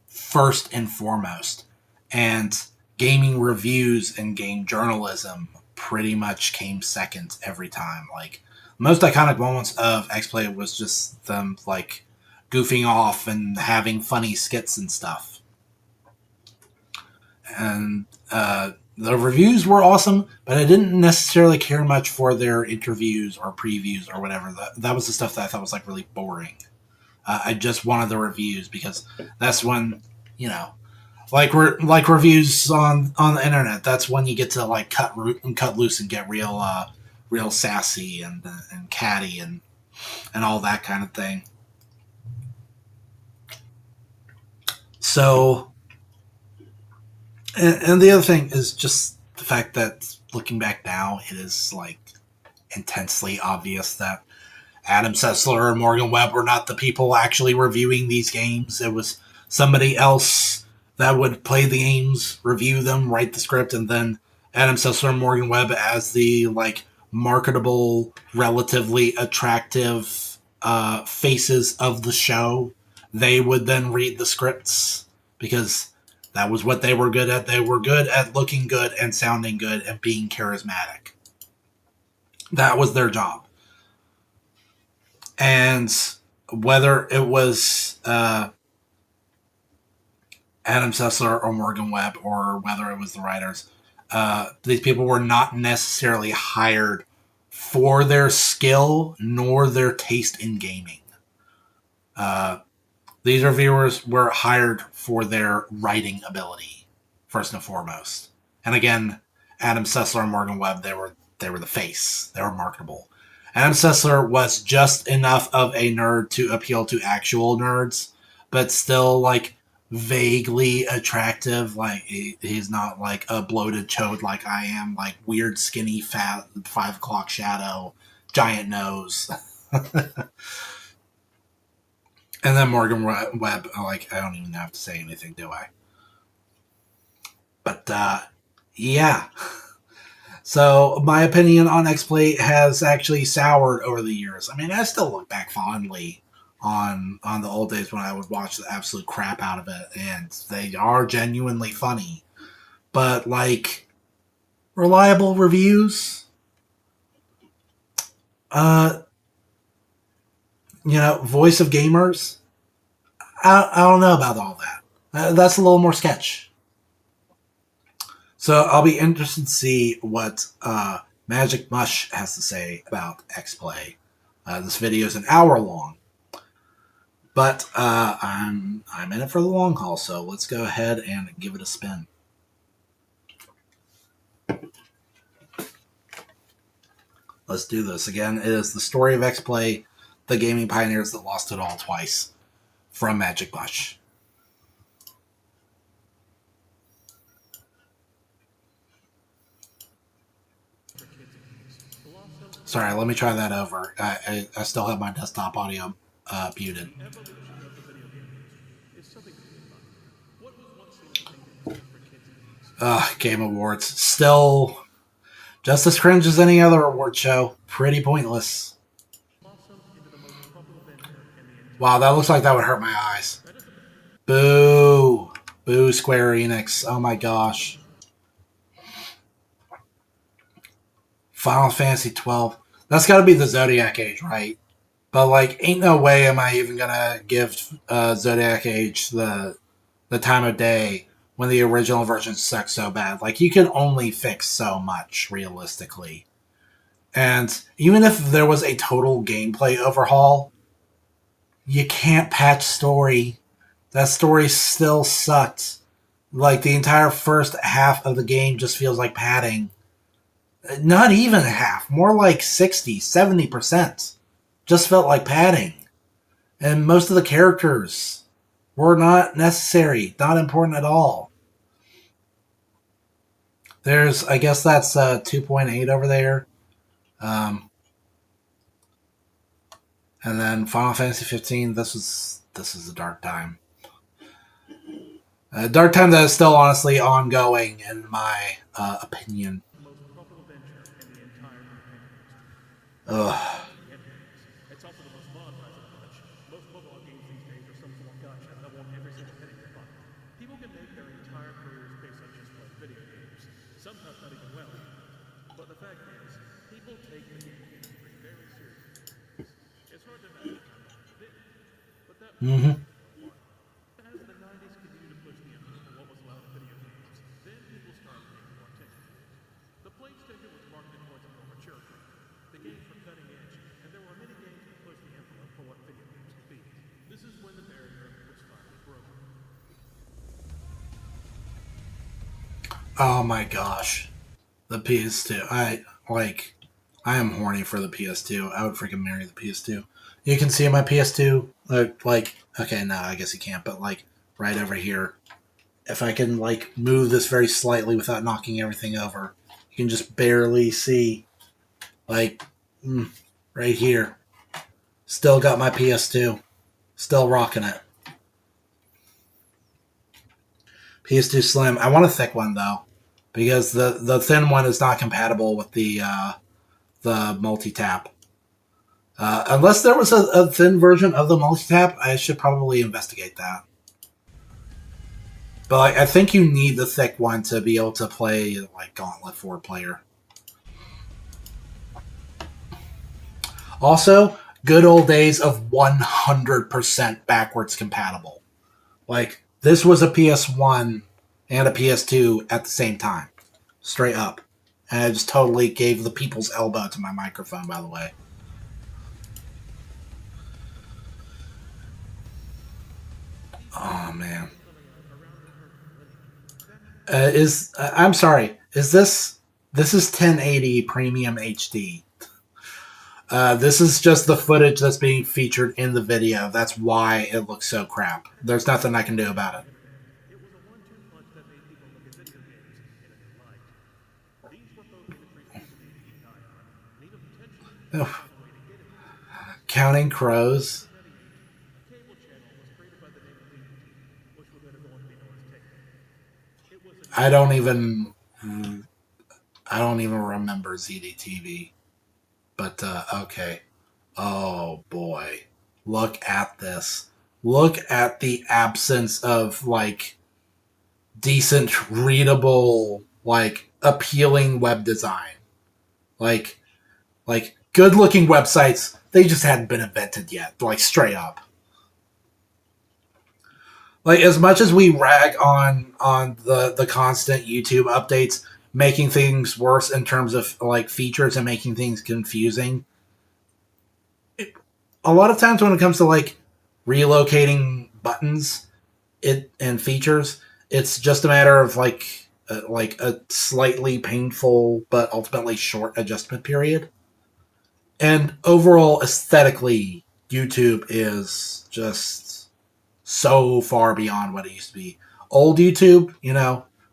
first and foremost, and gaming reviews and game journalism pretty much came second every time. Like, most iconic moments of X-Play was just them like goofing off and having funny skits and stuff. And the reviews were awesome, but I didn't necessarily care much for their interviews or previews or whatever. That was the stuff that I thought was like really boring. I just wanted the reviews because that's when, you know, like reviews on the internet. That's when you get to like cut loose and get real sassy and catty and all that kind of thing. So, and the other thing is just the fact that looking back now, it is like intensely obvious that Adam Sessler or Morgan Webb were not the people actually reviewing these games. It was somebody else that would play the games, review them, write the script, and then Adam Sessler and Morgan Webb as the like marketable, relatively attractive faces of the show. They would then read the scripts because that was what they were good at. They were good at looking good and sounding good and being charismatic. That was their job. And whether it was Adam Sessler or Morgan Webb or whether it was the writers, these people were not necessarily hired for their skill nor their taste in gaming. These reviewers were hired for their writing ability, first and foremost. And again, Adam Sessler and Morgan Webb, they were the face. They were marketable. Adam Sessler was just enough of a nerd to appeal to actual nerds, but still like vaguely attractive. Like he's not like a bloated chode like I am, like weird skinny fat 5 o'clock shadow, giant nose. And then Morgan Webb, like I don't even have to say anything, do I? But yeah. So my opinion on X-Play has actually soured over the years. I mean, I still look back fondly on the old days when I would watch the absolute crap out of it, and they are genuinely funny. But like reliable reviews, voice of gamers, I don't know about all that. That's a little more sketch. So I'll be interested to see what Magic Mush has to say about X-Play. This video is an hour long, but I'm in it for the long haul. So let's go ahead and give it a spin. Let's do this again. It is the story of X-Play, the gaming pioneers that lost it all twice, from Magic Mush. Sorry, let me try that over. I still have my desktop audio muted. Game Awards. Still just as cringe as any other award show. Pretty pointless. Wow, that looks like that would hurt my eyes. Boo. Boo, Square Enix. Oh my gosh. Final Fantasy 12. That's got to be the Zodiac Age, right? But like, ain't no way am I even gonna give Zodiac Age the time of day when the original version sucks so bad. Like, you can only fix so much realistically, and even if there was a total gameplay overhaul, you can't patch story. That story still sucked. Like, the entire first half of the game just feels like padding. Not even half, more like 60, 70%. Just felt like padding. And most of the characters were not necessary, not important at all. There's, I guess that's 2.8 over there. And then Final Fantasy 15. This is a dark time. A dark time that is still honestly ongoing, in my opinion. Ugh. Mm-hmm. Oh my gosh. The PS2. I am horny for the PS2. I would freaking marry the PS2. You can see my PS2, okay, no, I guess you can't, but right over here. If I can move this very slightly without knocking everything over, you can just barely see, like, right here. Still got my PS2. Still rocking it. PS2 Slim. I want a thick one though, because the thin one is not compatible with the multi-tap. Unless there was a thin version of the multi-tap, I should probably investigate that. But I think you need the thick one to be able to play Gauntlet 4 player. Also, good old days of 100% backwards compatible. This was a PS1 and a PS2 at the same time. Straight up. And I just totally gave the people's elbow to my microphone, by the way. Oh, man. I'm sorry. Is this is 1080 Premium HD? This is just the footage that's being featured in the video. That's why it looks so crap. There's nothing I can do about it. Oh. Counting crows. I don't even remember ZDTV. But okay. Oh boy. Look at this. Look at the absence of decent, readable, appealing web design. Like good looking websites, they just hadn't been invented yet. Straight up. As much as we rag on the constant YouTube updates making things worse in terms of features and making things confusing, a lot of times when it comes to relocating buttons and features, it's just a matter of a slightly painful but ultimately short adjustment period. And overall, aesthetically, YouTube is just so far beyond what it used to be. Old YouTube,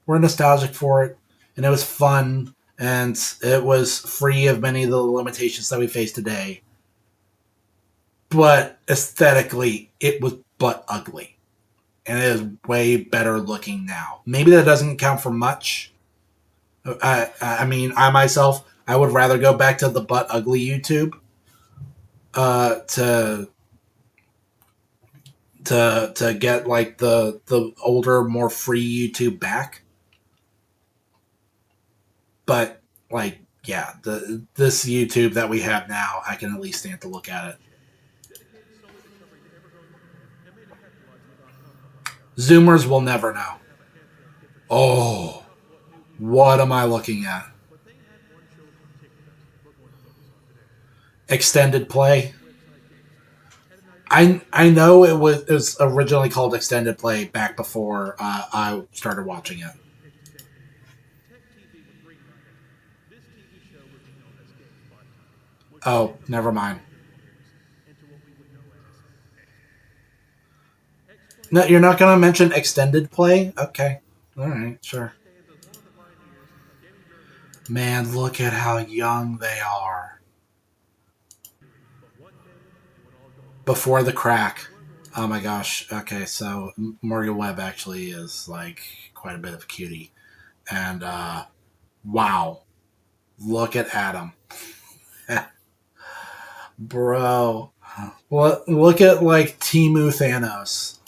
we're nostalgic for it, and it was fun, and it was free of many of the limitations that we face today. But aesthetically, it was butt ugly. And it is way better looking now. Maybe that doesn't count for much. I mean, I myself, I would rather go back to the butt ugly YouTube to get the older, more free YouTube back. But yeah, this YouTube that we have now, I can at least stand to look at it. Zoomers will never know. Oh, what am I looking at? Extended play. I know it was originally called Extended Play back before I started watching it. Oh, never mind. No, you're not going to mention extended play? Okay. All right, sure. Man, look at how young they are. Before the crack. Oh my gosh. Okay, so Morgan Webb actually is like quite a bit of a cutie. And wow. Look at Adam. Bro. Look at like Timu Thanos.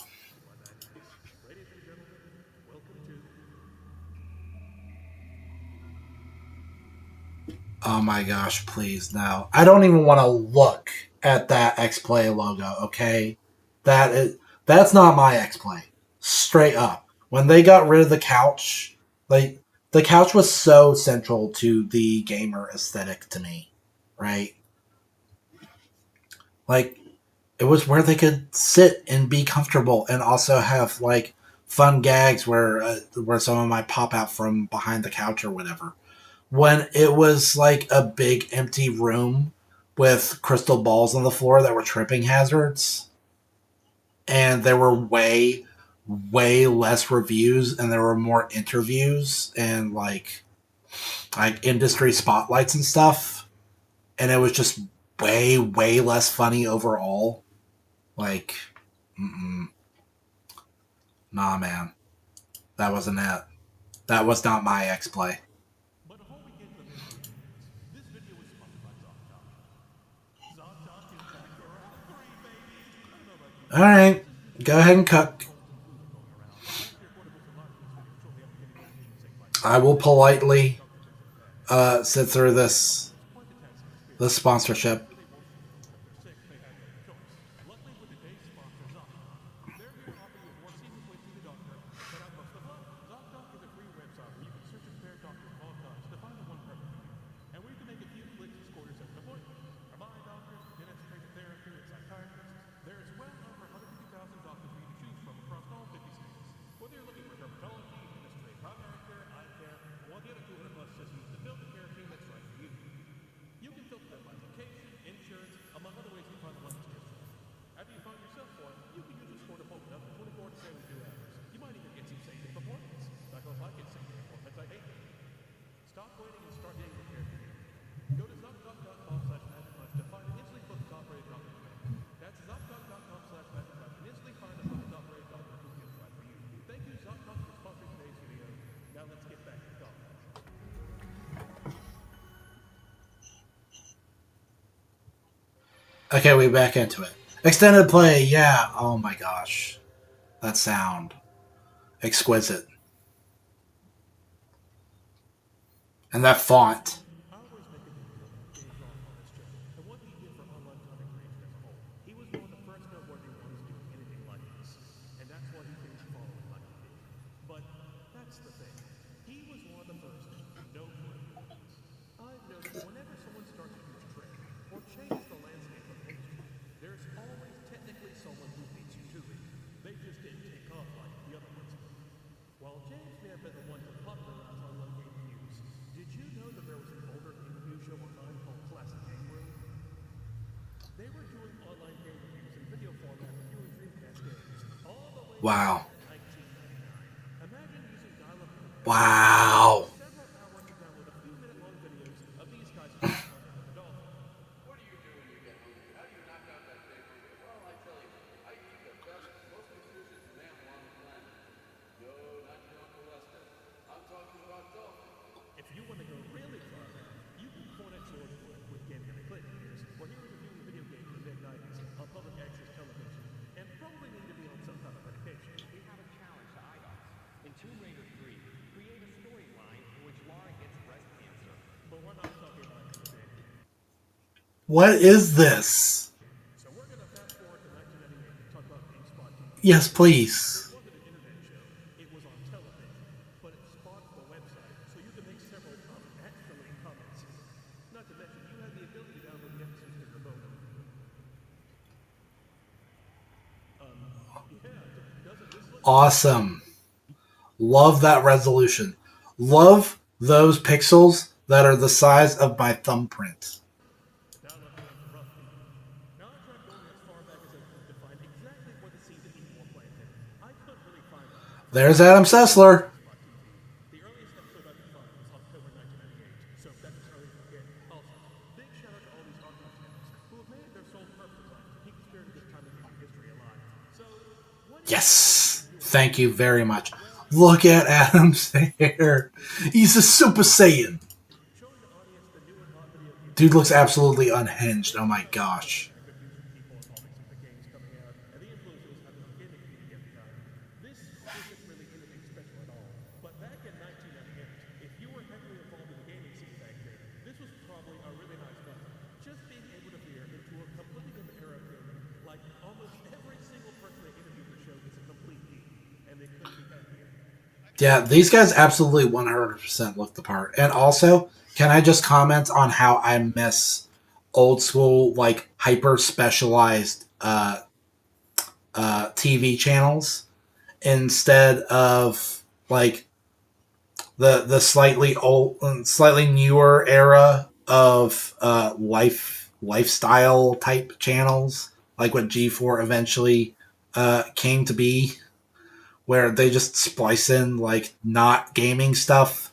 Oh my gosh, please no. I don't even want to look at that X Play logo, okay? That's not my X Play. Straight up. When they got rid of the couch, like the couch was so central to the gamer aesthetic to me, right? Like it was where they could sit and be comfortable and also have like fun gags where someone might pop out from behind the couch or whatever. When it was like a big empty room with crystal balls on the floor that were tripping hazards, and there were way less reviews, and there were more interviews and like industry spotlights and stuff, and it was just way less funny overall. Like, mm-mm. Nah, man, that wasn't it. That was not my X Play. All right, go ahead and cook. I will politely sit through this sponsorship. Okay, we back into it. Extended play, yeah. Oh my gosh, that sound exquisite, and that font. Wow, wow. What is this? Yes, please. Awesome. Love that resolution. Love those pixels that are the size of my thumbprint. There's Adam Sessler. The earliest episode I could find was October 1998, so that's as early as we get. Also, big shout out to all these archive channels who have made their sole purpose to keep the spirit of this time in gaming history alive. So, what is Yes. Thank you very much. Look at Adam's hair. He's a Super Saiyan. showing the audience the new and hot video game Dude looks absolutely unhinged. Oh my gosh. good news from people involving some of the games coming out and the influence it was having on gaming community at the time? This isn't really anything special at all, but back in 1998, if you were heavily involved in the gaming scene back then, this was probably a really nice one. Just being able to veer into a completely different era of gaming, like almost every single person they interviewed the show is a complete geek, and they couldn't be happier. Yeah, these guys absolutely 100% look the part. And also, can I just comment on how I miss old school, like hyper specialized TV channels instead of like the slightly old, slightly newer era of lifestyle type channels, like what G4 eventually came to be, where they just splice in like not gaming stuff.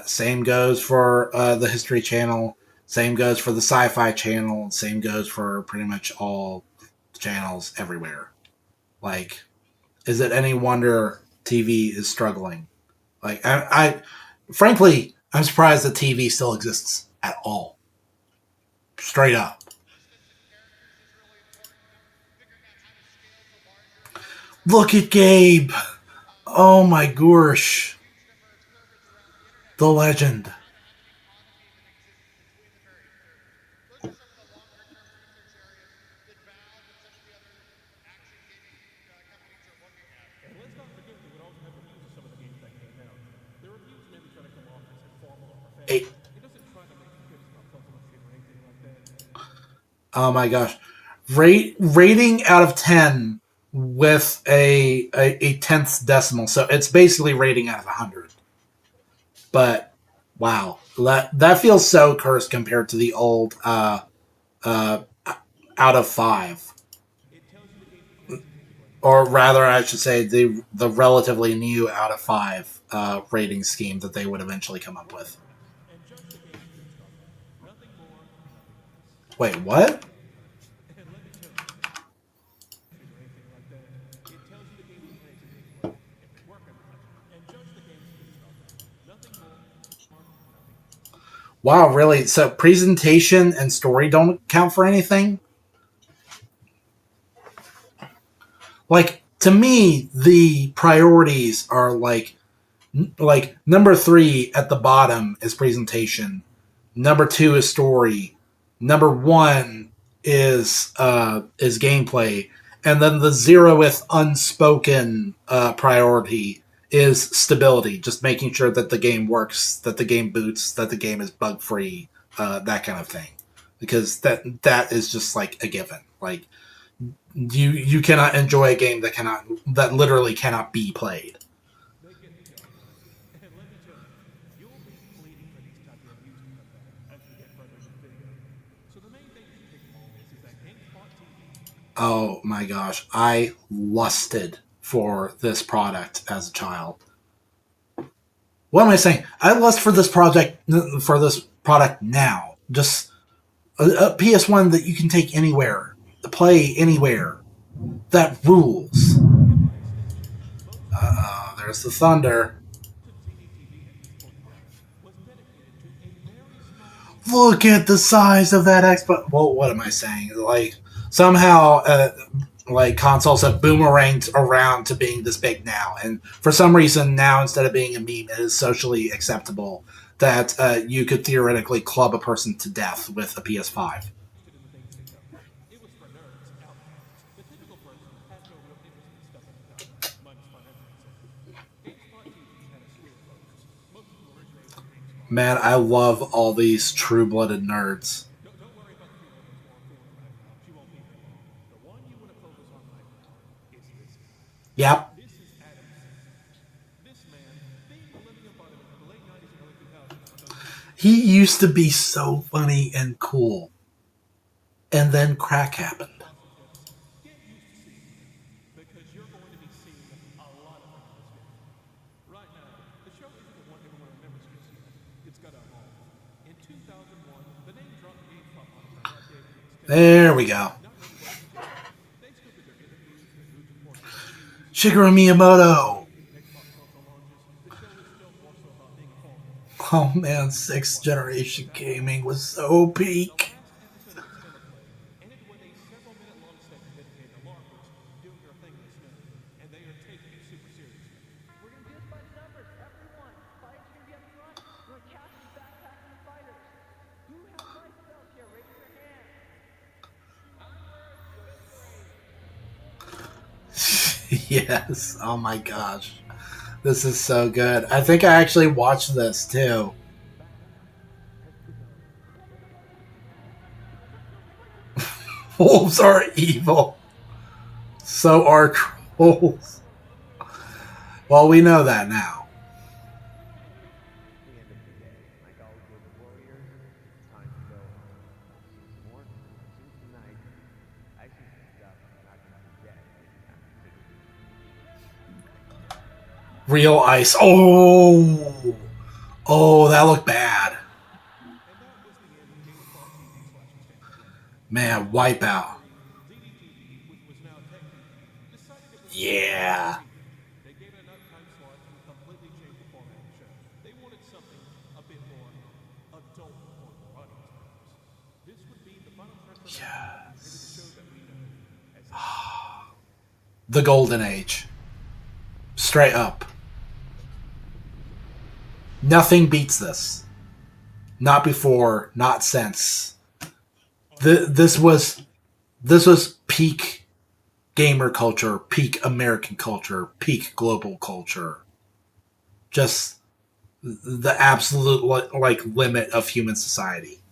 Same goes for the History Channel. Same goes for the Sci-Fi Channel. Same goes for pretty much all channels everywhere. Like, is it any wonder TV is struggling? Like, frankly, I'm surprised that TV still exists at all. Straight up. Look at Gabe. Oh my gosh. The legend. And let's not forget we would also have reviews of some of the games that came out. The reviews maybe try to come off as informal or Hey, professional. It doesn't try to make you feel it's not fun to shit or anything like that. oh my gosh. Rating out of 10 with a tenth decimal. So it's basically rating out of 100. But wow, that feels so cursed compared to the old uh, out of 5. It tells you the game's mechanics and gameplay. Or rather, I should say the relatively new out of 5 rating scheme that they would eventually come up with. And judge the game's good stuff. Nothing more, nothing less. Wait, what? And let me tell you, or anything like that. It tells you the game's mechanics and gameplay, if they work or not. And judge the game's good stuff. Nothing more, nothing less. Wow, really? So presentation and story don't count for anything? Like, to me, the priorities are like number 3 at the bottom is presentation. Number 2 is story. Number 1 is gameplay, and then the 0th unspoken priority is stability. Just making sure that the game works, that the game boots, that the game is bug free, that kind of thing. Because that is just like a given. Like you cannot enjoy a game that literally cannot be played. They get the job done. And let me tell you, you'll be pleading for these type of reviews to come back as we get further into the video. So the main thing you should take from all this is that GameSpot TV. Oh my gosh, I lusted for this product as a child. What am I saying? I lust for this product now. Just a PS1 that you can take anywhere, play anywhere. That rules. There's the thunder. Look at the size of that Xbox. Well, what am I saying? Like somehow, like consoles have boomeranged around to being this big now, and for some reason now instead of being a meme, it is socially acceptable that you could theoretically club a person to death with a PS5. It was for nerds, outcasts. The typical person had no real interest in stuff at the time, minus financial incentive. GameSpot TV had a slew of folks. Most of them originated from GameSpot. Man, I love all these true-blooded nerds. Don't worry about the few others more forward right now. She won't be there long. The one you want to focus on right now is this guy. Yep. This is Adam Sandler. This man, the millennium vitamin of the late 90s and early 2000s. He used to be so funny and cool. And then crack happened. Get used to seeing him because you're going to be seeing a lot of him in this There we go. Shigeru Miyamoto. Oh man, 6th generation gaming was so peak. And it was a several-minute-long segment dedicated to LARPers doing their thing in the snow, and they are taking it super seriously. We're gonna do this by the numbers. Everyone, fighters gonna be up front. We're gonna cast the backpack to the fighters. Who has life spells here? Raise your hand. Yes. Oh my gosh. This is so good. I think I actually watched this too. Wolves are evil. So are trolls. Well, we know that now. The end of the day, like all good warriors, time to go home. Morning, since tonight, I see some stuff I'm not gonna forget anytime soon. Real ice. Oh. Oh, that looked bad. Man, Wipeout. Yeah. They gave it enough time slot to completely change the format of the show. They wanted something a bit more adult for their audience members. This would be the final transformation into the show that we know as The Golden Age. Straight up. Nothing beats this. Not before, not since. This was peak gamer culture, peak American culture, peak global culture. Just the absolute like limit of human society.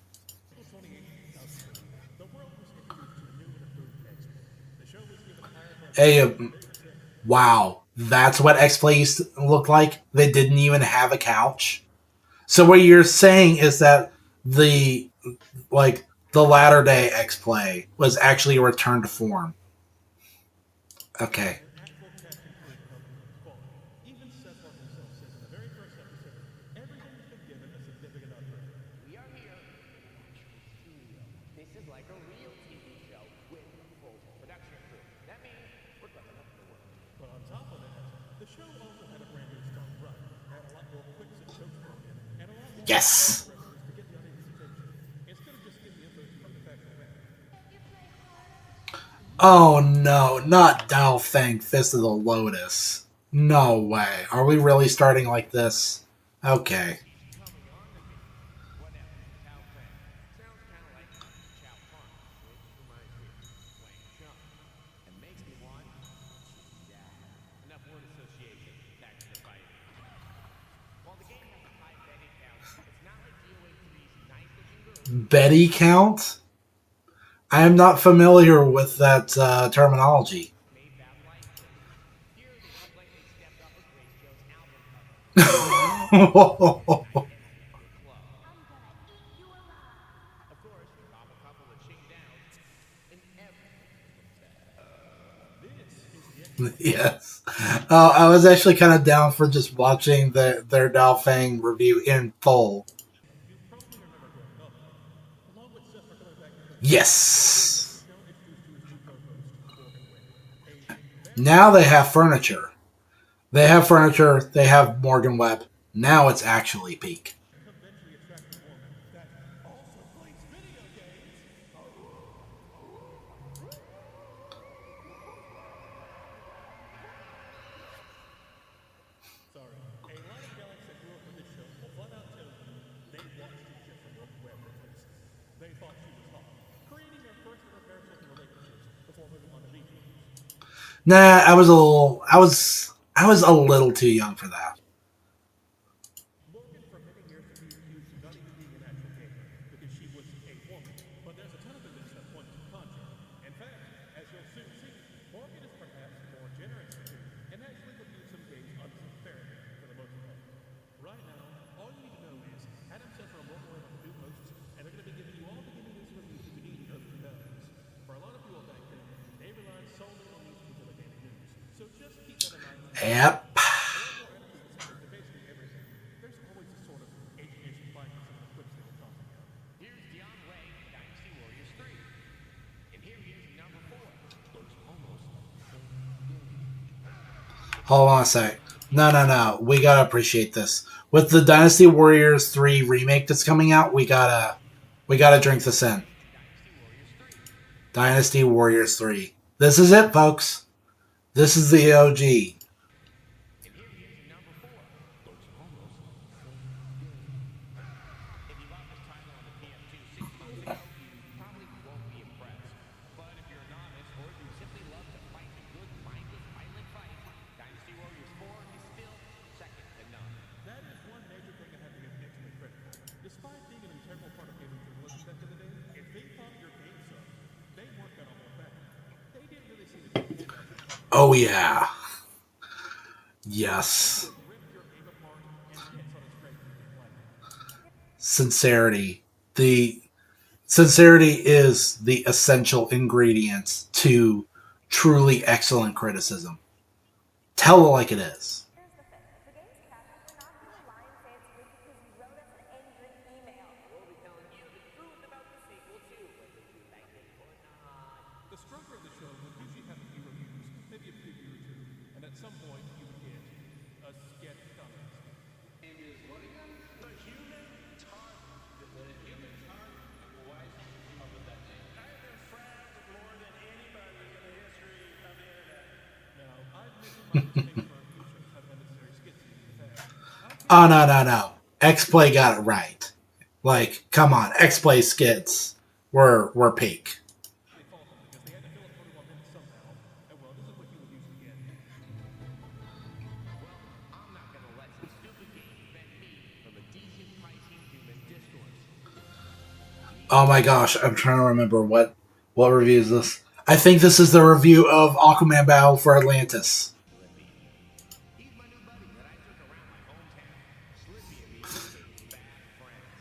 Hey, wow, that's what X-Play used to look like. They didn't even have a couch. So what you're saying is that the like the latter day X-Play was actually a return to form. Okay. even Seth Rogen himself says in the very first episode, everything's been given a significant upgrade. We are here in an actual studio. This is like a real TV show with a full production crew. That means we're cooking up the work. But on top of that, the show also had a brand new strong run, had a lot more quips and jokes thrown in, and a lot more Yes. references to get the audience's attention, instead of just getting the info from the factual facts. Oh no, not Dalfang Fist of the Lotus. No way. Are we really starting like this? Okay. Whatever. Chow Fang. Sounds kind of like Chow Fun, which reminds me of playing Chum. And makes me want yeah. Enough word association. Back to the fight. While the game has a high betting count, it's not like DOA3's nice-looking girls. Betty count? I am not familiar with that terminology. Made that likely. Here they look like they stepped up a Grace Jones album cover. Of course, pop a couple of ching downs, and everything Yes. I was actually kind of down for just watching their Dalfang review in full. Yes. Now they have furniture. They have furniture. They have Morgan Webb. Now it's actually peak. Sorry. A lot of gals that grew up with this show will flat out tell you they watched this shit from web release. They thought she was hot, creating their first ever parasocial relationships before moving on to beach movies. Nah, I was a little too young for that. Morgan for many years was accused of not even being an actual gamer because she was a woman. But there's a ton of evidence that point to the contrary. In fact, as you'll soon see, Morgan is perhaps more generous too, and actually would use some games unfairly for the most part. Right now, all you need to know is Adam sent her a more on the new hosts, and they're going to be giving you all the gaming news reviews you need in the early 2000s. For a lot of people back then, they relied solely on these people to gaming news. So just keep that in mind. Yep. Basically everything. There's always a sort of education behind some of the quips they were talking about. Here's Dion Wei, Dynasty Warriors 3. Hold on a sec. No. We gotta appreciate this. With the Dynasty Warriors 3 remake that's coming out, we gotta drink this in. Dynasty Warriors 3. This is it, folks. This is the OG. And here he is in number 4. If you bought this title on the PS2 6 months ago, you probably won't be impressed. But if you're a novice or if you simply love to fight a good, mindless, violent fight, Dynasty Warriors 4 is still second to none. That is one major thing I have to give X-Men credit for. Despite being an integral part of gaming journalism back in the day, if they thought your game sucked, they weren't gonna hold back. They didn't really see the game as a problem. Oh yeah. Yes. Rip your aim apart and hits on its great play. Sincerity. The sincerity is the essential ingredient to truly excellent criticism. Tell it like it is. Here's the thing. If the game's casual, we're not going to lie and say it's good because you wrote us an angry email. We'll be telling you the truth about the sequel too, whether you like it or not. The structure of the show would usually have a few reviews, maybe a preview or two, and at some point you would get a sketch contest. The human target. The human target. Why did you come up with that name? I've been frazzled more than anybody in the history of the internet. Now, I've never liked to make fun of features have unnecessary skits in the past. Oh no. X-Play got it right. Like, come on, X-Play skits were peak. They fault them because they had to fill up 21 minutes somehow, and well, this is what you would usually get. Well, I'm not gonna let some stupid game prevent me from a decent pricing human discourse. Oh my gosh, I'm trying to remember what review is this. I think this is the review of Aquaman Battle for Atlantis. He's my new buddy that I took around my hometown. Slippy and me became bad friends.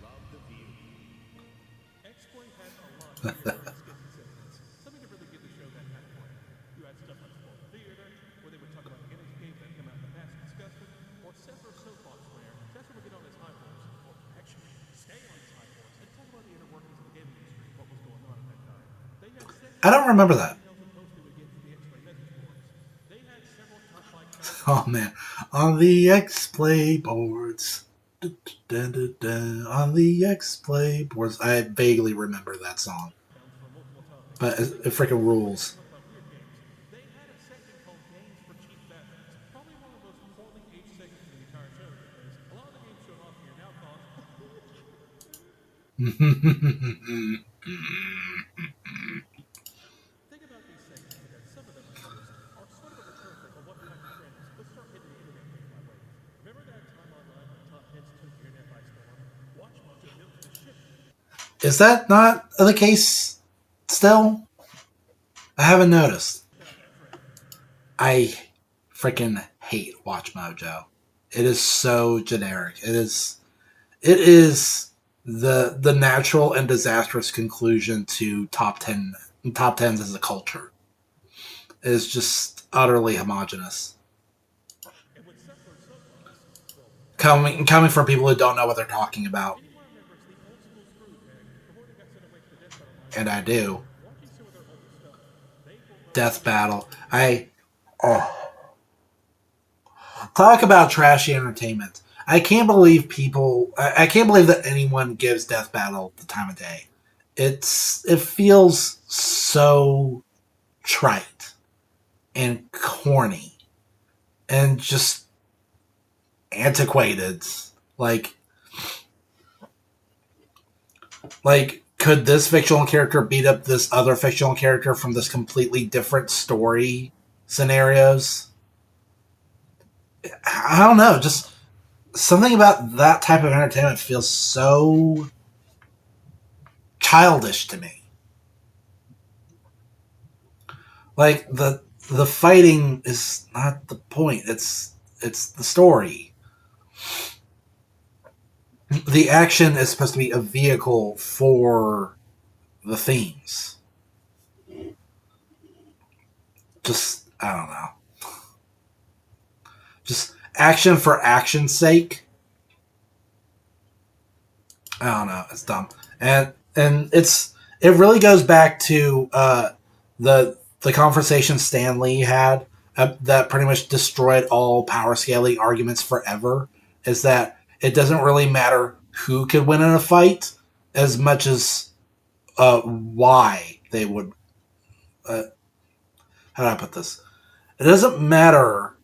Love the view. X-Play had a lot of unnecessary skits and segments, something to really give the show that kind of flair. You had stuff like Spoil the Theater, where they would talk about games that come out in the past and discuss them, or Separate Soapbox, where Chester would get on his high horse, or actually stay on his high horse, and talk about the inner workings of the gaming industry, what was going on at that time. They had segments I don't remember that. emails and posts they would get from the X-Play message boards. They had several top-flight Oh man, on the X-Play boards. On the X-Play boards. I vaguely remember that song. for multiple times. But it freaking rules. Talk about weird games. They had a segment called Games for Cheap Veterans. Probably one of the most poorly aged segments in the entire show because a lot of the games shown off here now cost. Think about these segments because some of them, I noticed, are sort of a return for what kind of trends would start hitting the internet wave by wave. Remember that time online when top hits took the internet by storm? Watch Mojo milk the shit. Is that not the case still? I haven't noticed. I freaking hate Watch Mojo. It is so generic. It is the natural and disastrous conclusion to top tens as a culture. It is just utterly homogenous. And with Separate Soapbox, Coming from people who don't know what they're talking about. anyone remembers the old school screw tag before they got sent away to the death battle line? And I do. Watching some of their older stuff, they will Death Battle. Talk about trashy entertainment. I can't believe that anyone gives Death Battle the time of day. It feels so trite and corny and just antiquated. Like could this fictional character beat up this other fictional character from this completely different story scenarios? I don't know. Just something about that type of entertainment feels so childish to me. Like the fighting is not the point. It's the story. The action is supposed to be a vehicle for the themes. Just, I don't know. Just action for action's sake. I don't know. It's dumb. And it really goes back to the conversation Stan Lee had that pretty much destroyed all power scaling arguments forever is that it doesn't really matter who could win in a fight as much as why they would. How do I put this? It doesn't matter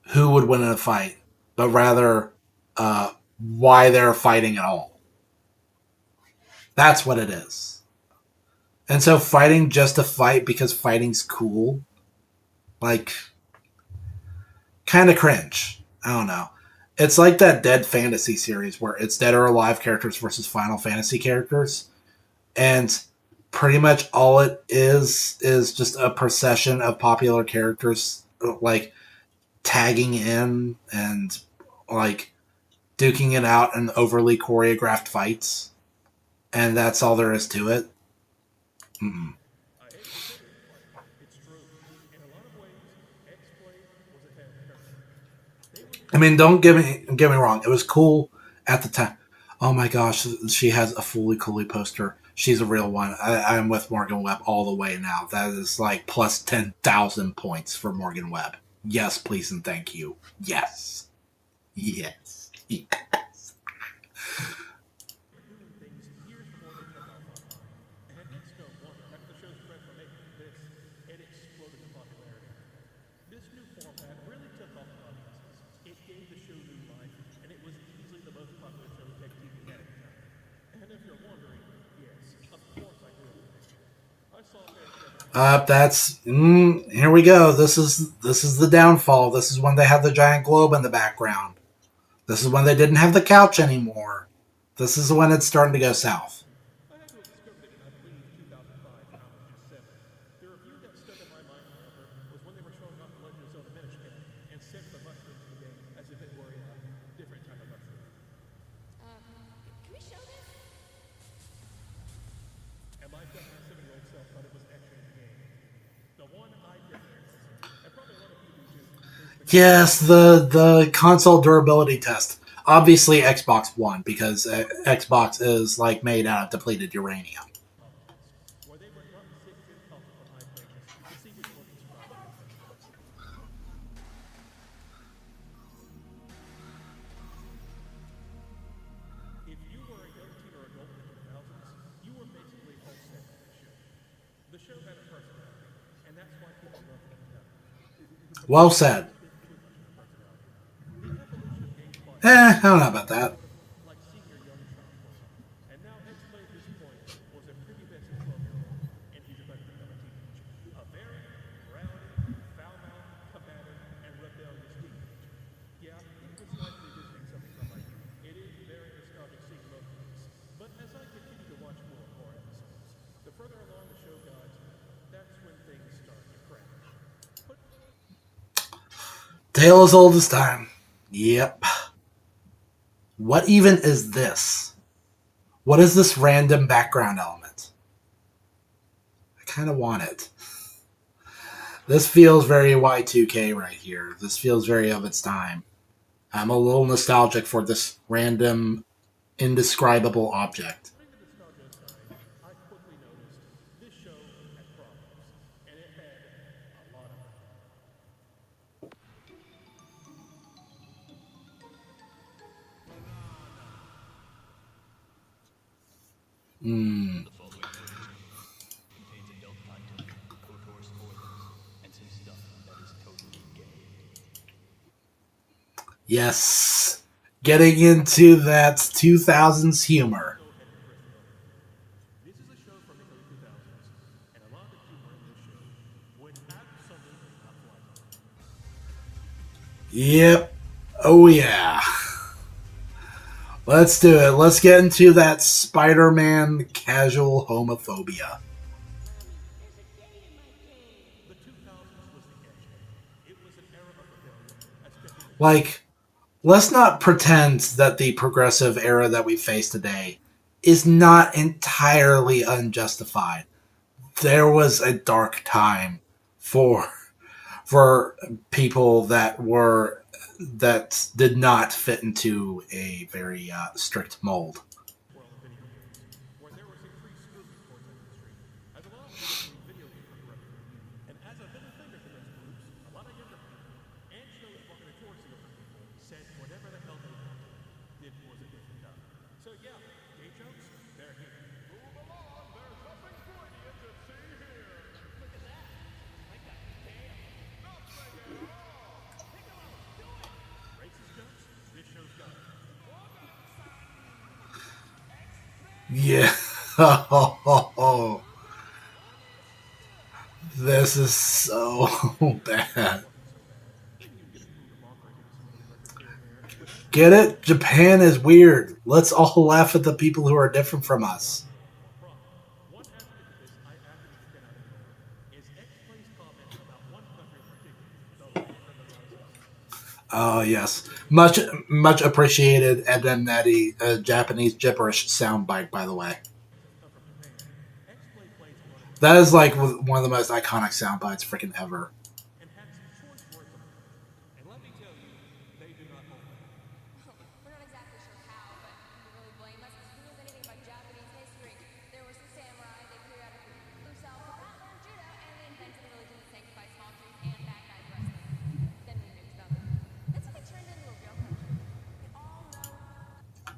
who would win in a fight, but rather why they're fighting at all. That's what it is. And so fighting just to fight because fighting's cool, like, kind of cringe. I don't know. It's like that Dead Fantasy series where it's Dead or Alive characters versus Final Fantasy characters. And pretty much all it is just a procession of popular characters, like, tagging in and, like, duking it out in overly choreographed fights. And that's all there is to it. Mm-mm. I hate to say it, but it's true. In a lot of ways, X-Blade was ahead of her. They were I mean, don't get me wrong. It was cool at the time. Oh my gosh, she has a Fully Cooley poster. She's a real one. I'm with Morgan Webb all the way now. That is like plus 10,000 points for Morgan Webb. Yes, please and thank you. Yes. Yes. Yes. doing things years before they took off online. And it's no wonder, after the show spread from making this, it exploded in popularity. This new format really took off with audiences. It gave the show new life, and it was easily the most popular show Tech TV had at the time. And if you're wondering, yes, of course I grew up with it. I saw That's here we go. This is the downfall. This is when they had the giant globe in the background. This is when they didn't have the couch anymore. This is when it's starting to go south. I had to have discovered it in, I believe, 2005 when I was just 7. The review that stuck in my mind, however, was when they were showing off the Legend of Zelda Minish Cap and sent the mushroom to the game as if it were a different type of mushroom. Can we show this? And my 7-year-old self thought it was extra in the game. The one I definitely and probably a lot of you do too, is the Yes, the console durability test. Obviously, Xbox won because Xbox is like made out of depleted uranium. where they would not sit in public on high places to see which one described the best. If you were a young teen or adult in the 2000s, you were basically all set for the show. The show had a personality, and that's why people loved it at the time. Well said. The evolution of GameSpot I don't know about that. like seeing your young child grow up. And now X-Blade at this point was a prepubescent 12-year-old, and he's about to become a teenager. A very rowdy, foul-mouthed, combative, and rebellious teenager. Yeah, it was nice revisiting something from my youth. It is very nostalgic seeing both of these. But as I continue to watch more and more episodes, the further along the show got, that's when things started to crash. But Tale as old as time. Yep. What even is this? What is this random background element? I kind of want it. This feels very Y2K right here. This feels very of its time. I'm a little nostalgic for this random, indescribable object. putting the nostalgia aside, I quickly noticed this show had problems, and it had a lot of them. Hmm. Yes. Getting into that 2000s humor. This is a show from the early 2000s, and a lot of the humor in this show would absolutely not fly. Yep. Oh, yeah. Let's do it. Let's get into that Spider-Man casual homophobia. The 2000s was the edge. It was an era of rebellion, as stepping Like, let's not pretend that the progressive era that we face today is not entirely unjustified. There was a dark time for people that did not fit into a very strict mold. world of video games, where there was increased scrutiny towards industry, as a lot of people believe video games were corrupting. And as a middle finger to those groups, a lot Yeah. This is so bad. Get it? Japan is weird. Let's all laugh at the people who are different from us. One aspect of this I absolutely cannot ignore is X-Play's comment about one country in particular, though they've heard a lot of stuff. Oh yes, much appreciated Edenetti, Japanese gibberish soundbite. By the way, Come from Japan. X-Play claims one of its that is like one of the most iconic soundbites freaking ever. and had some choice words on it. And let me tell you, they do not hold back. We're not exactly sure how, but you really blame us because who knows anything about Japanese history? There were some samurai, they periodically themselves with that learned judo, and they invented a religion that sanctified small trees and bad guys wrestling. Then we mixed them. That's how they turned into a real country. We all know.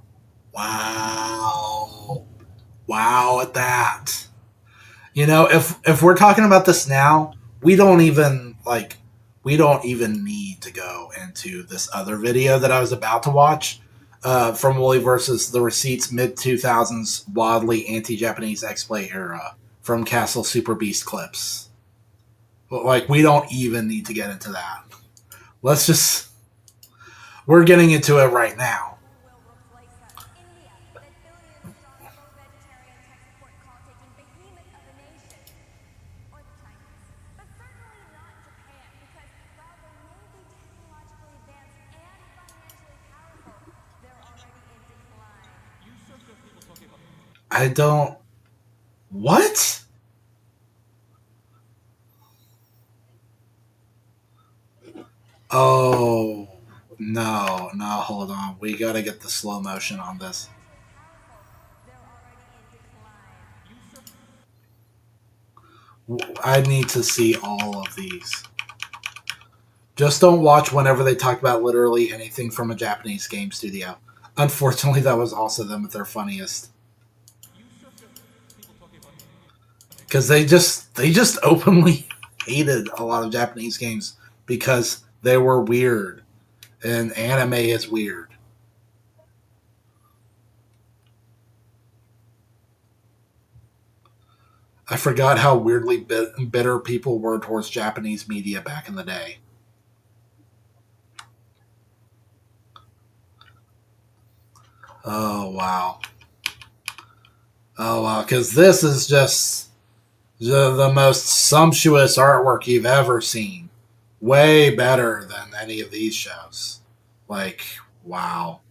Wow, wow at that. You know, if we're talking about this now, we don't even need to go into this other video that I was about to watch from Wooly versus the Receipts mid 2000s wildly anti-Japanese X-Play era from Castle Super Beast clips. But like we don't even need to get into that. Let's just we're getting into it right now. Who will replace us? India, that billion-strong pro-vegetarian tech support call-taking behemoth of a nation. Or the Chinese. But certainly not Japan, because while they may be technologically advanced and financially powerful, they're already in decline. You search up people talking about I don't what? Oh no, no, hold on. We gotta get the slow motion on this. They're already in decline. I need to see all of these. Just don't watch whenever they talk about literally anything from a Japanese game studio. Unfortunately, that was also them at their funniest. Because they just openly hated a lot of Japanese games because they were weird. And anime is weird. I forgot how weirdly bitter people were towards Japanese media back in the day. Oh, wow. Oh, wow. Because this is just the most sumptuous artwork you've ever seen. Way better than any of these shows. Like, wow.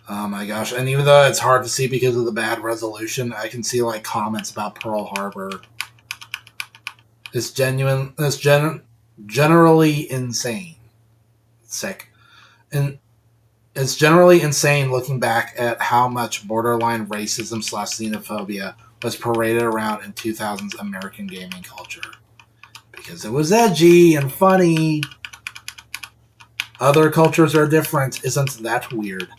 Oh my gosh. And even though it's hard to see because of the bad resolution, I can see like comments about Pearl Harbor. It's generally insane. Sick. And it's generally insane looking back at how much borderline racism / xenophobia was paraded around in 2000s American gaming culture. Because it was edgy and funny. Other cultures are different. Isn't that weird?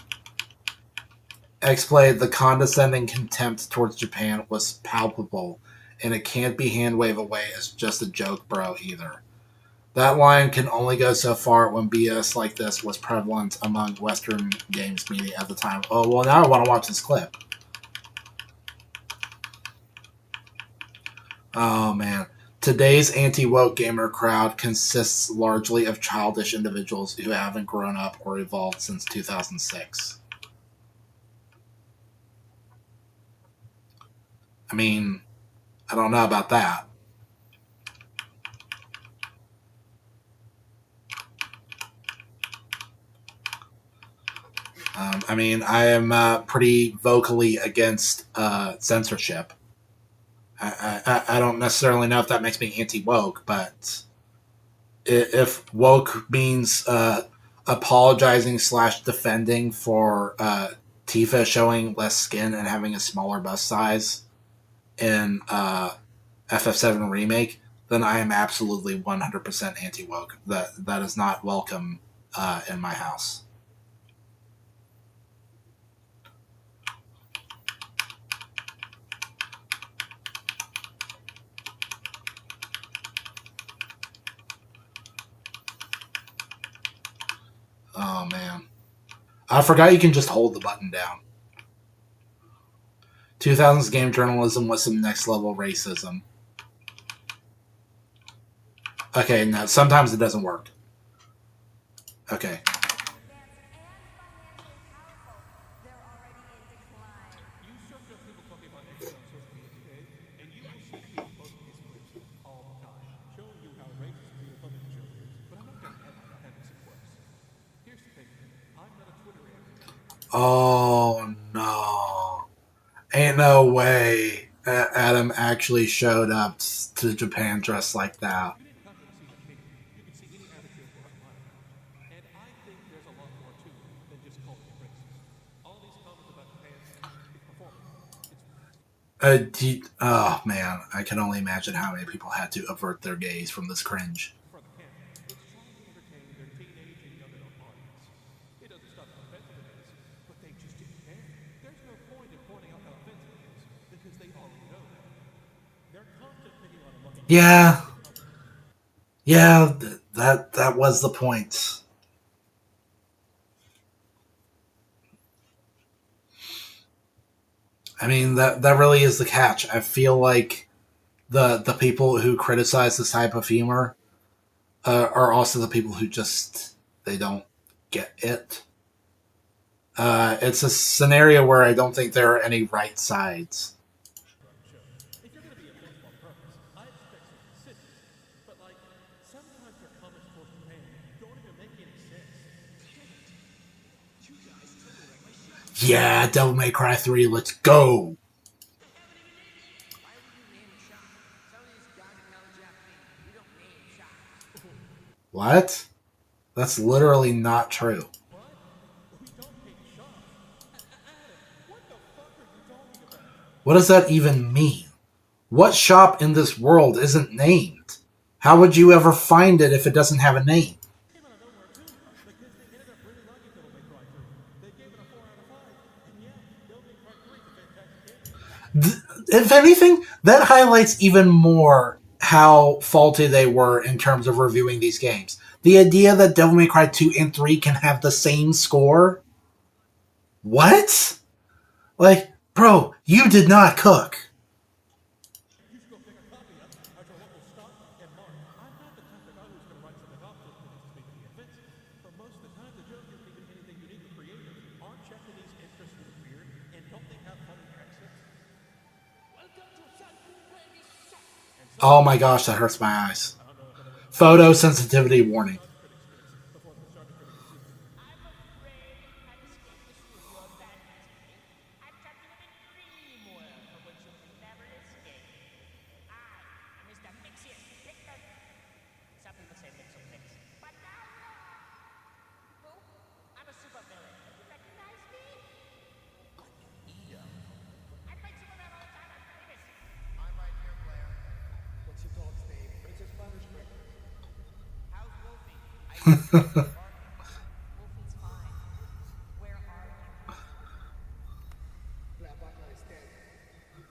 X-Play, the condescending contempt towards Japan was palpable, and it can't be hand-wave away as just a joke, bro, either. That line can only go so far when BS like this was prevalent among Western games media at the time. Oh, well, now I want to watch this clip. Oh, man. Today's anti-woke gamer crowd consists largely of childish individuals who haven't grown up or evolved since 2006. I mean, I don't know about that. I mean, I am pretty vocally against censorship. I don't necessarily know if that makes me anti-woke, but if woke means apologizing / defending for Tifa showing less skin and having a smaller bust size in FF7 Remake, then I am absolutely 100% anti-woke. That is not welcome in my house. Oh man, I forgot you can just hold the button down. 2000s game journalism was some next level racism. Okay, no, sometimes it doesn't work. Okay. Advanced and financially powerful, they're already in decline. You search up people talking about X on social media today, and you will see people posting these clips all the time, showing you how racist the Republican show is. But I'm not going to have this in quotes. Here's the thing, I'm not a Twitter actor. Oh no. Ain't no way Adam actually showed up to Japan dressed like that. You didn't come here to see my kingdom. You can see any average joke on my account. And I think there's a lot more to it than just calling it racist. All these comments about Japan's performance, Oh man, I can only imagine how many people had to avert their gaze from this cringe. for the camera. It's trying to entertain their teenage and young adult audience. It doesn't stop how offensive it is, but they just didn't care. There's no point in pointing out how offensive it is, because they already know that. They're content picking on a monkey. Yeah, yeah, that was the point. I mean, that really is the catch. I feel like the people who criticize this type of humor are also the people who just they don't get it. It's a scenario where I don't think there are any right sides. If you're going to be offensive on purpose, I expect some consistency. But, like, sometimes their comments toward Japan don't even make any sense. Yeah, Devil May Cry 3, let's go! Why would you name a shop? Some of these guys are telling Japanese. We don't name shops. What? That's literally not true. We don't hate shops. Adam, what the fuck are you talking about? What does that even mean? What shop in this world isn't named? How would you ever find it if it doesn't have a name? Came out of nowhere, too. The kids, they ended up really liking Devil May Cry 3. They gave it a 4 out of 5. And yeah, Devil May Cry 3 is a fantastic game. If anything, that highlights even more how faulty they were in terms of reviewing these games. The idea that Devil May Cry 2 and 3 can have the same score? What? Like, bro, you did not cook. You should go pick a copy up at your local stop and mark. I'm not the type of guy who's going to write something off just because it's making me offensive. But most of the time, the joke isn't even anything unique or creative. Aren't Japanese interested in weird? And don't they have funny accents? Welcome to Shampoo Baby Shop. Oh my gosh, that hurts my eyes. Photosensitivity warning. Before the started critical season. I'm afraid you can't escape the swoop of your vanity. I've trapped you in a dream world from which you can never escape. I am Mr. Mixius Picton. Some people say Mixel Mix, but now who? I'm a supervillain. You recognize me? I fight Superman all the time. I'm famous. I'm right here, Blair. What's your dog's name? Princess Fluttershy. How's Wolfie? Wolfie's fine. Where are you? Black Butler is dead.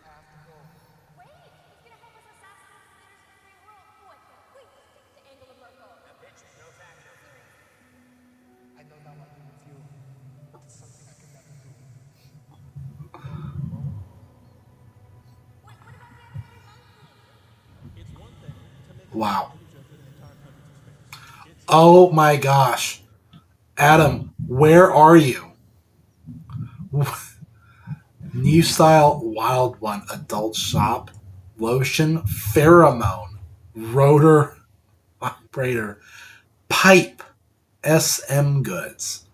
I have to go. Wait! He's gonna help us assassinate the leaders of the free world. Oh, I can't wait to stick to Angela Merkel. That bitch knows action. I know not what to do with you, but it's something I can never do. What about the other three monkeys? It's one thing to make Wow. an illusion that an entire country's in space. It's Oh my gosh. Adam, where are you? New style Wild One adult shop, lotion, pheromone, rotor, vibrator, pipe, SM goods.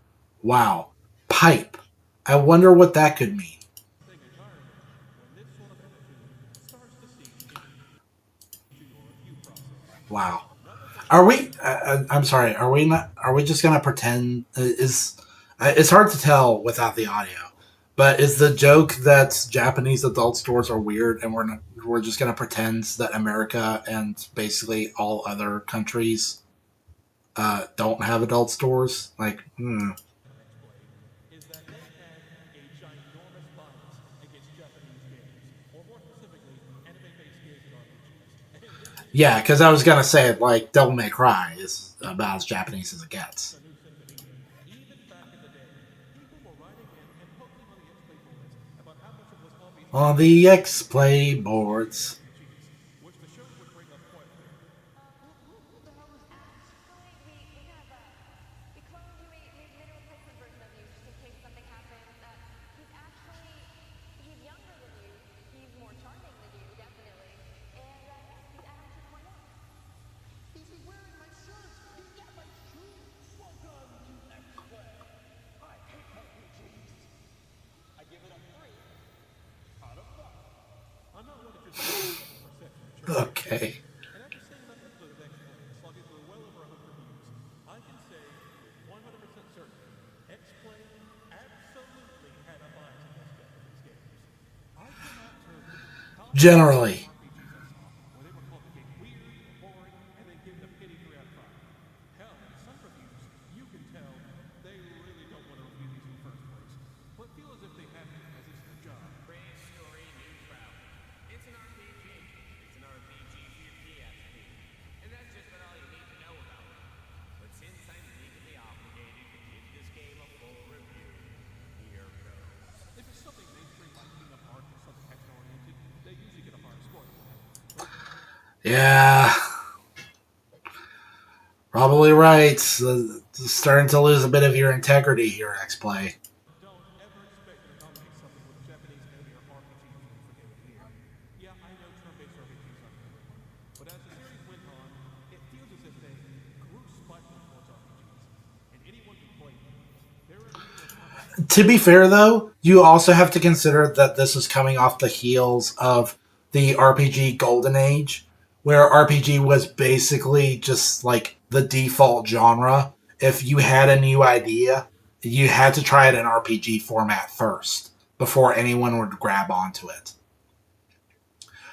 Wow, pipe. I wonder what that could mean. big environment when this sort of attitude starts to seep into your review process. Wow. Are we? I'm sorry. Are we not? Are we just gonna pretend? It's hard to tell without the audio. But is the joke that Japanese adult stores are weird, and we're just gonna pretend that America and basically all other countries don't have adult stores? Like, Is that they have a ginormous bias against Japanese games, or more specifically, anime-based games and RPGs. yeah, because I was gonna say like Devil May Cry is about as Japanese as it gets. on the X-Play boards. which the show would bring up quite a bit. Who the hell was Ash? We cloned you, we made a replacement version of you just in case something happens. He's younger than you. He's more charming than you, definitely. And he's Ash 2.0. This is wearing my shirt. He's got my shoes. Welcome to X-Play. I hate RPGs. I give it a 3 out of 5. I'm not one of your perception. Okay. And after seeing that episode of X-Play, slogging through well over 100 reviews, I can say with 100% certainty, X-Play absolutely had a bias against Japanese games. I cannot tell you how many Generally. RPGs I saw where they were called the game weird, boring, and then given a pity 3 out of 5. Hell, in some reviews, you can tell they really don't want to review these in the first place, but feel as if they have to as it's their job. Brand story, new crowd. It's an RPG. It's an RPG for your PSP. And that's just about all you need to know about it. But since I'm legally obligated to give this game a full review, here goes. If it's something mainstream like Kingdom Hearts or something action-oriented, they usually get a higher score than that. Yeah. Probably right. Starting to lose a bit of your integrity here, X-Play. Don't ever expect to nominate something with Japanese anime or RPG for Game of the Year. Yeah, I know turn-based RPGs aren't the only one, but as the series went on, it feels as if they grew spiteful towards RPGs, and anyone can blame them. There are To be fair, though, you also have to consider that this is coming off the heels of the RPG Golden Age, where RPG was basically just like the default genre. If you had a new idea, you had to try it in RPG format first before anyone would grab onto it.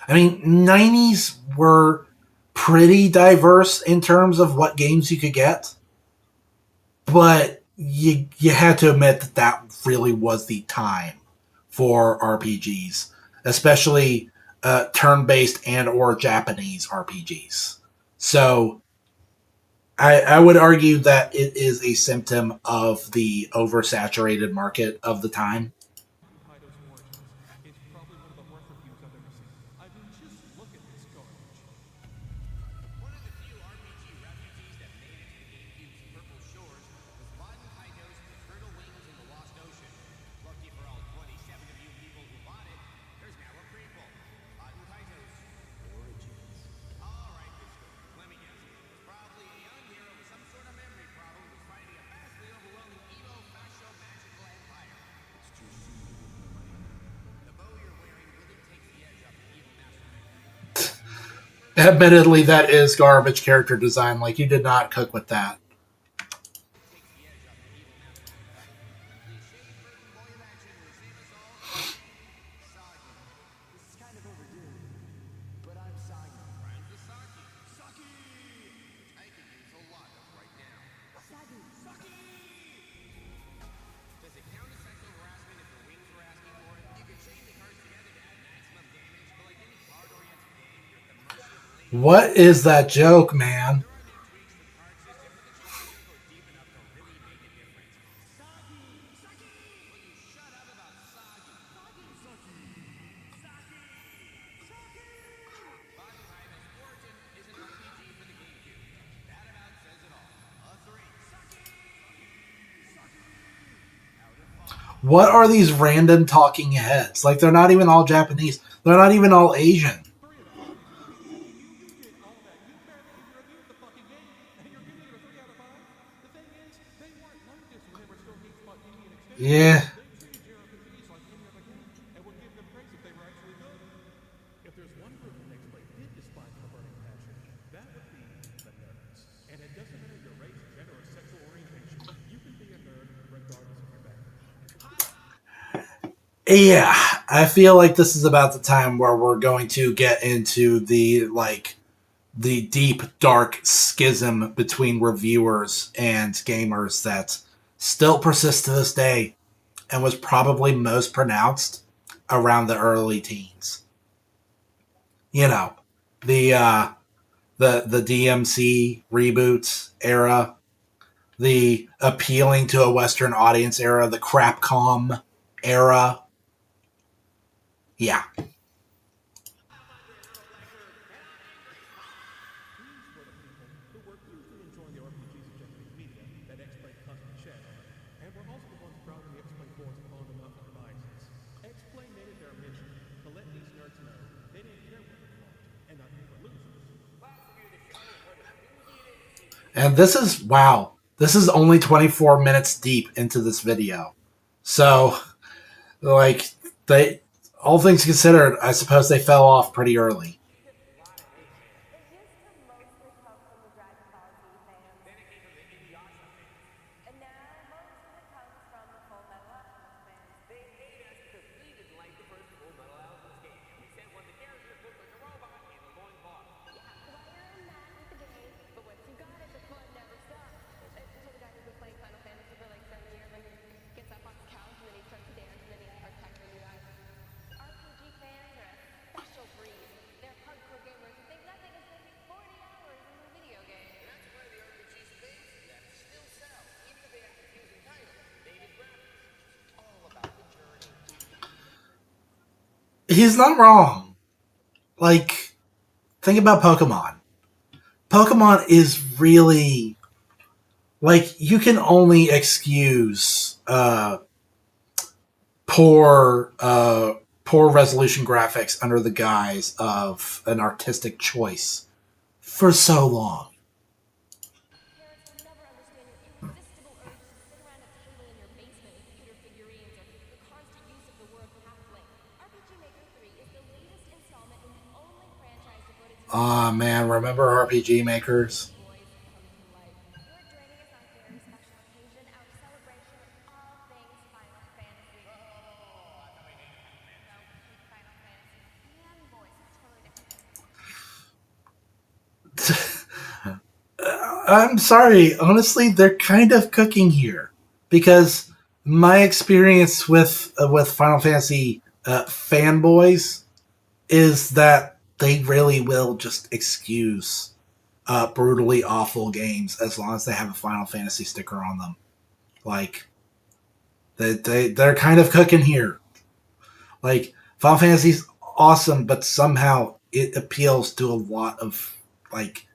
I mean, 90s were pretty diverse in terms of what games you could get, but you had to admit that that really was the time for RPGs, especially turn-based and or Japanese RPGs. So I would argue that it is a symptom of the oversaturated market of the time. Kaido's Origins is probably one of the worst reviews I've ever seen. I mean, just look at this garbage. One of the few RPG refugees that made it to the GameCube's purple shores was Baden Kaido's The Turtle Wings in the Lost Ocean. Lucky for all 27 of you people who bought it, there's now a prequel. Baden Kaido's Origins. Alright, this one. Let me guess. It's probably a young hero with some sort of memory problem who's fighting a vastly overwhelming Evo Fascio magical empire. It's too soon. The bow you're wearing really takes the edge off the evil mastermind. Admittedly, that is garbage character design. Like, you did not cook with that. Takes the edge off the evil mastermind. Cliche-burdened boy of action will save us all. Sagi. This is kind of overdue, but I'm Sagi. Rhymes with Saki. Saki! I could use a lot of right now. Sagi! Saki! Does it count as sexual harassment if the wings were asking for it? You can chain the cards together to add maximum damage, but like any card-oriented game, you're at the mercy of late. What is that joke, man? There are new tweaks to the card system, but the chains don't go deep enough to really make a difference. Sagi! Sagi! Will you shut up about Sagi? Sagi! Sagi! Sagi! Sagi! Baden Kaido's Origin is an RPG for the GameCube. That about says it all. A 3. Sagi! Sagi! Out of 5. What are these random talking heads? Like, they're not even all Japanese. They're not even all Asian. You get all that. You barely even reviewed the fucking game, and you're giving it a 3 out of 5? The thing is, they weren't like this when they were still GameSpot Indie and Extended. Yeah. They treated JRPGs like any other game, and would give them praise if they were actually good. If there's one group that X-Play did despise with a burning passion, that would be the nerds. And it doesn't matter your race, gender, or sexual orientation, you can be a nerd regardless of your background. Yeah, I feel like this is about the time where we're going to get into the deep dark schism between reviewers and gamers that still persists to this day and was probably most pronounced around the early teens. You know, the DMC reboot era, the appealing to a Western audience era, the Crapcom era. Yeah. Who were hugely enjoying the RPGs of Japanese media that X-Play constantly shed on, and were also the ones browsing the X-Play forums on and off their devices. X-Play made it their mission to let these nerds know they didn't care what they thought, and not be for losers. And this is, wow, this is only 24 minutes deep into this video. So, like, they, all things considered, I suppose they fell off pretty early. It used to mostly come from the Dragon Ball Z fans. And now most of it comes from the Full Metal Alchemist fans. They hate us because we didn't like the first Full Metal Alchemist game. We sent one of the characters looked like a robot and a long box. Yeah, while you're mad with the game, but once you got it, the fun never stops. Until the guy who's been playing Final Fantasy for like 7 years and he gets up on his couch and then he starts to dance and then he starts attacking a new guy. RPG fans are a special breed. They're hardcore gamers who think nothing is maybe 40 hours in a video game. That's why the RPG space that still sell, even if they have confusing titles, dated graphics. It's all about the journey. He's not wrong. Like, think about Pokemon. Pokemon is really, like, you can only excuse poor resolution graphics under the guise of an artistic choice for so long. Parents will never understand your irresistible urge to sit around a table in your basement with computer figurines or the constant use of the word halfling. RPG Maker 3 is the latest installment in the only franchise devoted to Ah, man, remember RPG makers? boys come to life. You're joining us on a very special occasion, our celebration of all things Final Fantasy. No, we hate Final Fantasy. Fanboys, it's totally different. I'm sorry, honestly, they're kind of cooking here because my experience with Final Fantasy fanboys is that they really will just excuse brutally awful games as long as they have a Final Fantasy sticker on them. Like they're kind of cooking here. Like Final Fantasy's awesome, but somehow it appeals to a lot of like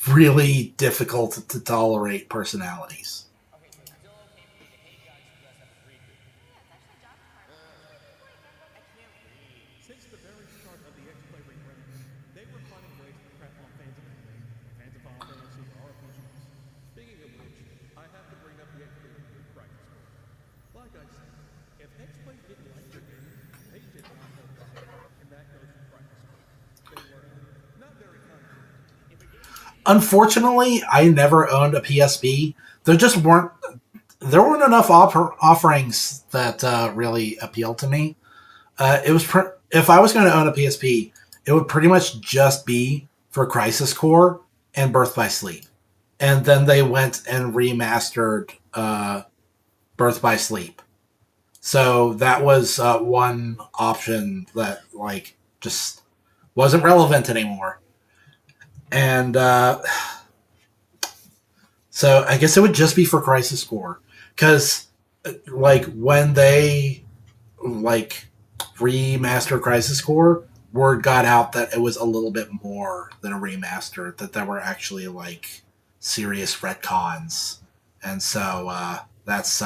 really difficult to tolerate personalities. Okay, so it's still okay for me to hate guys who dress up as Riku. I can't read. Since the very start of the X-Play rebranding, they were finding ways to crap on fans of anime, fans of Final Fantasy, or RPGs. Speaking of which, I have to bring up the X-Play Crisis Core. Like I said, if X-Play didn't like their game, they did not help us out, and that goes for Crisis Core. They were not very kind to it. Unfortunately, I never owned a PSP. There just weren't enough offerings that really appealed to me. If I was going to own a PSP, it would pretty much just be for Crisis Core and Birth by Sleep, and then they went and remastered Birth by Sleep. So that was one option that like just wasn't relevant anymore. And so I guess it would just be for Crisis Core, because like when they like remastered Crisis Core, word got out that it was a little bit more than a remaster, that there were actually like serious retcons, and so that's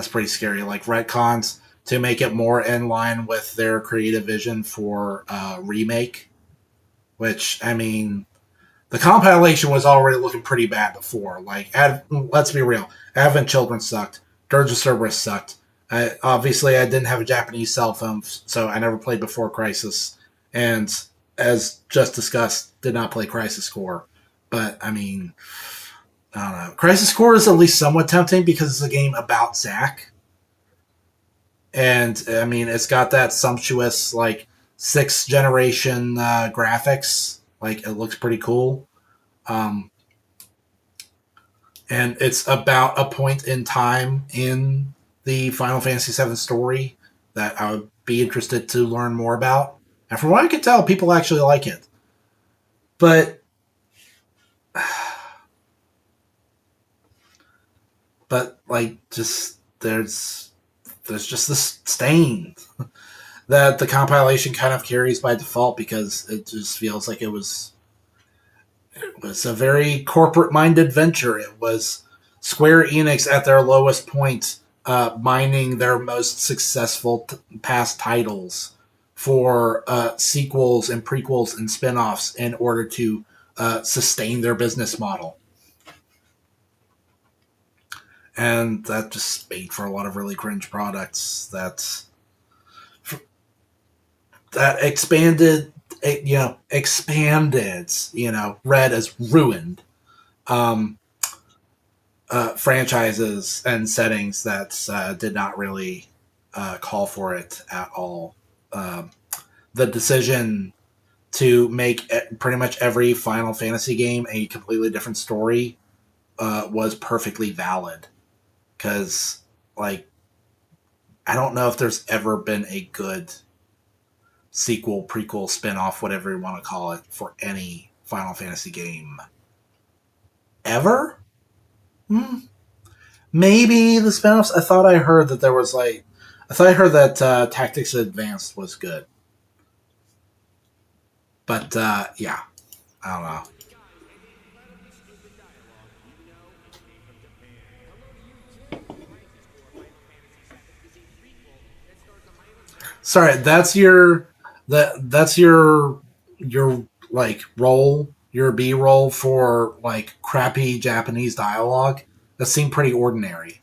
pretty scary. Like retcons to make it more in line with their creative vision for remake, which I mean. The compilation was already looking pretty bad before. Like, let's be real. Advent Children sucked. Dirge of Cerberus sucked. Obviously, I didn't have a Japanese cell phone, so I never played before Crisis. And as just discussed, did not play Crisis Core. But, I mean, I don't know. Crisis Core is at least somewhat tempting because it's a game about Zack. And, I mean, it's got that sumptuous, like, 6th generation graphics. Like, it looks pretty cool. And it's about a point in time in the Final Fantasy VII story that I would be interested to learn more about. And from what I can tell, people actually like it. But like, just there's just this stain that the compilation kind of carries by default because it just feels like it was a very corporate minded venture. It was Square Enix at their lowest point, mining their most successful past titles for sequels and prequels and spin offs in order to sustain their business model. And that just made for a lot of really cringe products that expanded, read as ruined um, franchises and settings that did not really call for it at all. The decision to make pretty much every Final Fantasy game a completely different story was perfectly valid because, like, I don't know if there's ever been a good sequel, prequel, spin-off, whatever you want to call it, for any Final Fantasy game. Ever? Maybe the spin-offs. I thought I heard that there was like... I thought I heard that Tactics Advanced was good. But, yeah. I don't know. Sorry, that's your like role, your B roll for like crappy Japanese dialogue. That seemed pretty ordinary.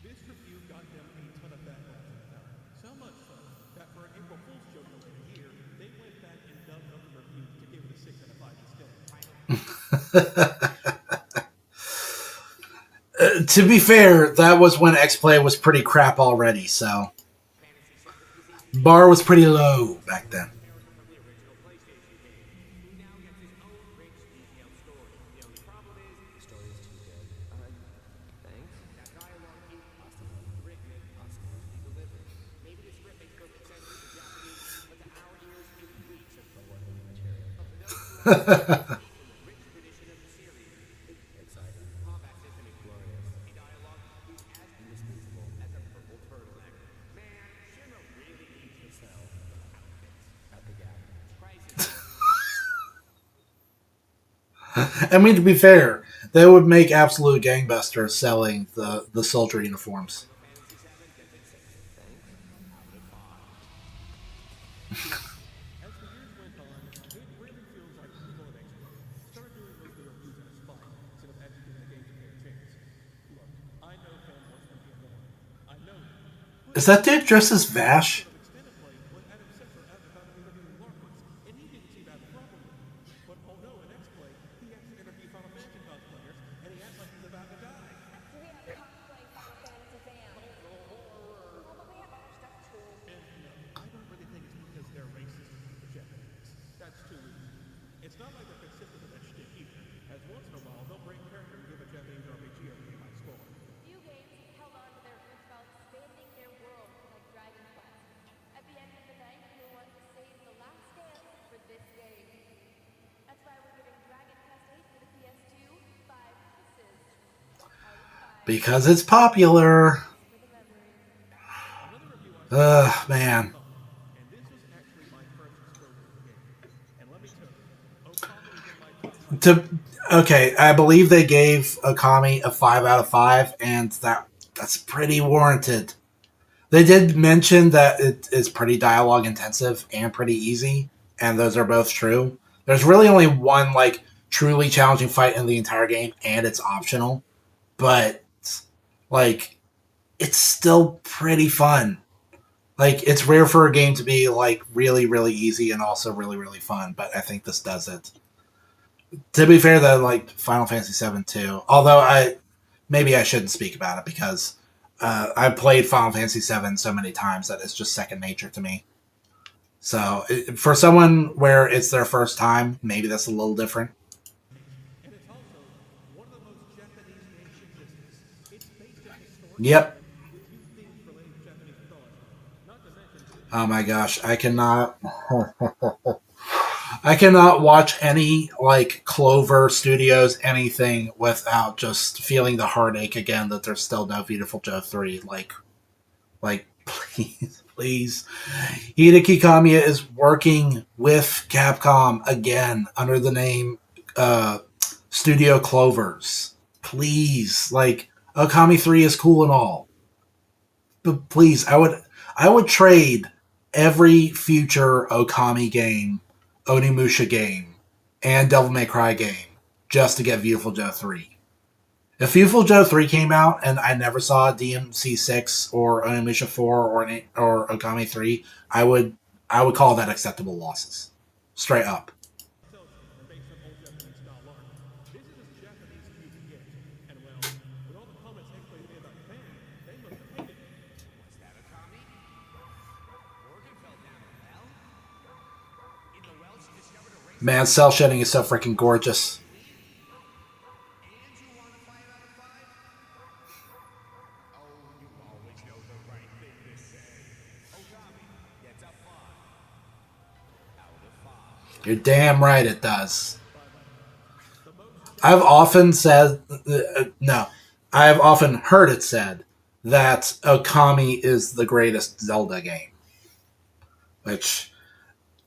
This review got them a ton of backlash at the time. So much so that for an April Fool's joke earlier in the year, they went back and dubbed up the review to give it a 6 out of 5 instead. To be fair, that was when X-Play was pretty crap already, so... Bar was pretty low back then. I mean, to be fair, they would make absolute gangbusters selling the soldier uniforms. As the years went on, it really feels like people at X-Play started doing most of their reviews out of spite instead of actually giving the game a fair chance. Look, I know fanboys can be annoying. I know that. Is that dude dressed as Vash? Extended play when Adam Sessler asked about interviewing Larkins, and he didn't seem to have a problem with it. But oh no, in X-Play, he has to interview Final Fantasy cosplayers, and he acts like he's about to die. Do we have cosplay Final Fantasy fans? Oh, but we have other stuff too. And no, I don't really think it's because they're racist to the Japanese. That's too easy. It's not like they're consistent with that shit either, as once in a while they'll break character and give a Japanese RPG a really high score. Few games held on to their roots while expanding their world like Dragon Quest. At the end of the day, no one saved the last dance for this game. That's why we're giving Dragon Quest 8 for the PS2 5 kisses out of 5 Because it's popular. for the memory. Ugh, man. And this was actually my first exposure to the game. And let me tell you, Okami is in my top 5. Okay, I believe they gave Okami a 5 out of 5, and that's pretty warranted. They did mention that it is pretty dialogue intensive and pretty easy, and those are both true. There's really only one like truly challenging fight in the entire game, and it's optional. But like, it's still pretty fun. Like, it's rare for a game to be like really, really easy and also really, really fun. But I think this does it. To be fair, though, like Final Fantasy VII too. Although maybe I shouldn't speak about it because I've played Final Fantasy VII so many times that it's just second nature to me. So for someone where it's their first time, maybe that's a little different. And it's also one of the most Japanese games in business. It's based in historic Yep. with two themes related to Japanese mythology. Not to mention, Oh my gosh, I cannot watch any like Clover Studios anything without just feeling the heartache again that there's still no Beautiful Joe 3. Like please, please. Hideki Kamiya is working with Capcom again under the name Studio Clovers. Please, like Okami 3 is cool and all. But please, I would trade every future Okami game, Onimusha game, and Devil May Cry game just to get Beautiful Joe 3. If Beautiful Joe 3 came out and I never saw DMC 6 or Onimusha 4 or Okami 3, I would call that acceptable losses. Straight up. itself are based on old Japanese style art. This is as Japanese as you can get. And well, with all the comments everybody made about Japan, they must have hated it. What's that, Okami? Morgan fell down a well? In the well, she discovered a race Man, cell shading is so freaking gorgeous. and you want to fight out of five? Oh, you always know the right thing to say. Okami gets a 5 out of 5. You're damn right it does. I've often said, no, I've often heard it said that Okami is the greatest Zelda game. Which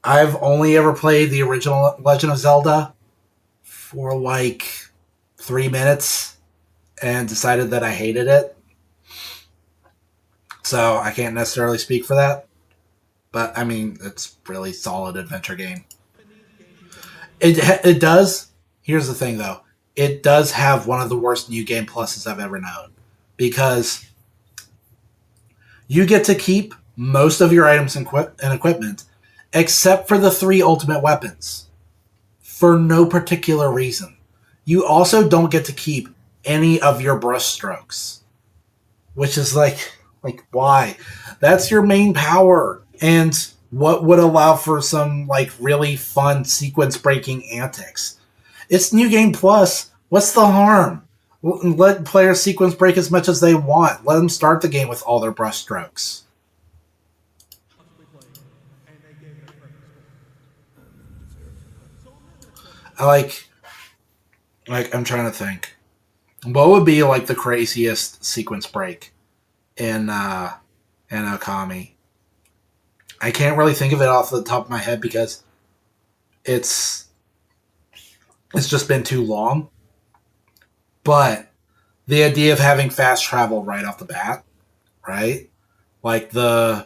I've only ever played the original Legend of Zelda for like 3 minutes and decided that I hated it. So I can't necessarily speak for that. But I mean, it's really solid adventure game. It does. Here's the thing, though. It does have one of the worst new game pluses I've ever known because you get to keep most of your items and equipment, except for the 3 ultimate weapons, for no particular reason. You also don't get to keep any of your brushstrokes, which is like why? That's your main power, and what would allow for some like really fun sequence breaking antics. It's New Game Plus. What's the harm? Let players sequence break as much as they want. Let them start the game with all their brushstrokes. And they gave it a perfect score. I like I'm trying to think. What would be like the craziest sequence break in Okami? I can't really think of it off the top of my head because it's just been too long. But the idea of having fast travel right off the bat, right? Like the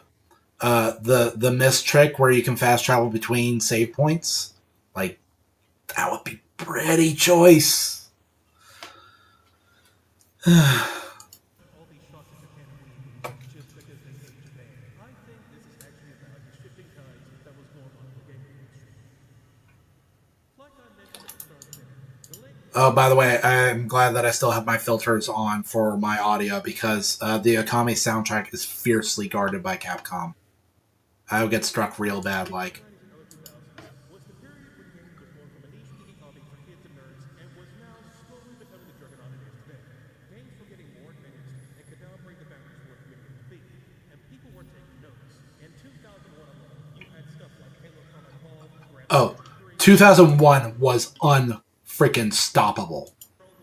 mist trick where you can fast travel between save points, like that would be pretty choice. All these shots at Japan and Wii just because they hate Japan. I think this is actually about the shifting tides that was going on in the gaming industry. Like I mentioned at the start of the video, the late Oh, by the way, I'm glad that I still have my filters on for my audio because the Okami soundtrack is fiercely guarded by Capcom. I would get struck real bad, like. 90s and early 2000s was the period when gaming was born from a niche indie hobby for kids and nerds and was now slowly becoming the juggernaut it is today. Games were getting more advanced and could now break the boundaries where community could be. And people were taking notice. In 2001 alone, you had stuff like Halo Combat Evolved, Grand Oh, Theft Auto 3, 2001 was unfreaking stoppable.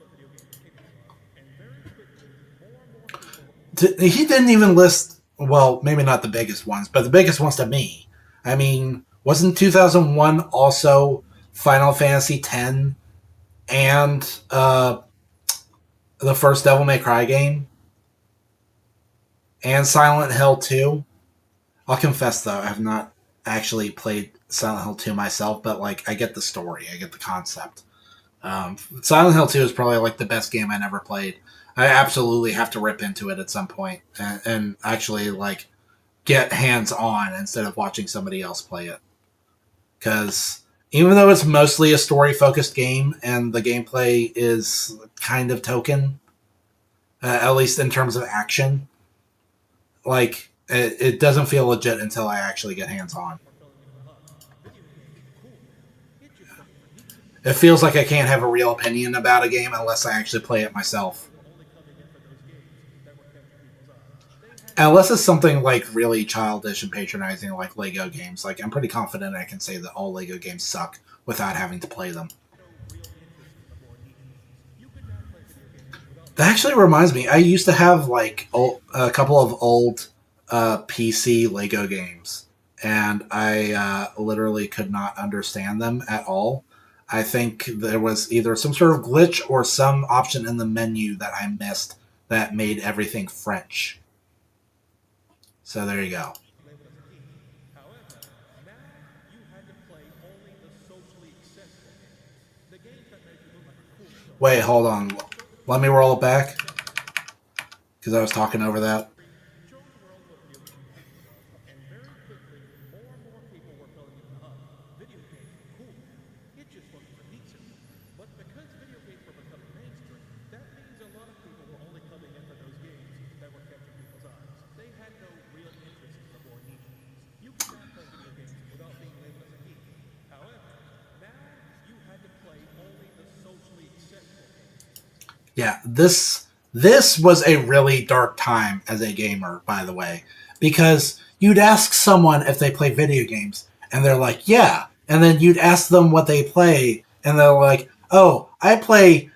video games were capable of. And very quickly, more and more people He didn't even list, well, maybe not the biggest ones, but the biggest ones to me. I mean, wasn't 2001 also Final Fantasy X and the first Devil May Cry game? And Silent Hill 2? I'll confess, though, I have not actually played Silent Hill 2 myself, but, like, I get the story. I get the concept. Silent Hill 2 is probably, like, the best game I never played. I absolutely have to rip into it at some point and actually, like, get hands on instead of watching somebody else play it. Because even though it's mostly a story focused game and the gameplay is kind of token, at least in terms of action, like it doesn't feel legit until I actually get hands on. It feels like I can't have a real opinion about a game unless I actually play it myself. Unless it's something like really childish and patronizing like Lego games. Like, I'm pretty confident I can say that all Lego games suck without having to play them. That actually reminds me, I used to have like a couple of old PC Lego games, and I literally could not understand them at all. I think there was either some sort of glitch or some option in the menu that I missed that made everything French. So there you go. Wait, hold on. Let me roll it back. Because I was talking over that. Yeah, this was a really dark time as a gamer, by the way, because you'd ask someone if they play video games, and they're like, "Yeah," and then you'd ask them what they play, and they're like, "Oh, I play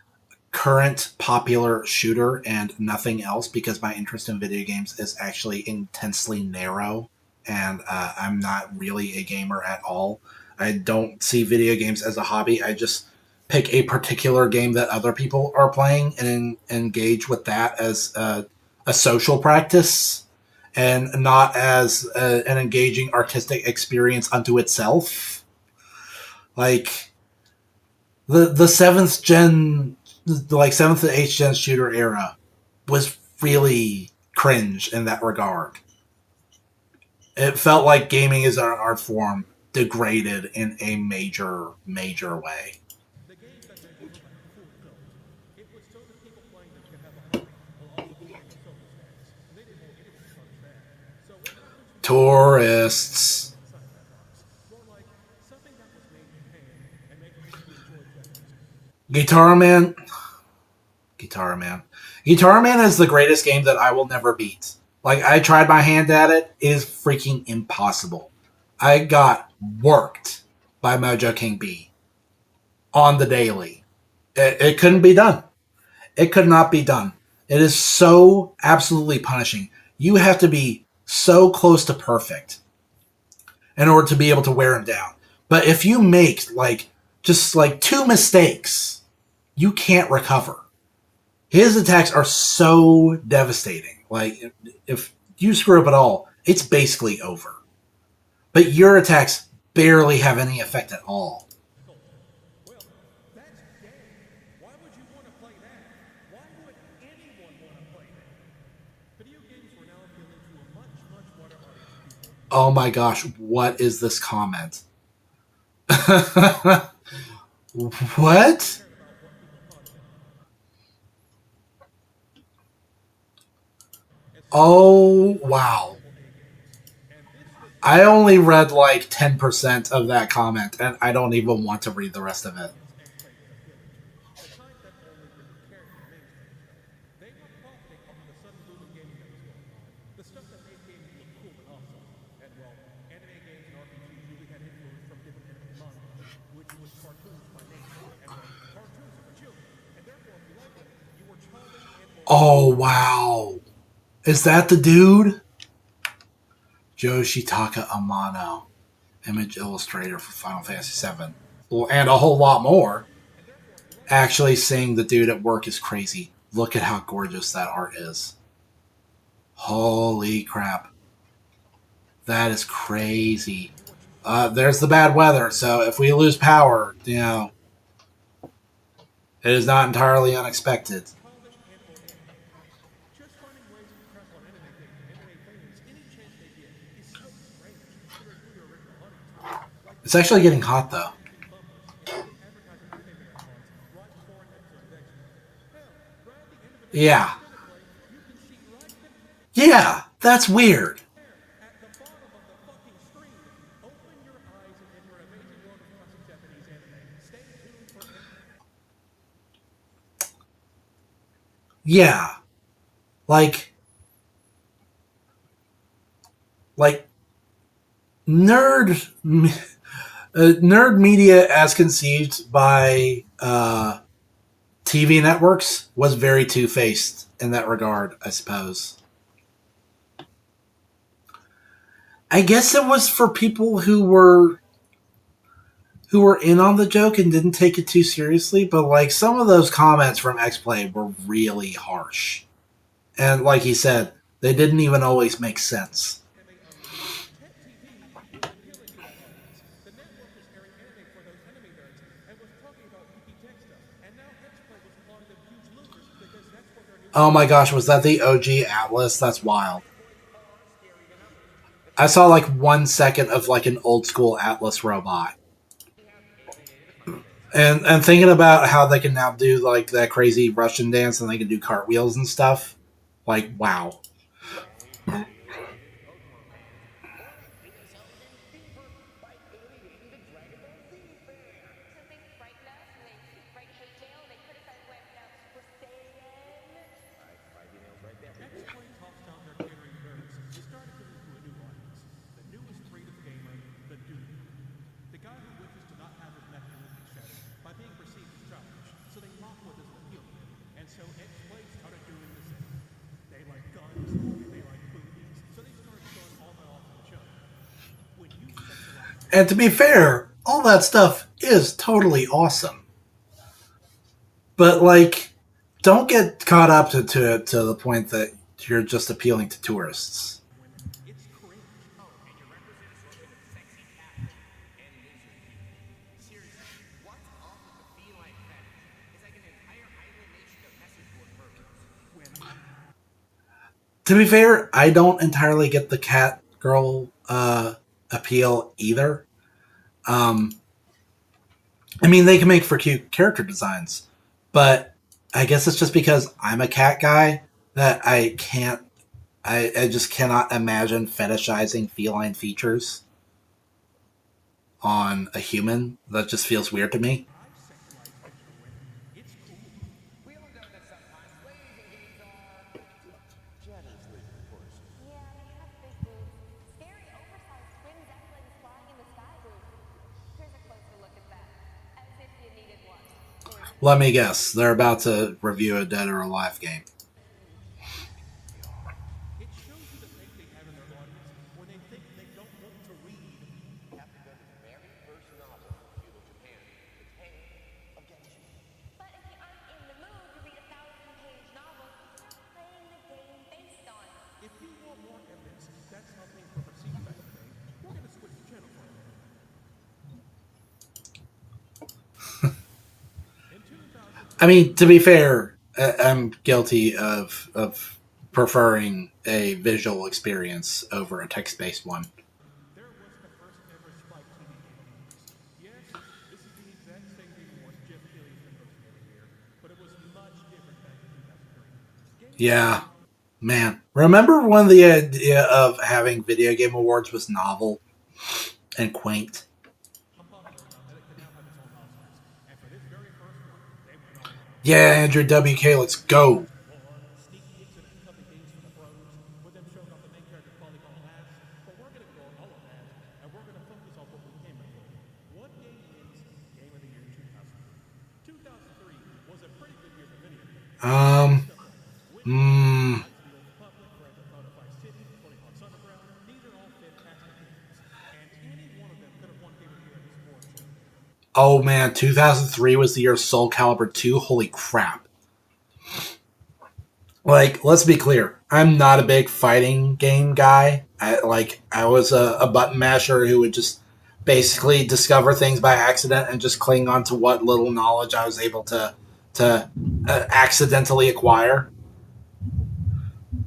current popular shooter and nothing else because my interest in video games is actually intensely narrow, and I'm not really a gamer at all. I don't see video games as a hobby. I just pick a particular game that other people are playing and engage with that as a social practice and not as an engaging artistic experience unto itself. Like the seventh gen, like seventh to eighth gen shooter era was really cringe in that regard. It felt like gaming as an art form degraded in a major way. Tourists. Guitar Man. Guitar Man. Guitar Man is the greatest game that I will never beat. Like, I tried my hand at it. It is freaking impossible. I got worked by Mojo King B on the daily. It couldn't be done. It could not be done. It is so absolutely punishing. You have to be so close to perfect in order to be able to wear him down. But if you make just two mistakes, you can't recover. His attacks are so devastating. Like, if you screw up at all, it's basically over. But your attacks barely have any effect at all. Oh my gosh, what is this comment? What? Oh, wow. I only read like 10% of that comment, and I don't even want to read the rest of it. Oh, wow. Is that the dude? Yoshitaka Amano, image illustrator for Final Fantasy VII. Well, and a whole lot more. Actually, seeing the dude at work is crazy. Look at how gorgeous that art is. Holy crap. That is crazy. There's the bad weather, so if we lose power, it is not entirely unexpected. It's actually getting hot though. Yeah. Yeah, that's weird. At the bottom of the fucking screen. Open your eyes and enter an amazing world of classic Japanese anime. Stay tuned for Yeah. Like nerd nerd media as conceived by TV networks was very two-faced in that regard, I suppose. I guess it was for people who were in on the joke and didn't take it too seriously, but like some of those comments from X-Play were really harsh. And like he said, they didn't even always make sense. Oh my gosh, was that the OG Atlas? That's wild. I saw like 1 second of like an old school Atlas robot. And thinking about how they can now do like that crazy Russian dance and they can do cartwheels and stuff. Like, wow. So they frighten us and they write hate mail and they criticize websites for saying. X-Play tossed out their catering nerds to start appealing to a new audience. The newest breed of gamer, the dude. The guy who wishes to not have his masculinity shattered by being perceived as childish, so they mock what doesn't appeal to him. And so X-Play started doing the same. They like guns and they like boobies, so they started showing all that off in the show. When you sexualize And to be fair, all that stuff is totally awesome. But like, don't get caught up to the point that you're just appealing to tourists. it's cringe. Oh, and your representation of sexy cat and lizard people. Seriously, what's up with the feline fetish? It's like an entire island nation of message board perverts. To be fair, I don't entirely get the cat girl appeal either. I mean, they can make for cute character designs, but I guess it's just because I'm a cat guy that I can't. I just cannot imagine fetishizing feline features on a human. That just feels weird to me. We all know that sometimes ladies in games are generously proportioned. Yeah, they have big boobs. Scary, oversized twin zeppelins flying in the sky boobs. Here's a closer look at that. As if you needed one. Let me guess, they're about to review a Dead or Alive game. It shows you the faith they have in their audience when they think they don't want to read. Captain Gunner's very first novel from feudal Japan, The Tale of Genshin. But if you aren't in the mood to read a 1,000-page novel, you're not playing the game based on it. If you want more evidence, that's how things were perceived back in the day. We're going to switch the channel for a minute. In 2000, I mean, to be fair, I'm guilty of preferring a visual experience over a text-based one. there was the first ever Spike TV game. Yes, this is the exact same game as Jeff Keighley's been hosting every year, but it was much different back in 2003. Yeah, man. Remember when the idea of having video game awards was novel and quaint? Unpopular enough that it could now have its own Oscars. And for this very first one, they went all out. Yeah, Andrew WK, let's go. Sneak peeks at upcoming games for the pros, with them showing off the main character's volleyball ass. But we're going to go all of that, and we're going to focus on what we came in for. What game is Game of the Year 2003? 2003 was a pretty good year for video games. Um, Knights of the Old Republic, Grand Theft Auto Vice City, Tony Hawk's Underground, these are all fantastic games. And any one of them could have won Game of the Year at this award show. oh man, 2003 was the year of Soul Calibur 2. Holy crap. Like, let's be clear. I'm not a big fighting game guy. I was a button masher who would just basically discover things by accident and just cling on to what little knowledge I was able to accidentally acquire.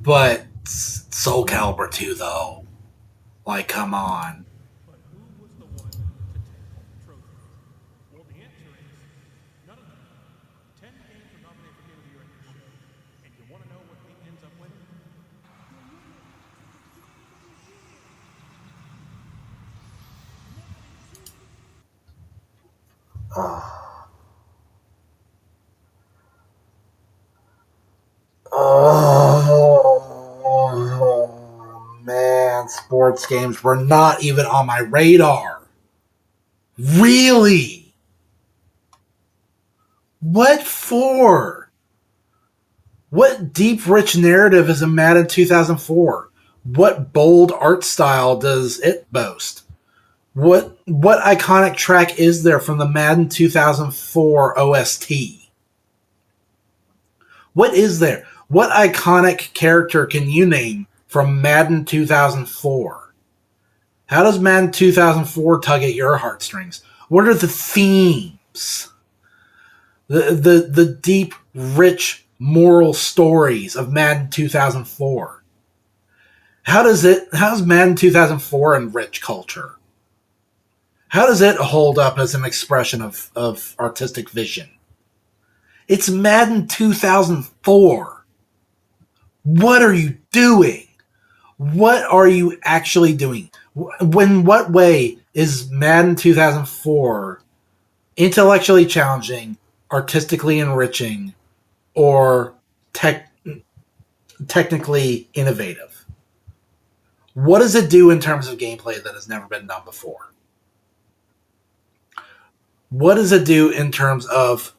But Soul Calibur 2, though, like, come on. But who was the one to take Oh man, sports games were not even on my radar. Really? What for? What deep, rich narrative is in Madden 2004? What bold art style does it boast? What iconic track is there from the Madden 2004 OST? What is there? What iconic character can you name from Madden 2004? How does Madden 2004 tug at your heartstrings? What are the themes? The deep, rich moral stories of Madden 2004. How's Madden 2004 enrich culture? How does it hold up as an expression of artistic vision? It's Madden 2004. What are you doing? What are you actually doing? What way is Madden 2004 intellectually challenging, artistically enriching, or technically innovative? What does it do in terms of gameplay that has never been done before? What does it do in terms of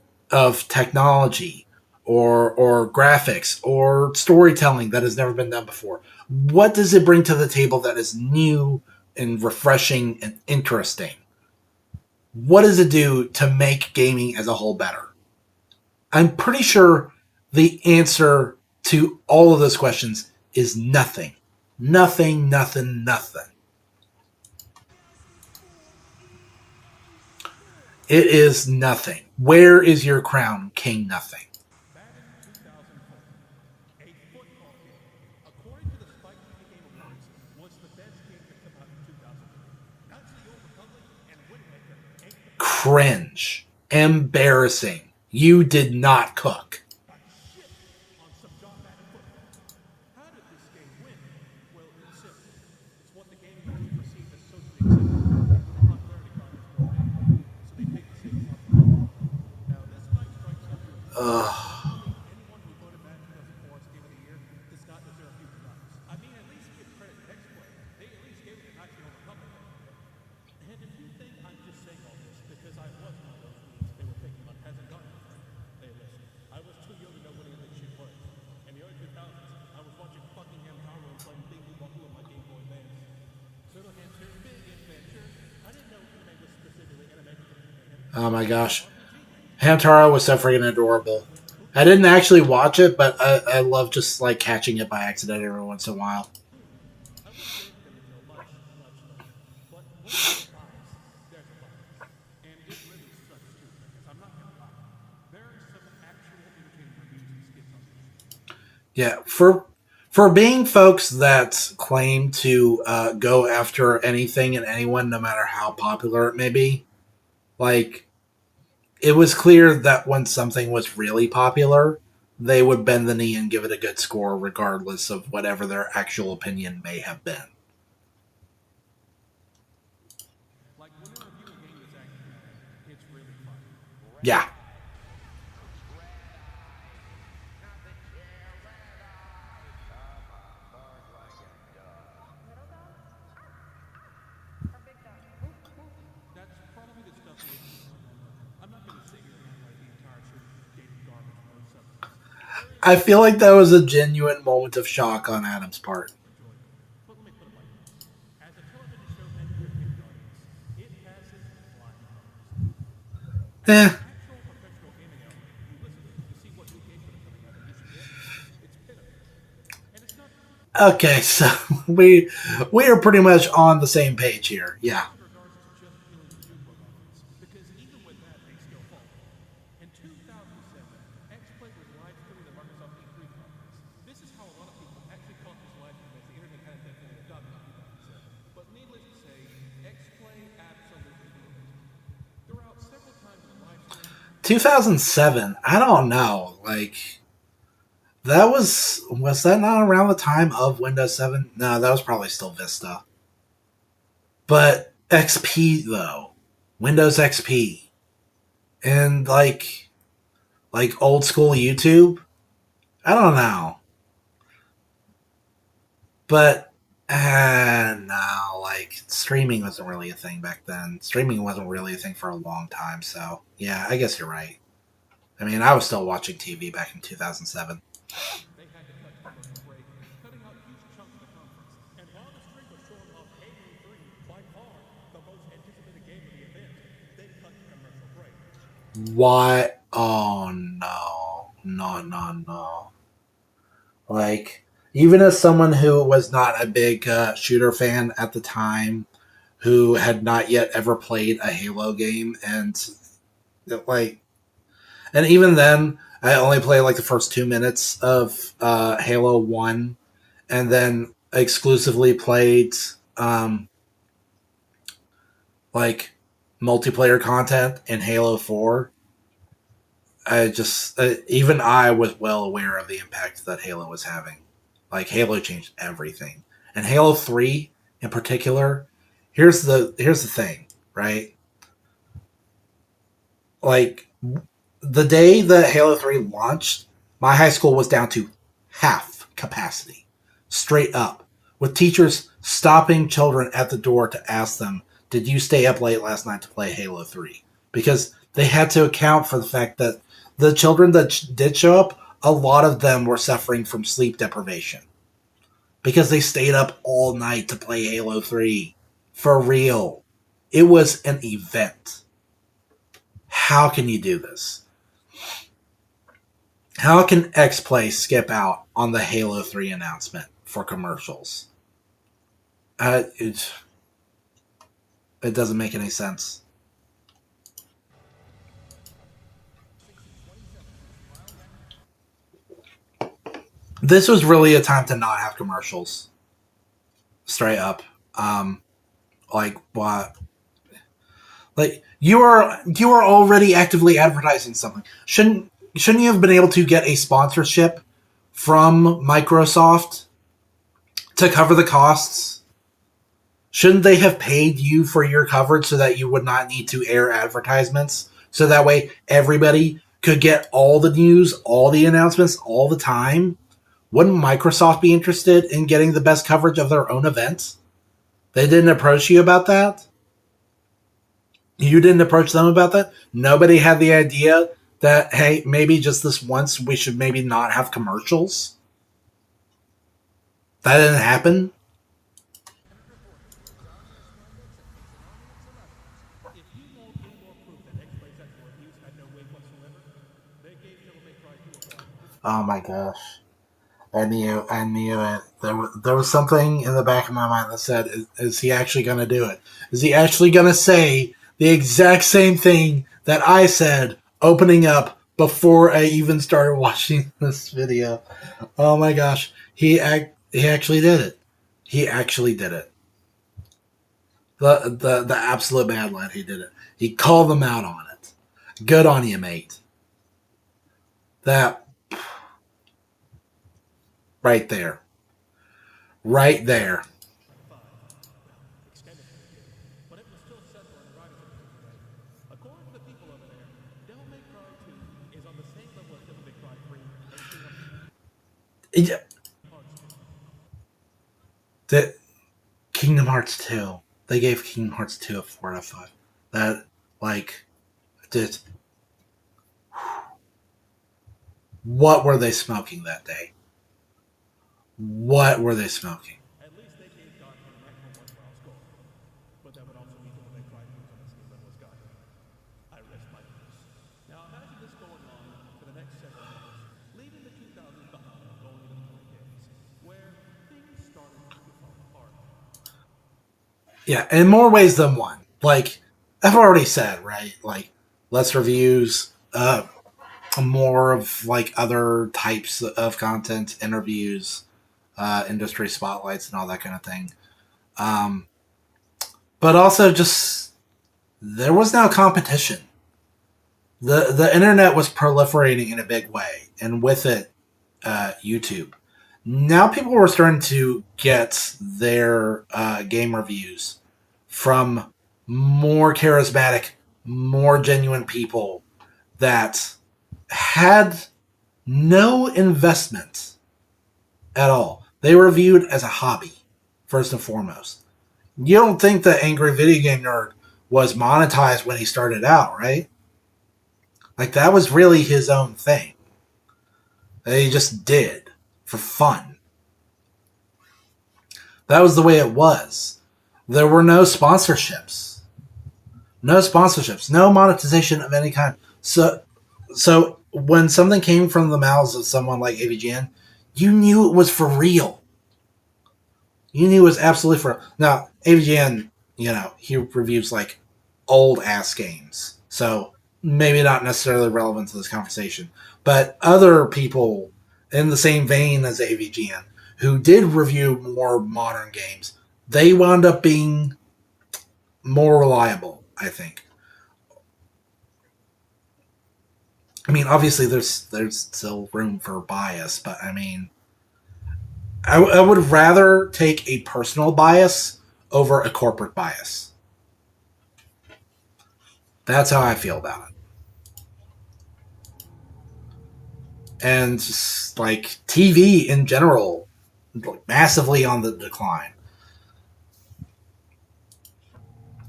technology or graphics or storytelling that has never been done before? What does it bring to the table that is new and refreshing and interesting? What does it do to make gaming as a whole better? I'm pretty sure the answer to all of those questions is nothing. Nothing, nothing, nothing. It is nothing. Where is your crown, King Nothing? Madden 2004, a football game, according to the Spike Game Awards, was the best game to come out in 2003. Knights of the Old Republic and Windmaker ain't the Cringe. Embarrassing. You did not cook. shit on some John Madden football. How did this game win? Well, it's simple. It's what the game industry perceived as socially acceptable. The popularity contest was big, so they picked the same popular. Now, this might strike some of you. Anyone who voted Madden 2004 as Game of the Year does not deserve huge props. I mean, at least give credit to X-Play. They at least gave it to Knights of the Old Republic. And if you think I'm just saying all this because I was one of those weeds they were picking on hasn't gone anything, hey, listen, I was too young to know what any of this shit was. In the early 2000s, I was watching Buckingham Tower and playing Big Blue Buckle on my Game Boy Advance. Turtle Hamster, Big Adventure. I didn't know anime was specifically animated. Oh my gosh. Hamtaro was so freaking adorable. I didn't actually watch it, but I love just like catching it by accident every once in a while. I wouldn't say that there's no much love. But when there's a bias, there's a bias. And it really sucks too, because I'm not gonna lie. There are some actual entertaining reviews and skits on this. Yeah, for being folks that claim to go after anything and anyone, no matter how popular it may be, like it was clear that when something was really popular, they would bend the knee and give it a good score, regardless of whatever their actual opinion may have been. Like when a review a game that's actually bad, it's really fun. Yeah. That's probably the stuff most people remember. I'm not gonna sit here and act like the entire show is dated garbage with no substance. I feel like that was a genuine moment of shock on Adam's part. But let me put it like this. As a television show and a video game audience, it has its flying colors. Eh. Actual professional gaming out, you listen to see what new games that are coming out and you should get. It's pitiful. And it's not Okay, so we are pretty much on the same page here. Yeah. in regards to just killing the Super moments, because even with that, they still fall. In 2007, X-Play was live streaming the Microsoft E3 conference. This is how a lot of people actually caught this live stream, as the internet had definitely adopted in 2007. But needless to say, X-Play absolutely blew it. Throughout several times in the live stream, 2007. I don't know. Like that was that not around the time of Windows 7? No, that was probably still Vista. But XP though. Windows XP. and like old school YouTube. I don't know, but no, like streaming wasn't really a thing back then. Streaming wasn't really a thing for a long time. So yeah, I guess you're right. I mean, I was still watching TV back in 2007. They had to cut commercial break, cutting out huge chunks of the conference. And while the stream was showing off Halo 3, by far the most anticipated game of the event, they cut to commercial break. What? Oh no, no. Like, even as someone who was not a big shooter fan at the time, who had not yet ever played a Halo game, and like, and even then, I only played like the first 2 minutes of Halo 1, and then exclusively played like multiplayer content in Halo 4. I just, even I was well aware of the impact that Halo was having. Like, Halo changed everything. And Halo 3 in particular, here's the thing, right? Like, the day that Halo 3 launched, my high school was down to half capacity. Straight up. With teachers stopping children at the door to ask them, did you stay up late last night to play Halo 3? Because they had to account for the fact that the children that did show up, a lot of them were suffering from sleep deprivation. Because they stayed up all night to play Halo 3. For real. It was an event. How can you do this? How can X Play skip out on the Halo 3 announcement for commercials? It doesn't make any sense. This was really a time to not have commercials. Straight up. Like what? Like you are already actively advertising something. Shouldn't you have been able to get a sponsorship from Microsoft to cover the costs? Shouldn't they have paid you for your coverage so that you would not need to air advertisements? So that way everybody could get all the news, all the announcements, all the time? Wouldn't Microsoft be interested in getting the best coverage of their own events? They didn't approach you about that? You didn't approach them about that? Nobody had the idea that, hey, maybe just this once we should maybe not have commercials? That didn't happen? If you want any more proof that X-Play's sexual abuse had no weight whatsoever, they gave Devil May Cry 2 a 1. Oh my gosh. I knew it. There was something in the back of my mind that said, is he actually going to do it? Is he actually going to say the exact same thing that I said opening up before I even started watching this video? Oh my gosh. He actually did it. He actually did it. The absolute bad lad, he did it. He called them out on it. Good on you, mate. That right there. Right there. Extended but it was still set for the writers of the today. According to the people over there, Devil May Cry 2 is on the same level as Devil May Cry 3 and Kingdom Hearts 2. They gave Kingdom Hearts 2 a 4 out of 5. That, like, did. What were they smoking that day? What were they smoking? At least they gave God an actual worthwhile score. But that would also be Devil May Cry 2 on the same level as God. I rest my case. Now imagine this going on for the next several years, leaving the 2000s behind and going into the 2010s, where things started to fall apart. Yeah, in more ways than one. Like, I've already said, right? Like, less reviews, more of, like, other types of content, interviews, industry spotlights, and all that kind of thing. But also just, there was now competition. The internet was proliferating in a big way, and with it, YouTube. Now people were starting to get their game reviews from more charismatic, more genuine people that had no investment at all. They were viewed as a hobby, first and foremost. You don't think the Angry Video Game Nerd was monetized when he started out, right? Like, that was really his own thing. That he just did for fun. That was the way it was. There were no sponsorships. No sponsorships. No monetization of any kind. So when something came from the mouths of someone like AVGN, you knew it was for real. You knew it was absolutely for real. Now, AVGN, he reviews like old ass games. So maybe not necessarily relevant to this conversation. But other people in the same vein as AVGN who did review more modern games, they wound up being more reliable, I think. I mean, obviously, there's still room for bias, but I mean, I would rather take a personal bias over a corporate bias. That's how I feel about it. And just, like, TV in general, massively on the decline.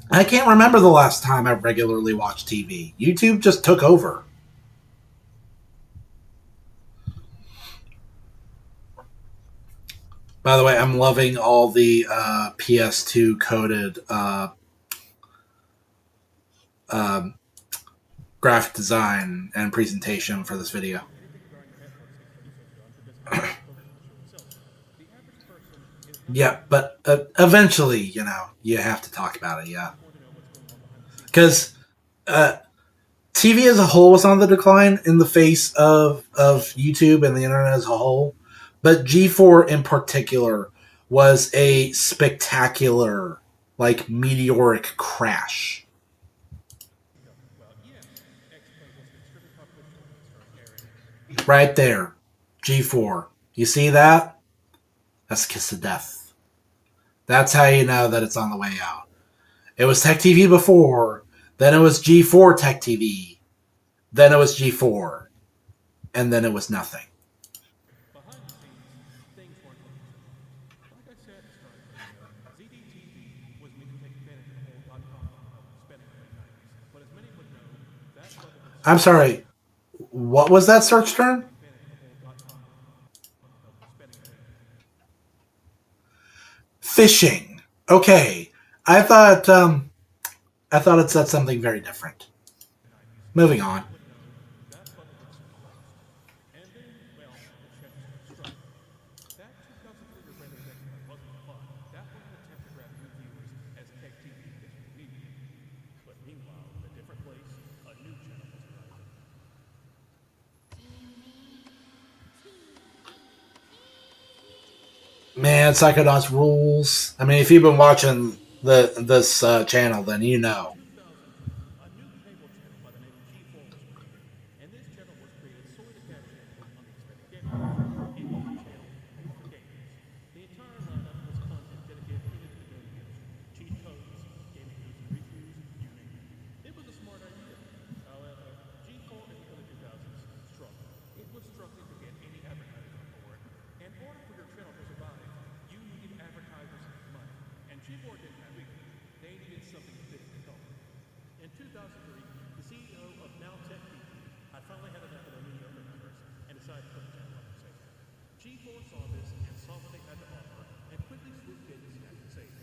I can't remember the last time I regularly watched TV. YouTube just took over. By the way, I'm loving all the PS2 coded graphic design and presentation for this video. Yeah, but eventually, you have to talk about it, yeah. Because TV as a whole was on the decline in the face of YouTube and the internet as a whole. But G4 in particular was a spectacular, like, meteoric crash. Right there. G4. You see that? That's a kiss of death. That's how you know that it's on the way out. It was Tech TV before, then it was G4 Tech TV, then it was G4, and then it was nothing. Behind the scenes, things weren't like I said, ZDTV was meant to take advantage of the whole spending in the 90s. But as many would know, that level of I'm sorry. What was that search term? Phishing. Okay. I thought it said something very different. Moving on. Man, Psychonauts rules. I mean, if you've been watching this channel, then you know. a new cable channel by the name of G4 was created, and this channel was created solely to capture input on the expanded gaming. It was a channel made for gamers. The entire lineup was content dedicated to the gaming industry. Cheat codes, gaming news and reviews, you name it. It was a smart idea. However, G4 in the early 2000s struggled. It was struggling to get any advertisers on board. In order for your channel to survive, you needed advertisers' money. And G4 didn't have either. They needed something big to help. In 2003, the CEO of Now Tech TV had finally had enough of the mediocre numbers and decided to put the channel up for sale. G4 saw this and saw what they had to offer and quickly swooped in to snatch the sale.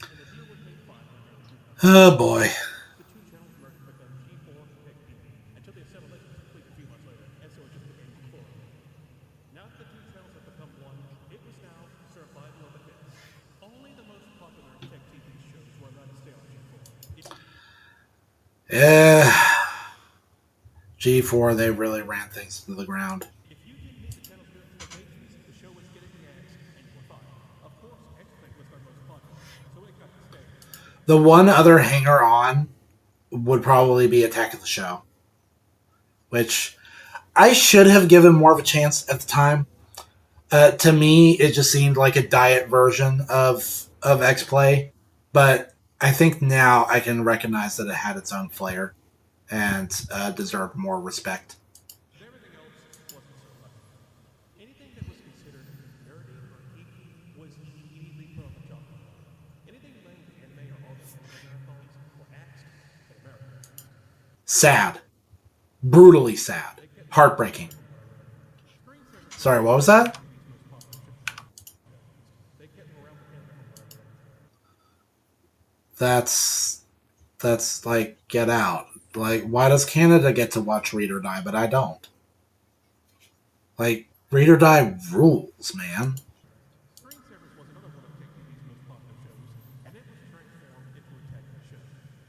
And the deal was made final in early 2000. Oh boy. The two channels merged to become G4 Tech TV until they settled it complete a few months later, and so it just became G4. Now that the two channels have become one, it was now survival of the fittest. Only the most popular Tech TV shows were allowed to stay on G4. Yeah. G4, they really ran things to the ground. If you didn't meet the channel's good expectations, the show was getting the ads, and you were fine. Of course, X-Plane was our most popular, so it got to stay. The one other hanger on would probably be Attack of the Show, which I should have given more of a chance at the time. To me, it just seemed like a diet version of X-Play, but I think now I can recognize that it had its own flair. and deserved more respect. Everything else wasn't so much. Anything that was considered nerdy or geeky was immediately put on the chopping block. Anything related to anime or other marathons were axed in America. Sad. Brutally sad. Heartbreaking. Sorry, what was that? They kept them around for Canada for whatever reason. That's like, get out. Like, why does Canada get to watch Read or Die, but I don't? Like, Read or Die rules, man. Screensavers was another one of KTV's most popular shows, and it was transformed into a techno show.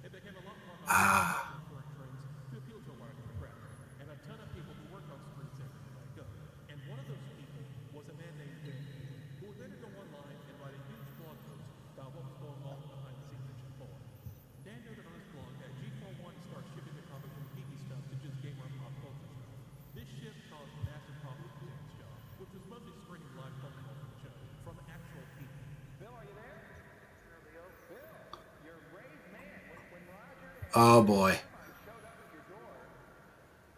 It became a lot more Ah. current trends to appeal to a wider demographic, and a ton of people who worked on screensavers were let go. And one of those people was a man named Dan, who would later go online and write a huge blog post about what was going on behind the scenes at G4. Dan noted on his blog that G4 wanted to start shifting the topic from geeky stuff to just gamer and pop culture stuff. This shift caused massive problems with Dan's job, which was mostly screening live promo for the show from actual people. Bill, are you there? Bill, you're Ray's man. When Roger and Oh boy. showed up at your door,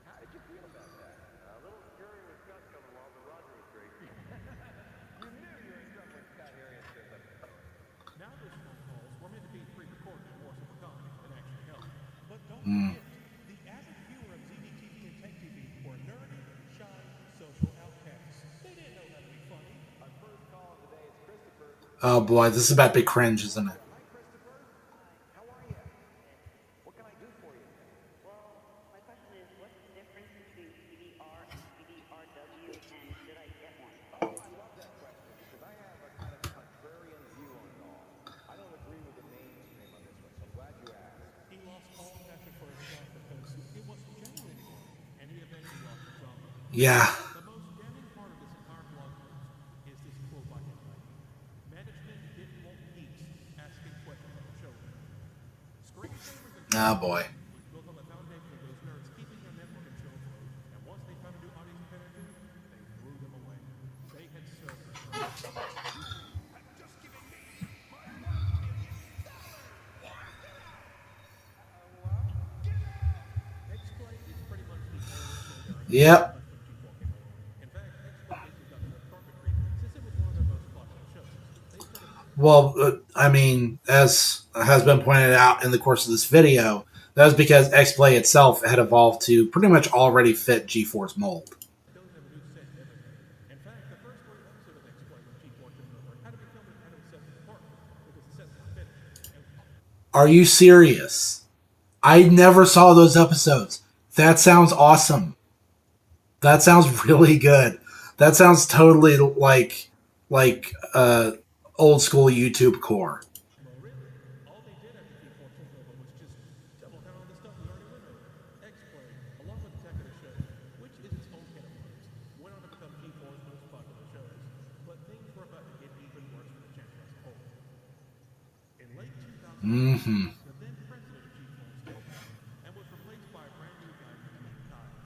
how did you feel about that? A little scary with Scott coming along, but Roger was great. You knew you were in trouble with Scott Harriet. Now those phone calls were meant to be pre-recorded and more for comedy than actually help. But don't forget, the average viewer of ZDTV and Tech TV were nerdy, shy, social outcasts. They didn't know how to be funny. Our first call of the day is Christopher. Oh boy, this is about to be cringe, isn't it? Hi, Christopher. How are you? What can I do for you? Well, my question is, what's the difference between PDR and PDRW, and should I get one? Oh, I love that question because I have a kind of contrarian view on it all. I don't agree with the mainstream on this one, so I'm glad you asked. He lost all passion for his job because it wasn't genuine anymore, and he eventually lost his job. Yeah. The most damning part of this entire blog post is this quote by him writing, "Management didn't want geeks asking questions on the show. Screensavers and Oh boy. built on the foundation of those nerds keeping their network and show afloat, and once they found a new audience competitor, they threw them away. They had served their purpose. X-Play is pretty much the only show there Yep. in fact, X-Play basically got the red carpet treatment since it was one of their most popular shows. They started Well, I mean, as has been pointed out in the course of this video, that was because X-Play itself had evolved to pretty much already fit G4's mold. don't have a new set and everything. In fact, the first episode of X-Play when G4 took over had to be filmed in Adam's set's apartment because the sets weren't finished. And Are you serious? I never saw those episodes. That sounds awesome. That sounds really good. That sounds totally like old school YouTube core. well, really, all they did after G4 took over was just double down on the stuff we already went over. X-Play, along with the tech of the show, which is its own can of worms, went on to become G4's most popular shows. But things were about to get even worse for the channel as a whole. In late 2000, the then president of G4 stepped down and was replaced by a brand new guy named Kyle.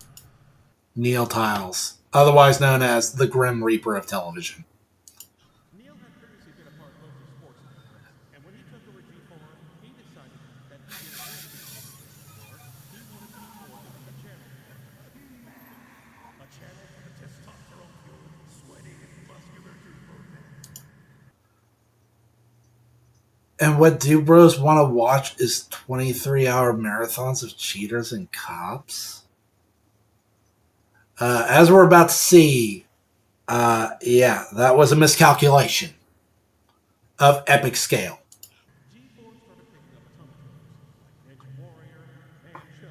Neil Tiles, otherwise known as the Grim Reaper of television. Neil had previously been a part of most of sports networks, and when he took over G4, he decided that he didn't want to be anymore. He wanted G4 to be a channel. A channel for the testosterone-fueled, sweaty, and muscular G4 men. And what Dude Bros want to watch is 23-hour marathons of cheaters and cops? As we're about to see, yeah, that was a miscalculation of epic scale. G4 started picking up a ton of shows, like Ninja Warrior, Man Show,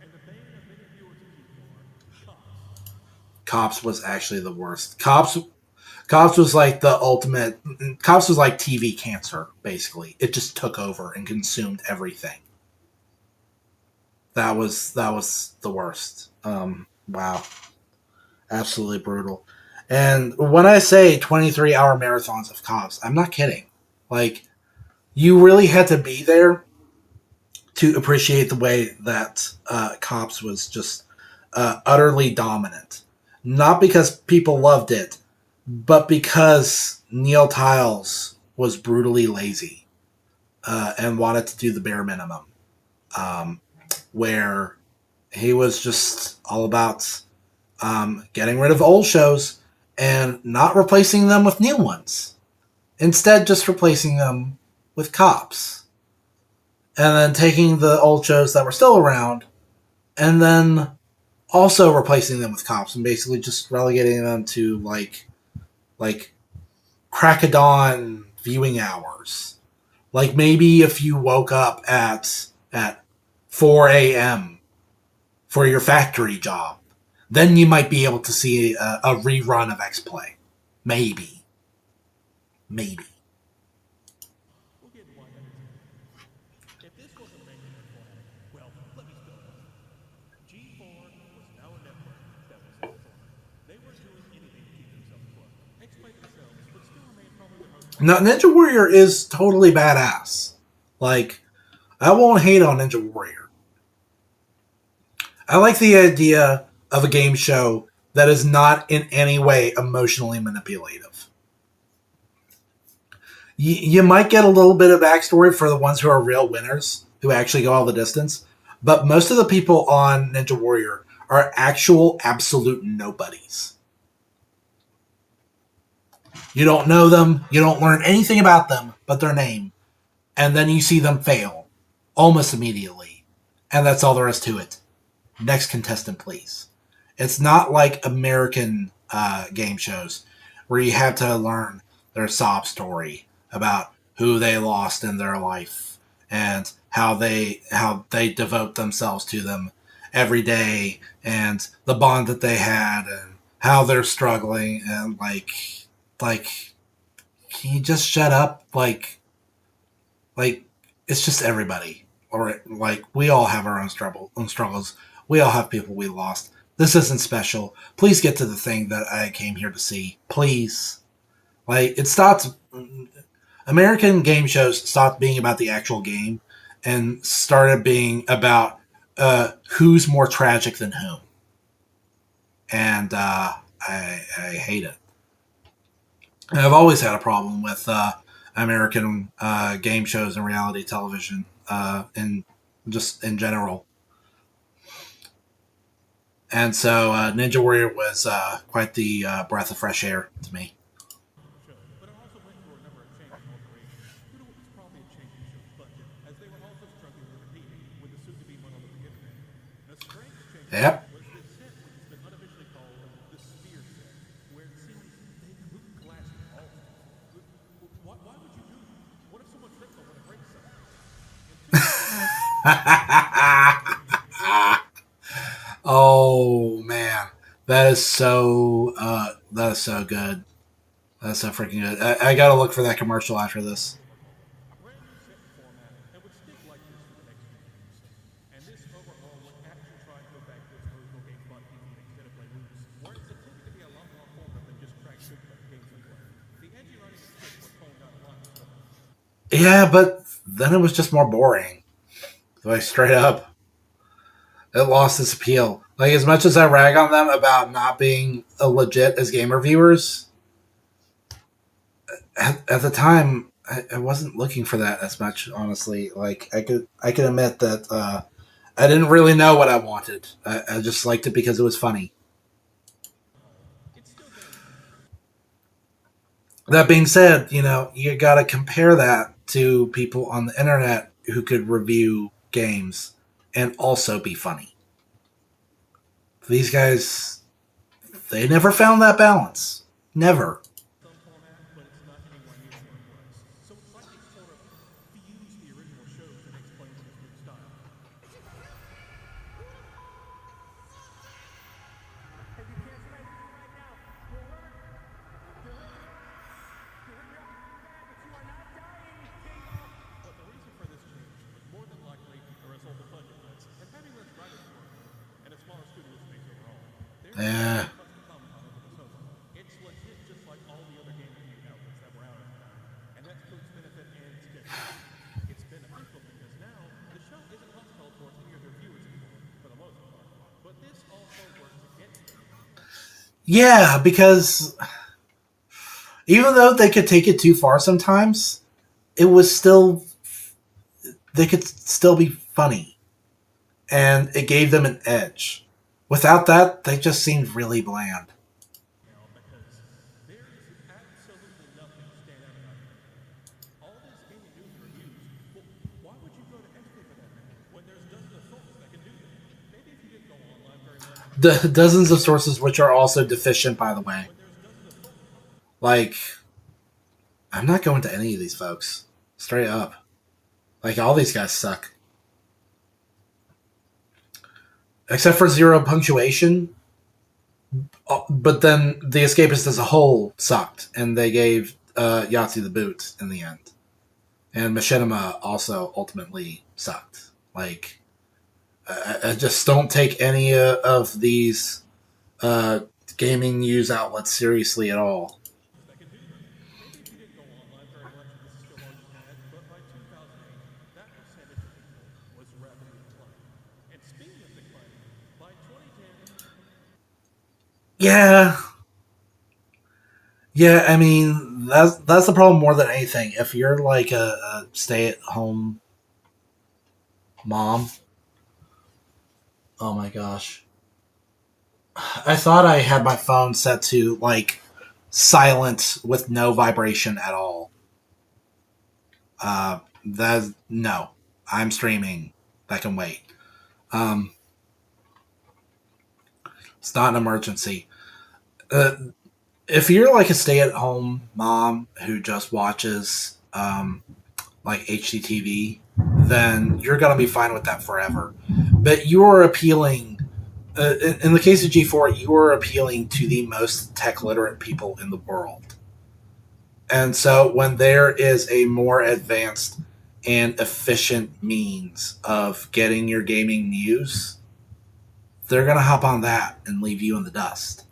and the bane of many viewers of G4, Cops. Cops was actually the worst. Cops was like the ultimate. Cops was like TV cancer, basically. It just took over and consumed everything. That was the worst. Wow, absolutely brutal. And when I say 23-hour marathons of Cops, I'm not kidding. Like, you really had to be there to appreciate the way that Cops was just utterly dominant. Not because people loved it, but because Neil Tiles was brutally lazy and wanted to do the bare minimum. Where He was just all about getting rid of old shows and not replacing them with new ones. Instead, just replacing them with cops. And then taking the old shows that were still around and then also replacing them with cops and basically just relegating them to like crack of dawn viewing hours. Like maybe if you woke up at 4 a.m. for your factory job, then you might be able to see a rerun of X Play. Maybe. Maybe. We'll get why that is. If this wasn't making a flag, well, let me spell it. G4 was now a network that was in form. They weren't doing anything to keep themselves afloat. X-Play themselves would still remain probably the most Now, Ninja Warrior is totally badass. Like, I won't hate on Ninja Warrior. I like the idea of a game show that is not in any way emotionally manipulative. You might get a little bit of backstory for the ones who are real winners, who actually go all the distance, but most of the people on Ninja Warrior are actual absolute nobodies. You don't know them, you don't learn anything about them but their name, and then you see them fail almost immediately. And that's all there is to it. Next contestant, please. It's not like American game shows where you have to learn their sob story about who they lost in their life and how they devote themselves to them every day and the bond that they had and how they're struggling and like can you just shut up? Like it's just everybody. Or like we all have our own struggles. We all have people we lost. This isn't special. Please get to the thing that I came here to see. Please. Like it stopped. American game shows stopped being about the actual game and started being about who's more tragic than whom. And I hate it. And I've always had a problem with American game shows and reality television in just in general. And so Ninja Warrior was quite the breath of fresh air to me. show, but it also went through a number of changes and alterations due to what was probably a change in the show's budget, as they were also struggling with competing with the soon-to-be monolithic internet. A strange change Yep. was this set, which has been unofficially called the Sphere set, where it seems they couldn't collapse at all. Why would you do that? What if someone trips on one and breaks something? Oh man, that is so good. That's so freaking good. I gotta look for that commercial after this. A brand new set format that would stick like this for the next few years. And this overhaul would actually try to go back to its original GameSpot TV instead of Play Loops, where it's intended to be a lot more formative than just crack good games we play. The edgy writing and scripts were toned down a lot. Yeah, but then it was just more boring. Like straight up, it lost its appeal. Like as much as I rag on them about not being legit as game reviewers, at the time I wasn't looking for that as much. Honestly, like I could admit that I didn't really know what I wanted. I just liked it because it was funny. That being said, you got to compare that to people on the internet who could review games and also be funny. These guys, they never found that balance. Never. Some format, but it's not anywhere near what it was. So it's like they sort of fused the original shows and explained in this new style. But the reason for this change was more than likely a result of budget cuts and having less writers to work with, and a smaller studio space overall. There's Yeah. much to comment on over the summer. It's legit just like all the other game review outlets that were out at the time, and that's to its benefit and its detriment. It's beneficial because now the show isn't hostile towards any of their viewers anymore, for the most part. But this also works against them. Yeah, because even though they could take it too far sometimes, it was still they could still be funny. and it gave them an edge. Without that, they just seemed really bland. now because there is absolutely nothing stand out about it. All this gaming news and reviews, well, why would you go to XP for that when there's dozens of sources that can do that? Maybe if you didn't go online very much. Dozens of sources which are also deficient, by the way. Like, I'm not going to any of these folks. Straight up. Like, all these guys suck. Except for Zero Punctuation. But then The Escapist as a whole sucked. And they gave Yahtzee the boot in the end. And Machinima also ultimately sucked. Like, I just don't take any of these gaming news outlets seriously at all. Maybe if you didn't go online very much, this is still all you had, but by 2008, that percentage of people was rapidly declining. And speaking of declining, by 2010, Yeah. Yeah, I mean, that's the problem more than anything. If you're like a stay-at-home mom, oh my gosh. I thought I had my phone set to like silent with no vibration at all. That no, I'm streaming. That can wait. Um, it's not an emergency. If you're like a stay-at-home mom who just watches like HDTV, then you're gonna be fine with that forever. But you are appealing. In the case of G4, you are appealing to the most tech literate people in the world. And so when there is a more advanced and efficient means of getting your gaming news, they're going to hop on that and leave you in the dust.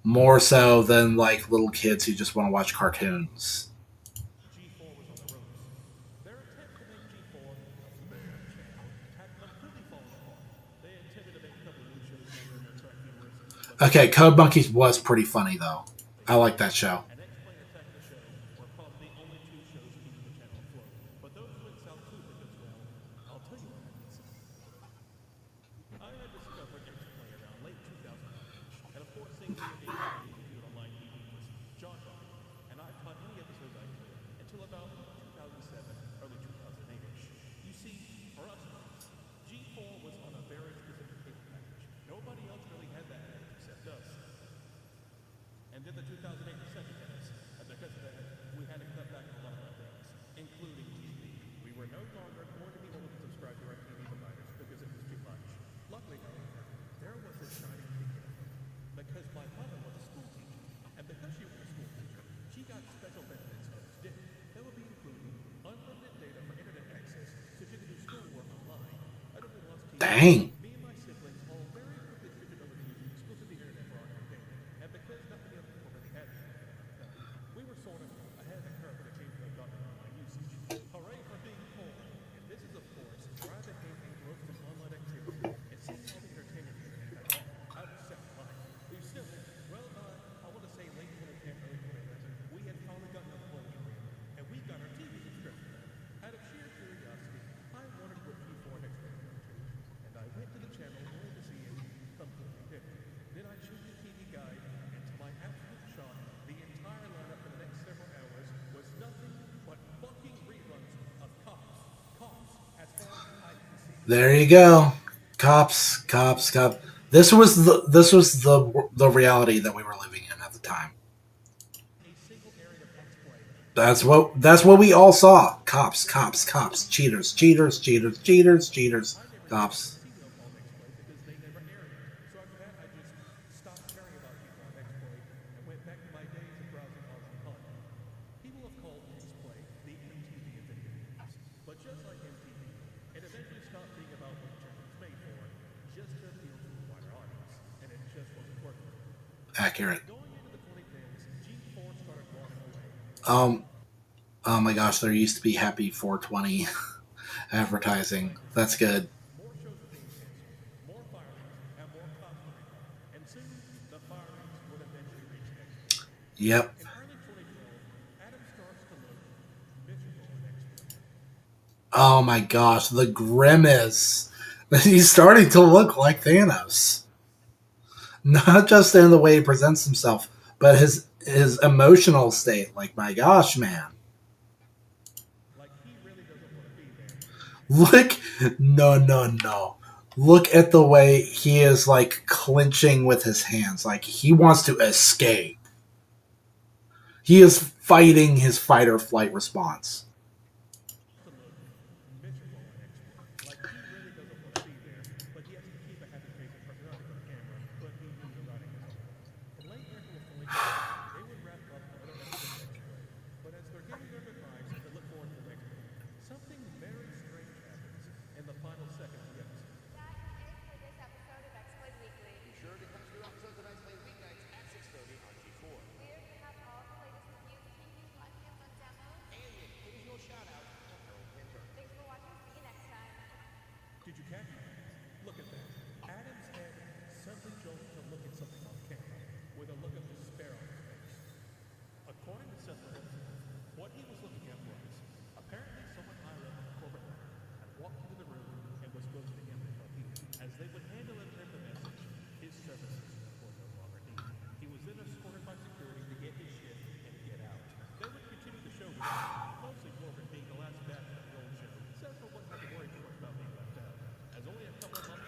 More so than like little kids who just want to watch cartoons. G4 was on the ropes. Their attempt to make G4 a man channel had completely fallen apart. They attempted to make a couple of new shows here and there to attract viewers, but Okay, Code Monkeys was pretty funny though. I like that show. and X-Plane Attack the Show were probably the only two shows keeping the channel afloat. But those went south too because, well, I'll tell you what happens. I had discovered X-Plane around late 2009, and of course seeing the engagement they viewed online TV was jaw-dropping, and I caught any episodes I could until about 2007, early 2008-ish. You see, for us, G4 was on a very specific cable package. Nobody else really had that package except us. And then the 2008 recession hit us, and because of that, we had to cut back on a lot of our things, including TV. We were no longer going to be able to subscribe to our TV providers because it was too much. Luckily, however, there was a shining beacon of hope, because my mother was a school teacher, and because she was a school teacher, she got special benefits others didn't. That would be including unlimited data for internet access so she could do schoolwork online. I don't know what's Dang. me and my siblings all very quickly shifted over to using exclusively internet for our entertainment, and because nothing else people really had it, we were sort of ahead of the curve when it came to adopting online usage. Hooray for being poor! And this is, of course, where I became engrossed in online activity and seeing all the entertainment the internet had to offer. I was set in life. We still, well, I want to say late 2010, early 2011, we had finally gotten a plug career, and we got our TV subscription. Out of sheer curiosity, I wondered what G4 next thing would do, and I went to the channel only to see it completely different. Then I chose the TV guide, and to my absolute shock, the entire lineup for the next several hours was nothing but fucking reruns of Cops. Cops, as far as I can see. There you go. Cops. This was the reality that we were living in at the time. A single area of X-Play. That's what we all saw. Cops. Cheaters. Cops. See them on X-Play because they never aired it. So after that, I just stopped caring about people on X-Play and went back to my days of browsing Aussie content. People have called X-Play the MTV of video games. But just like MTV, it eventually stopped being about what the channel was made for, just to appeal to a wider audience. And it just wasn't working. Accurate. Going into the 2010s, G4 started walking away. Oh my gosh, there used to be Happy 420 advertising. That's good. More shows were being canceled, more firings, and more cops were involved. And soon, the firings would eventually reach X-Play. Yep. In early 2012, Adam starts to look miserable in X-Play. Oh my gosh, the grimace. He's starting to look like Thanos. Not just in the way he presents himself, but his emotional state. Like, my gosh, man. Like he really doesn't want to be there. Look, no. Look at the way he is like clenching with his hands. Like he wants to escape. He is fighting his fight or flight response. Miserable and expert. Like he really doesn't want to be there, but he has to keep a happy face and personality for the camera, but he knew the writing was on the wall. And late after the filming, they would wrap up another episode of X-Play. But as they're giving their goodbyes to look forward to the next one, something very strange happens in the final second of the episode. That is it for this episode of X-Blade Weekly. Be sure to catch new episodes of X-Play weeknights at 6:30 on G4. We are going to have all the latest reviews, previews, podcasts, and demos. And the occasional shout-out of Harold Pinter. Thanks for watching. See you next time. Did you catch it? Look at that. Adam's head suddenly jolted to look at something on camera with a look of despair on his face. According to Seth Wilson, what he was looking at was apparently someone higher up in the corporate ladder had walked into the room and was spoken to him and he, as they would hand deliver him the message, his services were no longer needed. He was then escorted by security to get his ship and get out. They would continue the show with mostly Corbin being the last batch of the old show. Seth wouldn't have to worry too much about being left out, as only a couple of months.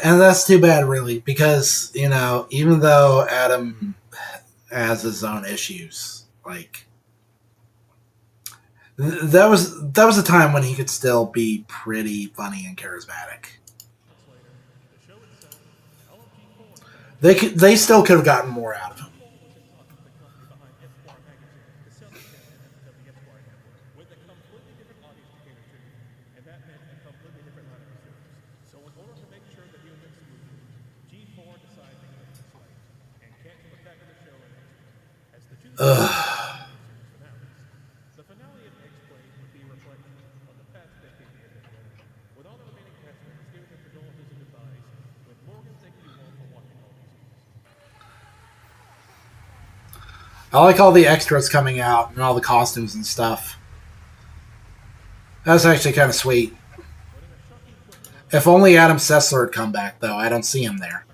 And that's too bad, really, because, you know, even though Adam has his own issues, like, that was a time when he could still be pretty funny and charismatic. Later, the show itself, LFG4, They still could have gotten more out of him. was in talks with the company behind Esquire magazine to sell the channel to the Esquire network with a completely different audience to cater to, and that meant a completely different line of shows. So in order to make sure that he went smoothly, G4 decided to clean the slate and cancel the back of the show in April. As the two series finales, the finale of X-Play would be a reflection of the past decade they had been together, with all the remaining cast members giving their condolences and goodbyes, with Morgan thanking you all for watching all these years. I like all the extras coming out and all the costumes and stuff. That's actually kind of sweet. If only Adam Sessler had come back, though. I don't see him there.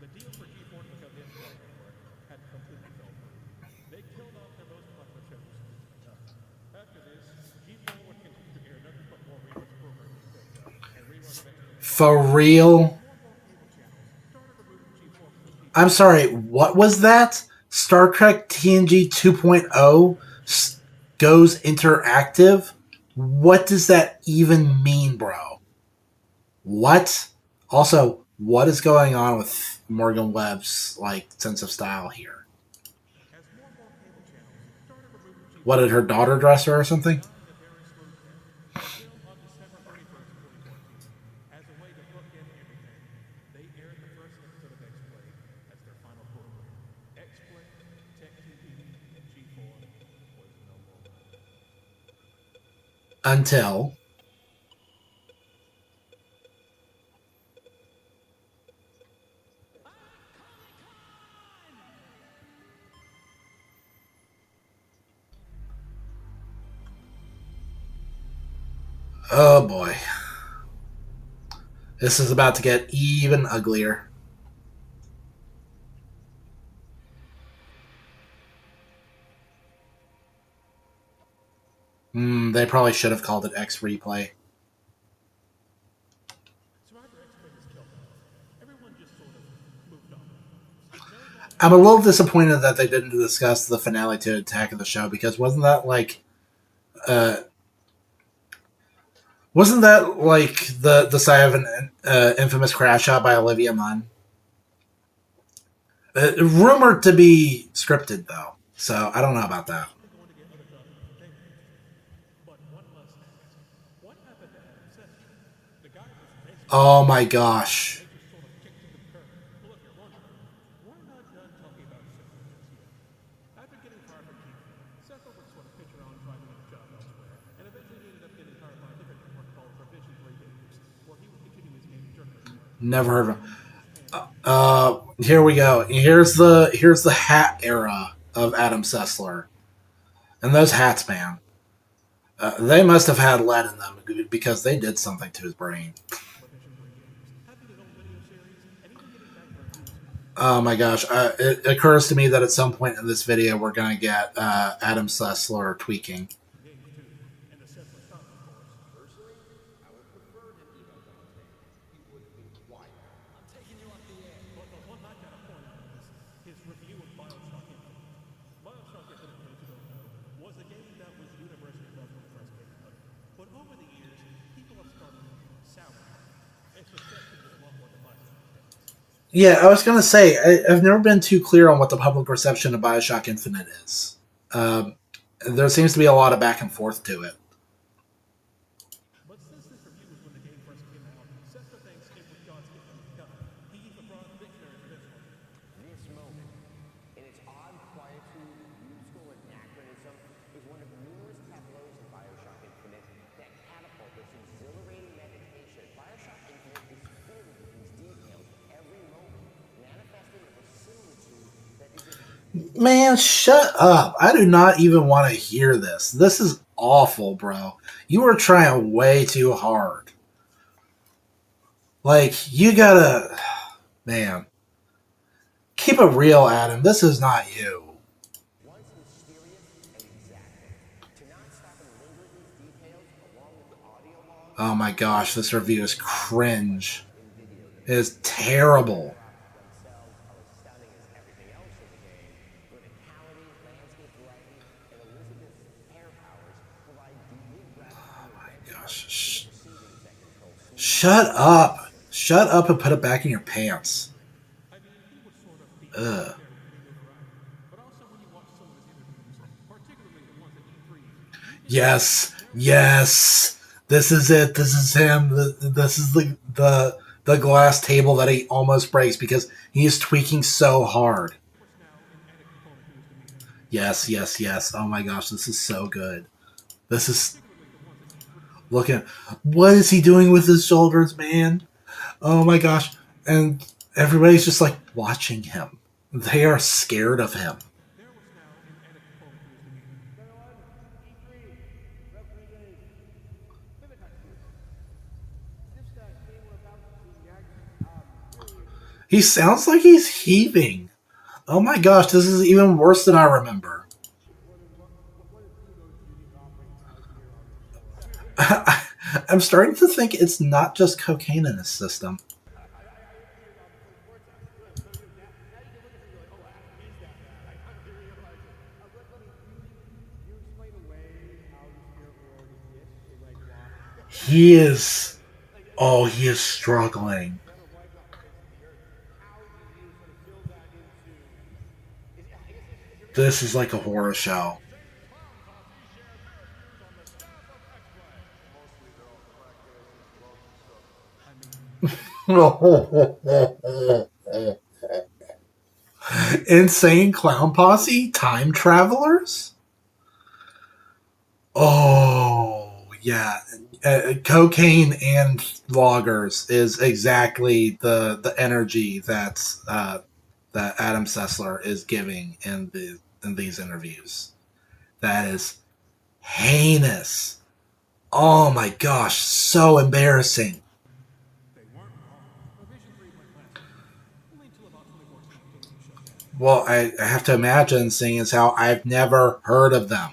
The deal for G4 to become the Esquire network had completely fell through. They killed off their most popular shows. After this, G4 would continue to air nothing but more reruns programming and reruns of X-Play. For real? I'm sorry, what was that? Star Trek TNG 2.0 goes interactive? What does that even mean, bro? What? Also, what is going on with Morgan Webb's like sense of style here? As more and more cable channels started removing G4 What, did her daughter dress her or something? in a very slow pace, until on December 31st, 2014, as a way to bookend everything, they aired the first episode of X-Play as their final program. X-Play, Tech TV, G4 was no more. Until oh boy. This is about to get even uglier. They probably should have called it X Replay. Survivor X-Play was killed off. Everyone just sort of moved on. I'm a little disappointed that they didn't discuss the finale to Attack of the Show, because wasn't that like the side of an infamous crash shot by Olivia Munn? Rumored to be scripted though, so I don't know about that. Going to get other documentation. But one must ask, what happened to Adam Sessler? The guy was basically Oh my gosh. just sort of kicked to the curb. Well, if you're wondering, we're not done talking about Sessler just yet. After getting fired from TV, Sessler would sort of pitch around trying to get a job elsewhere, and eventually he ended up getting hired by a different network called Provision 3 Games, where he would continue his gaming journalism. Never heard of him. Here we go. Here's the hat era of Adam Sessler. And those hats, man. They must have had lead in them because they did something to his brain. Oh my gosh. It occurs to me that at some point in this video, we're going to get Adam Sessler tweaking. His review of Bioshock Infinite. Bioshock Infinite, for those who don't know, was a game that was universally loved when it first came out. But over the years, people have started to sour on it. Its reception was a lot more divisive these days. Yeah, I was going to say, I've never been too clear on what the public reception of Bioshock Infinite is. There seems to be a lot of back and forth to it. But since this review was when the game first came out, Sester thinks it was God's gift to mankind. He even brought the dictionary for this one. This moment, in its odd quietude, musical anachronism, is one of numerous tableaus in Bioshock Infinite that catapult this exhilarating meditation. Bioshock Infinite is filled with these details, every moment manifesting a similitude that is Man, shut up. I do not even want to hear this. This is awful, bro. You are trying way too hard. Like, you gotta. Man. Keep it real, Adam. This is not you. once mysterious and exacting. To not stop and linger these details along with the audio log Oh my gosh, this review is cringe. It is terrible. themselves are as stunning as everything else in the game. Verticality, landscape variety, and Elizabeth's hair powers provide deeply gratifying Gosh. receiving that control Shut up. Shut up and put it back in your pants. I mean, he was sort of the Ugh. but also when you watch some of his interviews, particularly the ones at E3, Yes. Yes. This is it. This is him. This is the glass table that he almost breaks because he is tweaking so hard. Yes, yes, yes. Oh my gosh, this is so good. This is look at what is he doing with his shoulders, man? Oh my gosh. And everybody's just like watching him. They are scared of him. He sounds like he's heaving. Oh my gosh, this is even worse than I remember. I'm starting to think it's not just cocaine in his system. He is. Oh, he is struggling. This is like a horror show. Insane Clown Posse? Time Travelers? Oh, yeah. Cocaine and loggers is exactly the energy that's that Adam Sessler is giving in these interviews. That is heinous. Oh my gosh, so embarrassing. Well, I have to imagine, seeing as how I've never heard of them.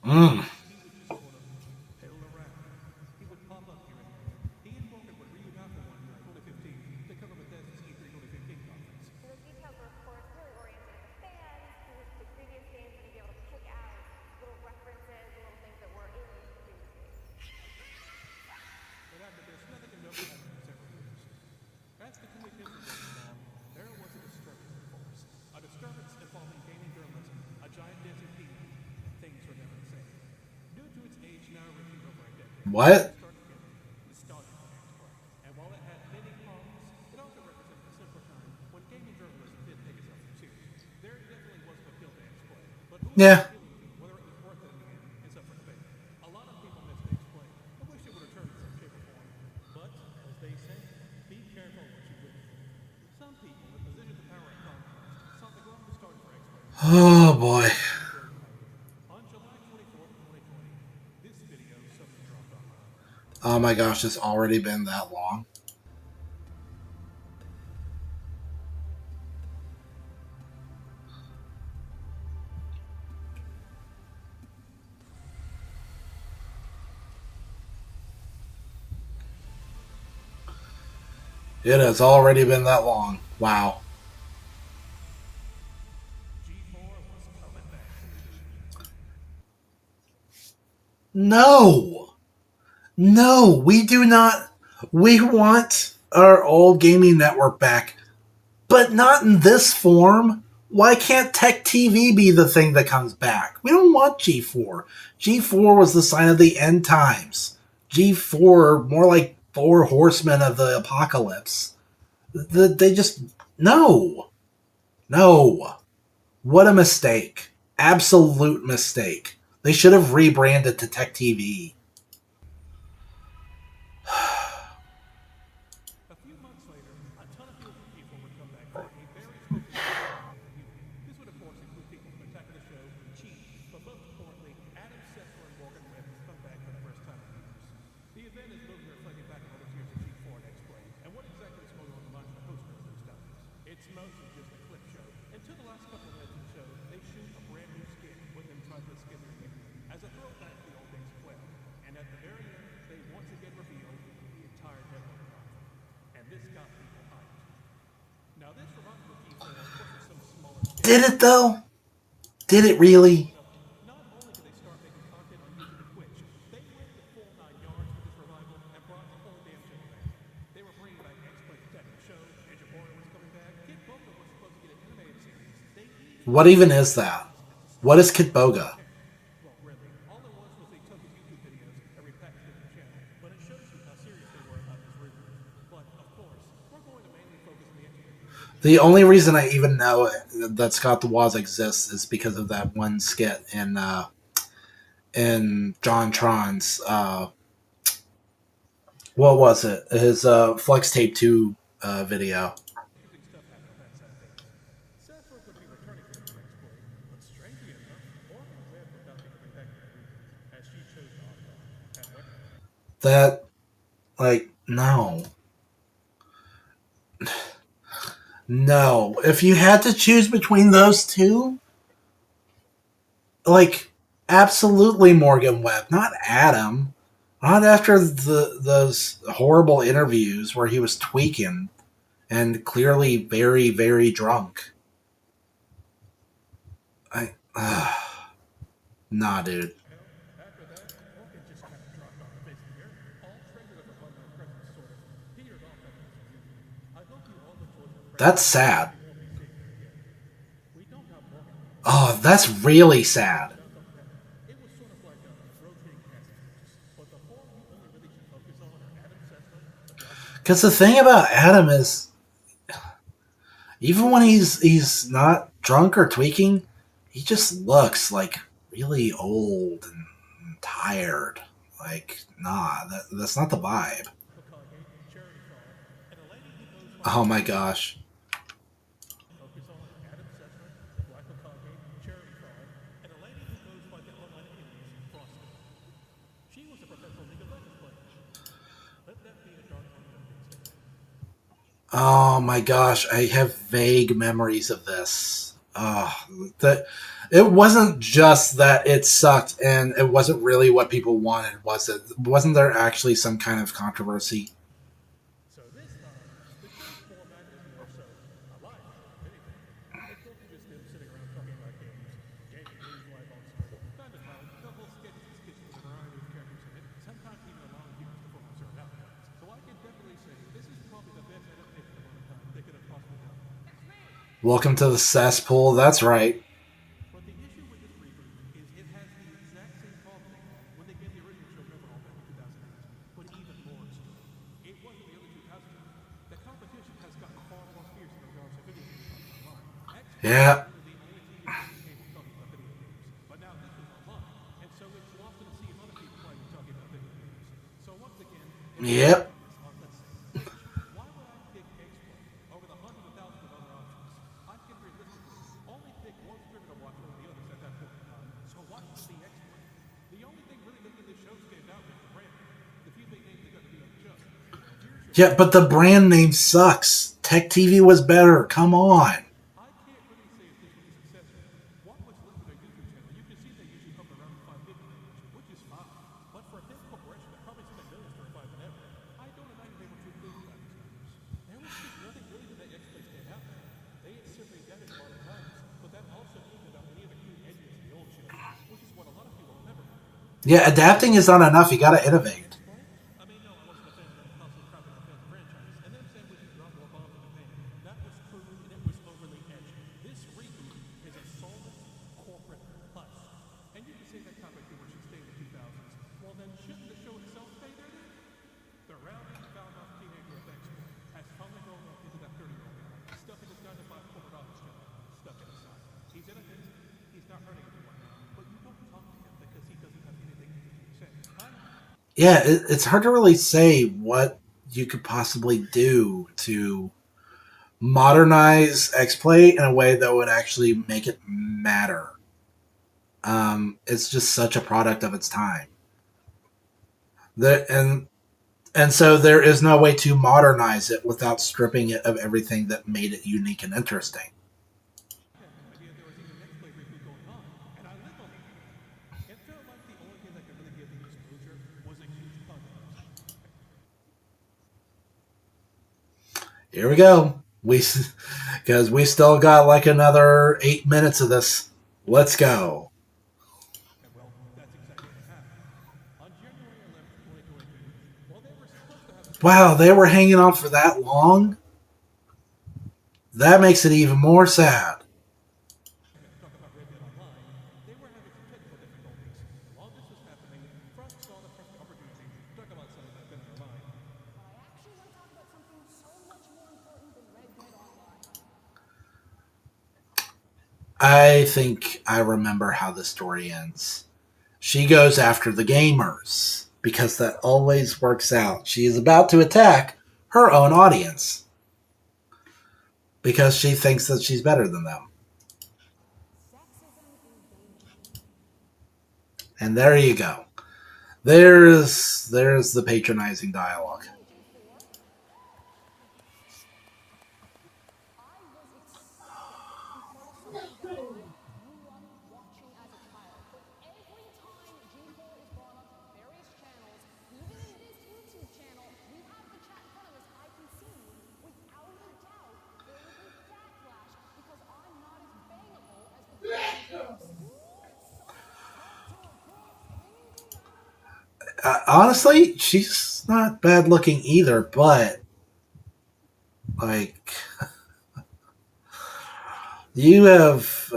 Mm. he would pop up here and there. He and Morgan would read after one year in 2015 to cover Bethesda's E3 2015 conference. The details were, of course, really oriented at the fans who the previous games and to be able to pick out little references, little things that were in the previous games. But after this, nothing of note happened for several years. As the communication went along, there was a disturbance in force. A disturbance involving gaming journalism, a giant dancing demon, and things were never the same. Due to its age now reaching over a decade, What? nostalgia and while it had many problems, it also represented a simpler time when gaming journalism didn't take itself too serious. There definitely was fulfilled to explain, but who Yeah. whether it was worth it in the end is up for debate. A lot of people miss the explain. I wish it would return in some shape or form. But, as they say, be careful what you wish for. Some people in positions of power and conquest sought the glove to start Oh boy. On July 24th, 2020, this video suddenly dropped online. Oh my gosh, it's already been that long. It has already been that long. Wow. G4 was coming back. No! No, we do not. We want our old gaming network back, but not in this form. Why can't Tech TV be the thing that comes back? We don't want G4. G4 was the sign of the end times. G4, more like four horsemen of the apocalypse. They just. No. No. What a mistake. Absolute mistake. They should have rebranded to Tech TV. A few months later, a ton of people from G4 would come back for a very special reunion. This would, of course, include people from Attack of the Show, Chief, but most importantly, Adam Sessler and Morgan Webb come back for the first time in years. The event is moving reflecting back on all those years of G4 and X-Play, and what exactly is going on in the minds of the hosts of those times. It's mostly just a clip show. Until the last couple of minutes of the show, they shoot a brand new skit with them trying to skip their year as a throwback to the old days of play. And at the very end, they once again reveal the entire network content. And this got people hyped. Now this reminds me of G4, of course, of some smaller skits. Did it though? Did it really? Not only did they start making content on YouTube and Twitch, they went the full 9 yards with this revival and brought the whole damn show back. They were bringing back X-Play Attack of the Show, Ninja Warrior was coming back, Kid Boca was supposed to get an animated series. They even What even is that? What is Kitboga? well, really, all it was they took his YouTube videos and repackaged it in the channel, but it shows you how serious they were about this reboot. But, of course, we're going to mainly focus on the entertainment. The only reason I even know that Scott the Woz exists is because of that one skit in John Tron's what was it? His Flex Tape 2 video. Interesting stuff happened on that side of things. Seth would be returning for the new X-Play, but strangely enough, Morgan Webb would not be coming back for the reboot, as she chose to opt out. And when That, like, no. No. If you had to choose between those two, like, absolutely Morgan Webb, not Adam. Not after those horrible interviews where he was tweaking and clearly very, very drunk. Nah, dude. after that, Morgan just kind of dropped off the face of the earth. All traces of her online presence sort of petered off after this reunion. I hope you all enjoyed the That's sad. we won't be seeing her again. We don't have Morgan anymore. Oh, that's really sad. It was sort of like a rotating cast of characters, but the four we only really should focus on are Adam Sessler, the Black Because the thing about Adam is, even when he's not drunk or tweaking, he just looks like really old and tired. Like, nah, that's not the vibe. Hokage, Charity Frog, and a lady who goes Oh my gosh. focus on Adam Sessler, the Black Hokage, Charity Frog, and a lady who goes by the online alias Frosty. She was a professional League of Legends player. Let that be a dark opening statement. Oh my gosh, I have vague memories of this. That it wasn't just that it sucked and it wasn't really what people wanted, was it? Wasn't there actually some kind of controversy? So this time, the show's format is more so a live show than anything. It's mostly just them sitting around talking about games, gaming news live on screen. Time to time, couple sketches and skits with a variety of characters in it, sometimes even allowing viewers to focus on certain outlines. So I can definitely say this is probably the best adaptation of all time they could have possibly done. Welcome to the cesspool. That's right. But the issue with this reboot is it has the exact same problem they had when they gave the original show Neverall back in 2008, but even more so. It wasn't the early 2000s. The competition has gotten far more fierce in regards to video games online. Yeah. Xbox was the only TV cable talking about video games, but now this is online, and so it's lost in a sea of other people playing and talking about video games. So once again, Yep. on let's say Switch, why would I pick X-Play over the hundreds of thousands of other options? I can realistically only pick one scripted Yeah, but the brand name sucks. Tech TV was better. Come on. I can't really say if this was a successor. What was listed on their YouTube channel, you can see they usually hover around the 550 range, which is fine. But for a big corporation that probably spent millions to revive an effort, I don't imagine they were too pleased about these numbers. There was just nothing really to make X-Play stand out there. They had certainly adapted to modern times, but that also means without any of the cute edges of the old show, which is what a lot of people remember. Yeah, adapting is not enough. You gotta innovate. I mean, no, I wasn't a fan of them constantly crapping on fans' franchise, and them saying we should drop more bombs in Japan. That was crude and it was overly edgy. This reboot is a solid corporate hush. And you can say that comic humor should stay in the 2000s. Well, then shouldn't the show itself stay there then? The rowdy, foul-mouthed teenager of X-Men has finally grown up into that 30-year-old guy, stuck in his 9-to-5 corporate office job, stuck in his side. He's innocent, he's not hurting anyone, but you don't talk to him because he doesn't have anything to say. Yeah, it's hard to really say what you could possibly do to modernize X-Play in a way that would actually make it matter. It's just such a product of its time. And so there is no way to modernize it without stripping it of everything that made it unique and interesting. Idea there was even an X-Play reboot going on, and I lived on the idea. It felt like the only thing that could really give things closure was a huge controversy. Here we go. Because we still got like another 8 minutes of this. Let's go. And well, that's exactly what happened. On January 11th, 2022, while they were supposed to have a Wow, they were hanging on for that long? That makes it even more sad. talk about Red Dead Online, they were having some technical difficulties. While this was happening, Front saw the perfect opportunity to talk about something that's been in their mind. But I actually want to talk about something so much more important than Red Dead Online. I think I remember how the story ends. She goes after the gamers because that always works out. She is about to attack her own audience because she thinks that she's better than them. And there you go. There's the patronizing dialogue. Watching as a child, but every time G4 is brought up on various channels, even in this YouTube channel, we have the chat in front of us. I can see without a doubt there will be backlash because I'm not as bangable as the Honestly, she's not bad looking either, but like you have,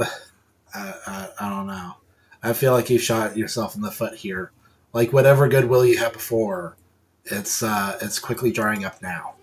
I don't know. I feel like you shot yourself in the foot here. Like whatever goodwill you had before, it's quickly drying up now.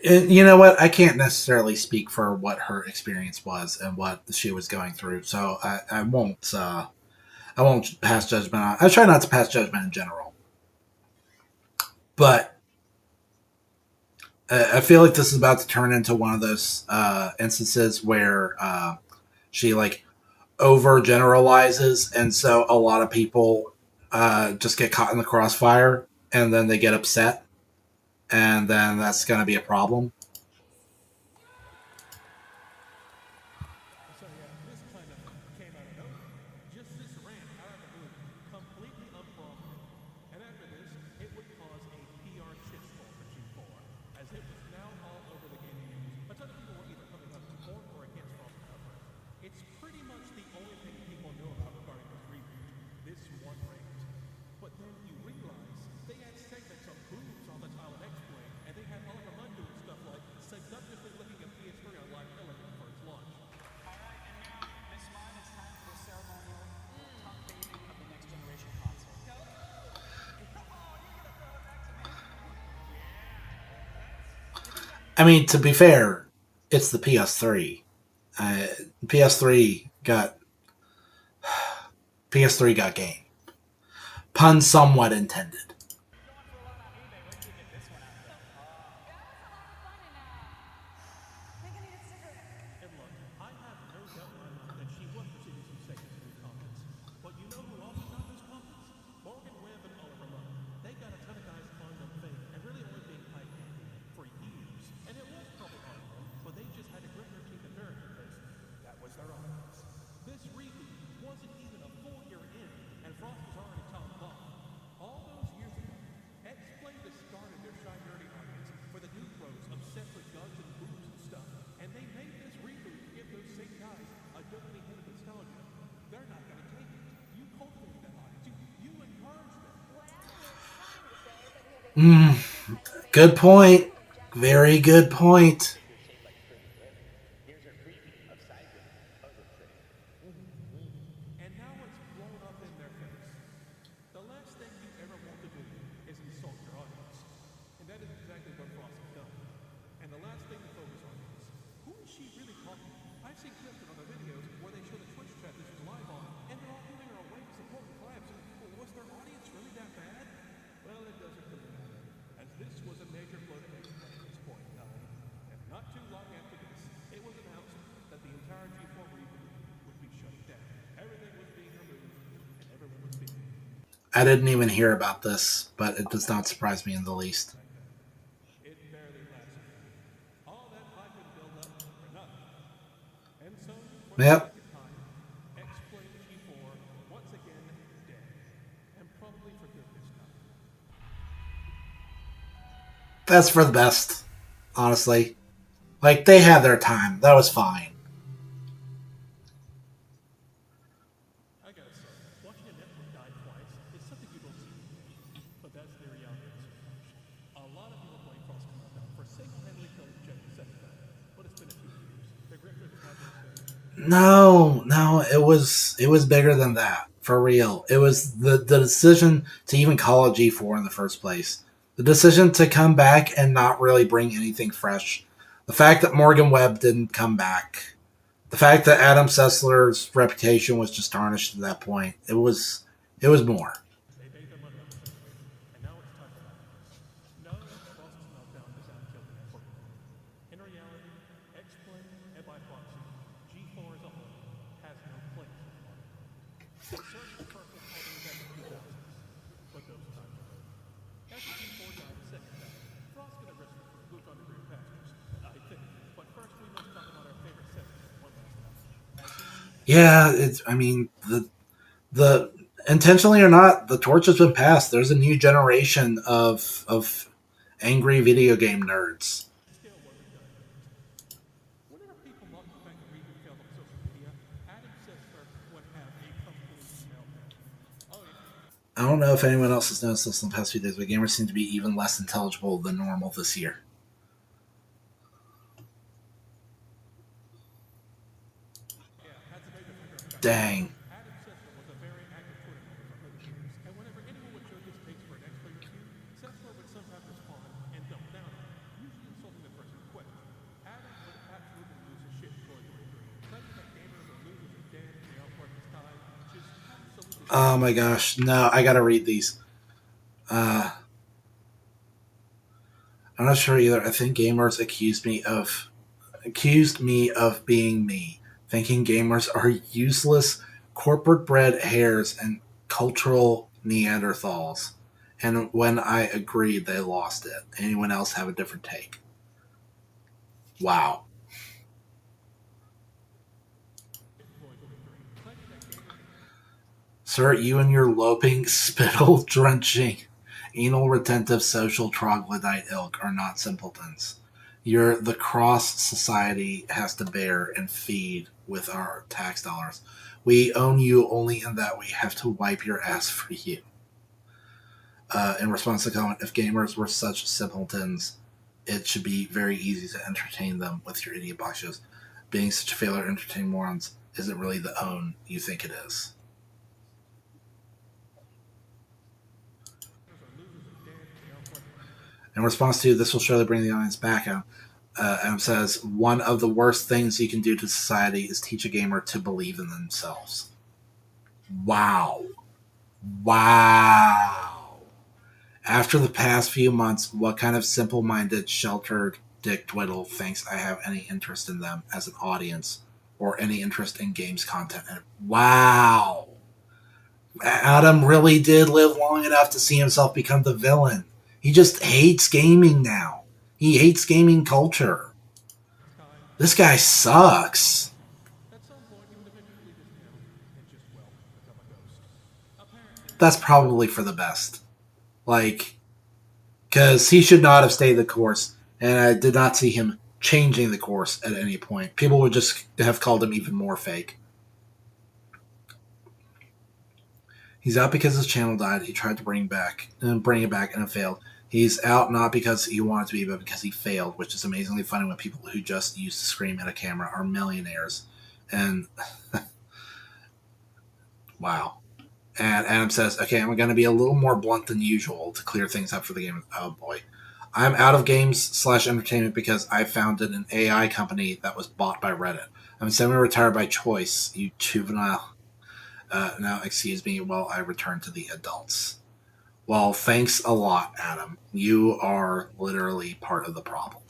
And you know what? I can't necessarily speak for what her experience was and what she was going through, so I won't. I won't pass judgment on. I try not to pass judgment in general, but I feel like this is about to turn into one of those instances where she like overgeneralizes, and so a lot of people just get caught in the crossfire, and then they get upset, and then that's going to be a problem. So yeah, this kind of came out of nowhere. Just this rant out of the blue, completely unprompted. And after this, it would cause a PR shitstorm for G4, as it was now all over the gaming news. A ton of people were either coming up for or against Frost's outbreak. It's pretty much the only thing people knew about regarding this reboot, this one rant. But then you realize they had segments of boobs all the time on X-Play, and they had Oliver Munn doing stuff like, I mean, to be fair, it's the PS3. Uh, PS3 got PS3 got game. Pun somewhat intended. And look, I have no doubt in my mind that she was receiving some seconds in these comments. But you know who also got those comments? Morgan Webb and Oliver Love. They got a ton of guys calling them fake and really only being hyped for years. And it was probably on them, but they just had to grit their teeth and bear it because that was their audience. This reboot wasn't even a full year in, and Frost was already top off. All those years ago, X-Play discarded their shy nerdy audience for the new pros obsessed with guns and boobs and stuff, and they made this reboot to give those same guys a dopamine hit of nostalgia. They're not going to take it. You cultivated that audience. You encouraged them. Good point. Very good point. And now it's blown up in their face. The last thing you ever want to do is insult your audience. And that is exactly what Frost has done. And the last thing to focus on is, who is she really talking to? I've seen clips on the videos where they show the Twitch chat this is live on, and they're all giving her a wave support and claps. And was their audience really that bad? Well, it doesn't really matter, as this was a major blow to X-Men at this point in time. And not too long after this, it was announced that the entire G4 reboot would be shut down. Everything was being removed, and everyone was being I didn't even hear about this, but it does not surprise me in the least. It barely lasted. All that hype and build up for nothing. And so, for the Yep. second time, X-Play G4 once again dead. And probably for good this time. That's for the best, honestly. Like, they had their time. That was fine. I gotta say, watching a network die twice is something you don't see. But that's the reality of the situation. A lot of people blame Frost Compound for single-handedly killing Jet the second time. But it's been a few years. The Griffith had their say. No, it was bigger than that. For real. It was the decision to even call it G4 in the first place. The decision to come back and not really bring anything fresh. The fact that Morgan Webb didn't come back. The fact that Adam Sessler's reputation was just tarnished at that point. It was more. They made their money off the situation, and now it's time for happiness. No, Frost's meltdown does not kill the network. In reality, X-Play, and by proxy, G4 as a whole, has no place in the market. It certainly perfect all the way back in the 2000s, but those times are over. After G4 died the second time, Frost could have moved on to green pastures, I think. But first, we must talk about our favorite segment one last time. Yeah, the intentionally or not, the torch has been passed. There's a new generation of angry video game nerds. Still wasn't done. Whenever people mock the fact that Reboot failed on social media, Adam Sessler would have a complete meltdown. Oh yeah. I don't know if anyone else has noticed this in the past few days, but gamers seem to be even less intelligible than normal this year. Dang. Adam Sessler was a very active Twitter user for many years, and whenever anyone would show his takes for an X-Play review, Sessler would sometimes respond and dump down on it, usually insulting the person in question. Adam would absolutely lose his shit going to agree, claiming that gamers are losers and dead and they aren't worth his time, just absolutely. Oh my gosh. No, I gotta read these. I'm not sure either. I think gamers accused me of being me, thinking gamers are useless, corporate-bred hares and cultural Neanderthals. And when I agreed, they lost it. Anyone else have a different take? Wow. Sir, you and your loping, spittle-drenching, anal-retentive social troglodyte ilk are not simpletons. You're the cross society has to bear and feed with our tax dollars. We own you only in that we have to wipe your ass for you. In response to the comment, if gamers were such simpletons, it should be very easy to entertain them with your idiot box shows. Being such a failure to entertain morons isn't really the own you think it is. In response to this will surely bring the audience back out. Adam says, one of the worst things you can do to society is teach a gamer to believe in themselves. Wow. Wow. After the past few months, what kind of simple-minded, sheltered dick twiddle thinks I have any interest in them as an audience or any interest in games content? And wow. Adam really did live long enough to see himself become the villain. He just hates gaming now. He hates gaming culture. This guy sucks. At some point, he would eventually leave his town and just, well, become a ghost. Apparently, That's probably for the best. Like, because he should not have stayed the course, and I did not see him changing the course at any point. People would just have called him even more fake. He's out because his channel died. He tried to bring it back, and it failed. He's out not because he wanted to be, but because he failed, which is amazingly funny when people who just used to scream at a camera are millionaires. And wow. And Adam says, okay, I'm going to be a little more blunt than usual to clear things up for the game. Oh boy. I'm out of games/entertainment because I founded an AI company that was bought by Reddit. I'm semi-retired by choice, you juvenile. Now, excuse me, while I return to the adults. Well, thanks a lot, Adam. You are literally part of the problem.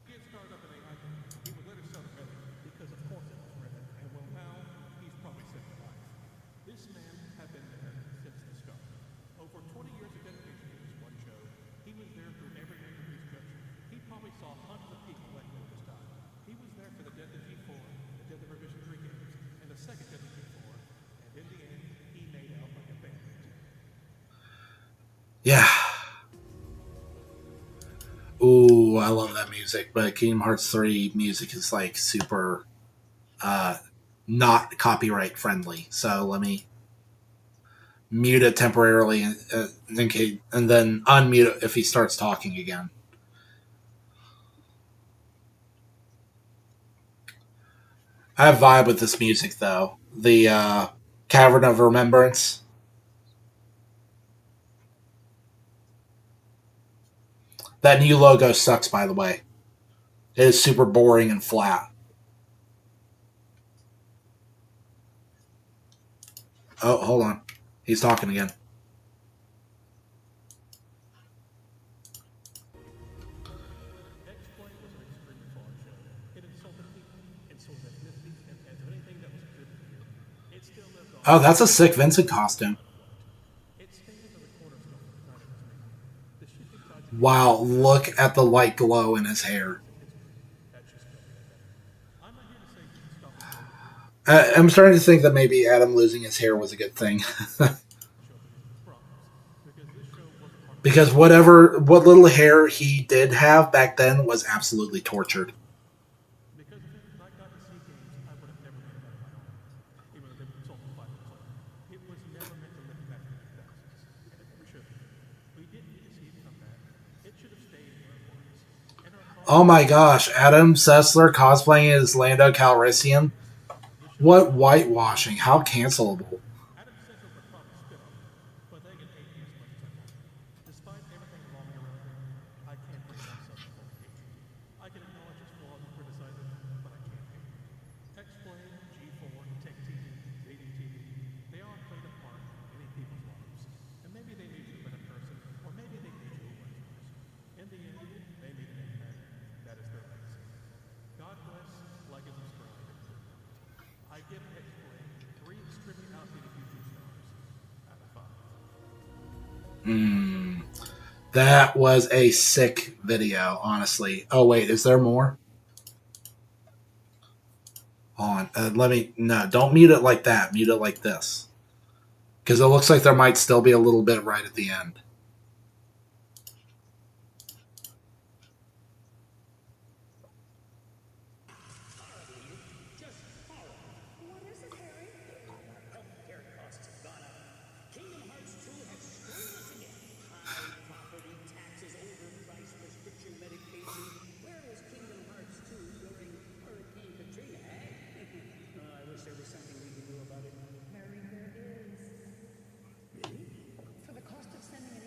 he had started up an AI company. He would later sell to Reddit because, of course, it was Reddit. And, well, now he's probably sick of life. This man had been there since the start. Over 20 years of dedication to this one show, he was there through every angle of his country. He probably saw hundreds of people let go of his time. He was there for the death of G4, the death of Revision 3 games, and the second death of G4. And in the end, he made out like a bandit. Yeah. Ooh, I love that music, but Kingdom Hearts 3 music is like super not copyright friendly. So let me mute it temporarily and then unmute it if he starts talking again. I have vibe with this music though. The Cavern of Remembrance. That new logo sucks, by the way. It is super boring and flat. Oh, hold on. He's talking again. X-Plane was an extremely flawed show. It insulted people, insulted ethnicities, and of anything that was good to hear. It still lived on. Oh, that's a sick Vincent costume. It stands as a cornerstone for the time it was made. The shifting tides of Wow, look at the light glow in his hair. that just don't get it better. I'm not here to say you can stop enjoying it. I'm starting to think that maybe Adam losing his hair was a good thing. Because this show wasn't part of Because what little hair he did have back then was absolutely tortured. Because of it, I got to see games I would have never made about my own. Even though they were sold for 5 years old. It was never meant to lift back in the 2000s. And it never should have. We didn't need to see it come back. It should have stayed where it was. And our Oh my gosh, Adam Sessler cosplaying as Lando Calrissian? What whitewashing? How cancelable. Adam Sessler would probably spit on it, but they can hate me as much as I want. Despite everything revolving around him, I can't bring myself to fully hate him. I can acknowledge his flaws and criticize him, but I can't hate him. X-Plane, G4, Tech TV, Dating TV, they all played a part in many people's lives. And maybe they made you a better person, or maybe they made you a worse person. In the end, they made an impact. That is their legacy. God bless, like and subscribe, and good night. I give X-Plane 3 extremely outdated YouTube stars out of 5. That was a sick video, honestly. Oh, wait, is there more? Hold on. No, don't mute it like that. Mute it like this. Because it looks like there might still be a little bit right at the end. For the cost of sending an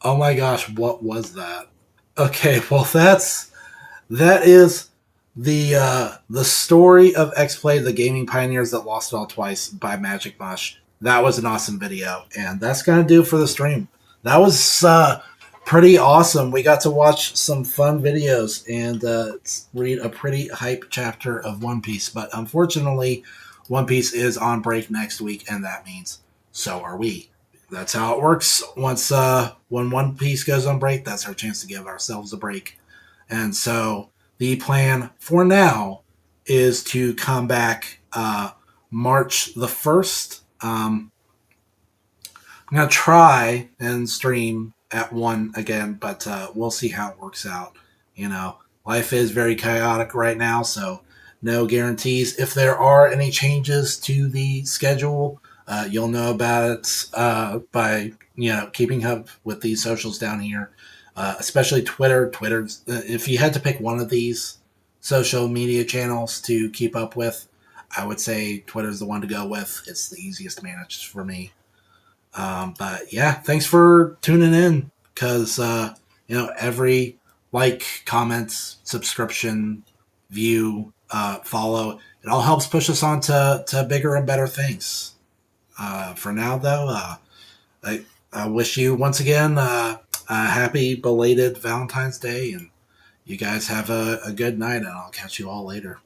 Oh my gosh, what was that? Okay, well that is the story of X Play, the gaming pioneers that lost it all twice by Magic Mush. That was an awesome video, and that's gonna do for the stream. That was pretty awesome. We got to watch some fun videos and read a pretty hype chapter of One Piece. But unfortunately, One Piece is on break next week, and that means so are we. That's how it works. Once when One Piece goes on break, that's our chance to give ourselves a break. And so the plan for now is to come back March the 1st. I'm going to try and stream at 1 again, but we'll see how it works out. You know, life is very chaotic right now, so no guarantees. If there are any changes to the schedule, you'll know about it by, keeping up with these socials down here, especially Twitter. Twitter's, if you had to pick one of these social media channels to keep up with, I would say Twitter's the one to go with. It's the easiest to manage for me. But yeah, thanks for tuning in because, every like, comments, subscription, view, follow, it all helps push us on to bigger and better things. For now, though, I wish you once again a happy belated Valentine's Day, and you guys have a good night, and I'll catch you all later.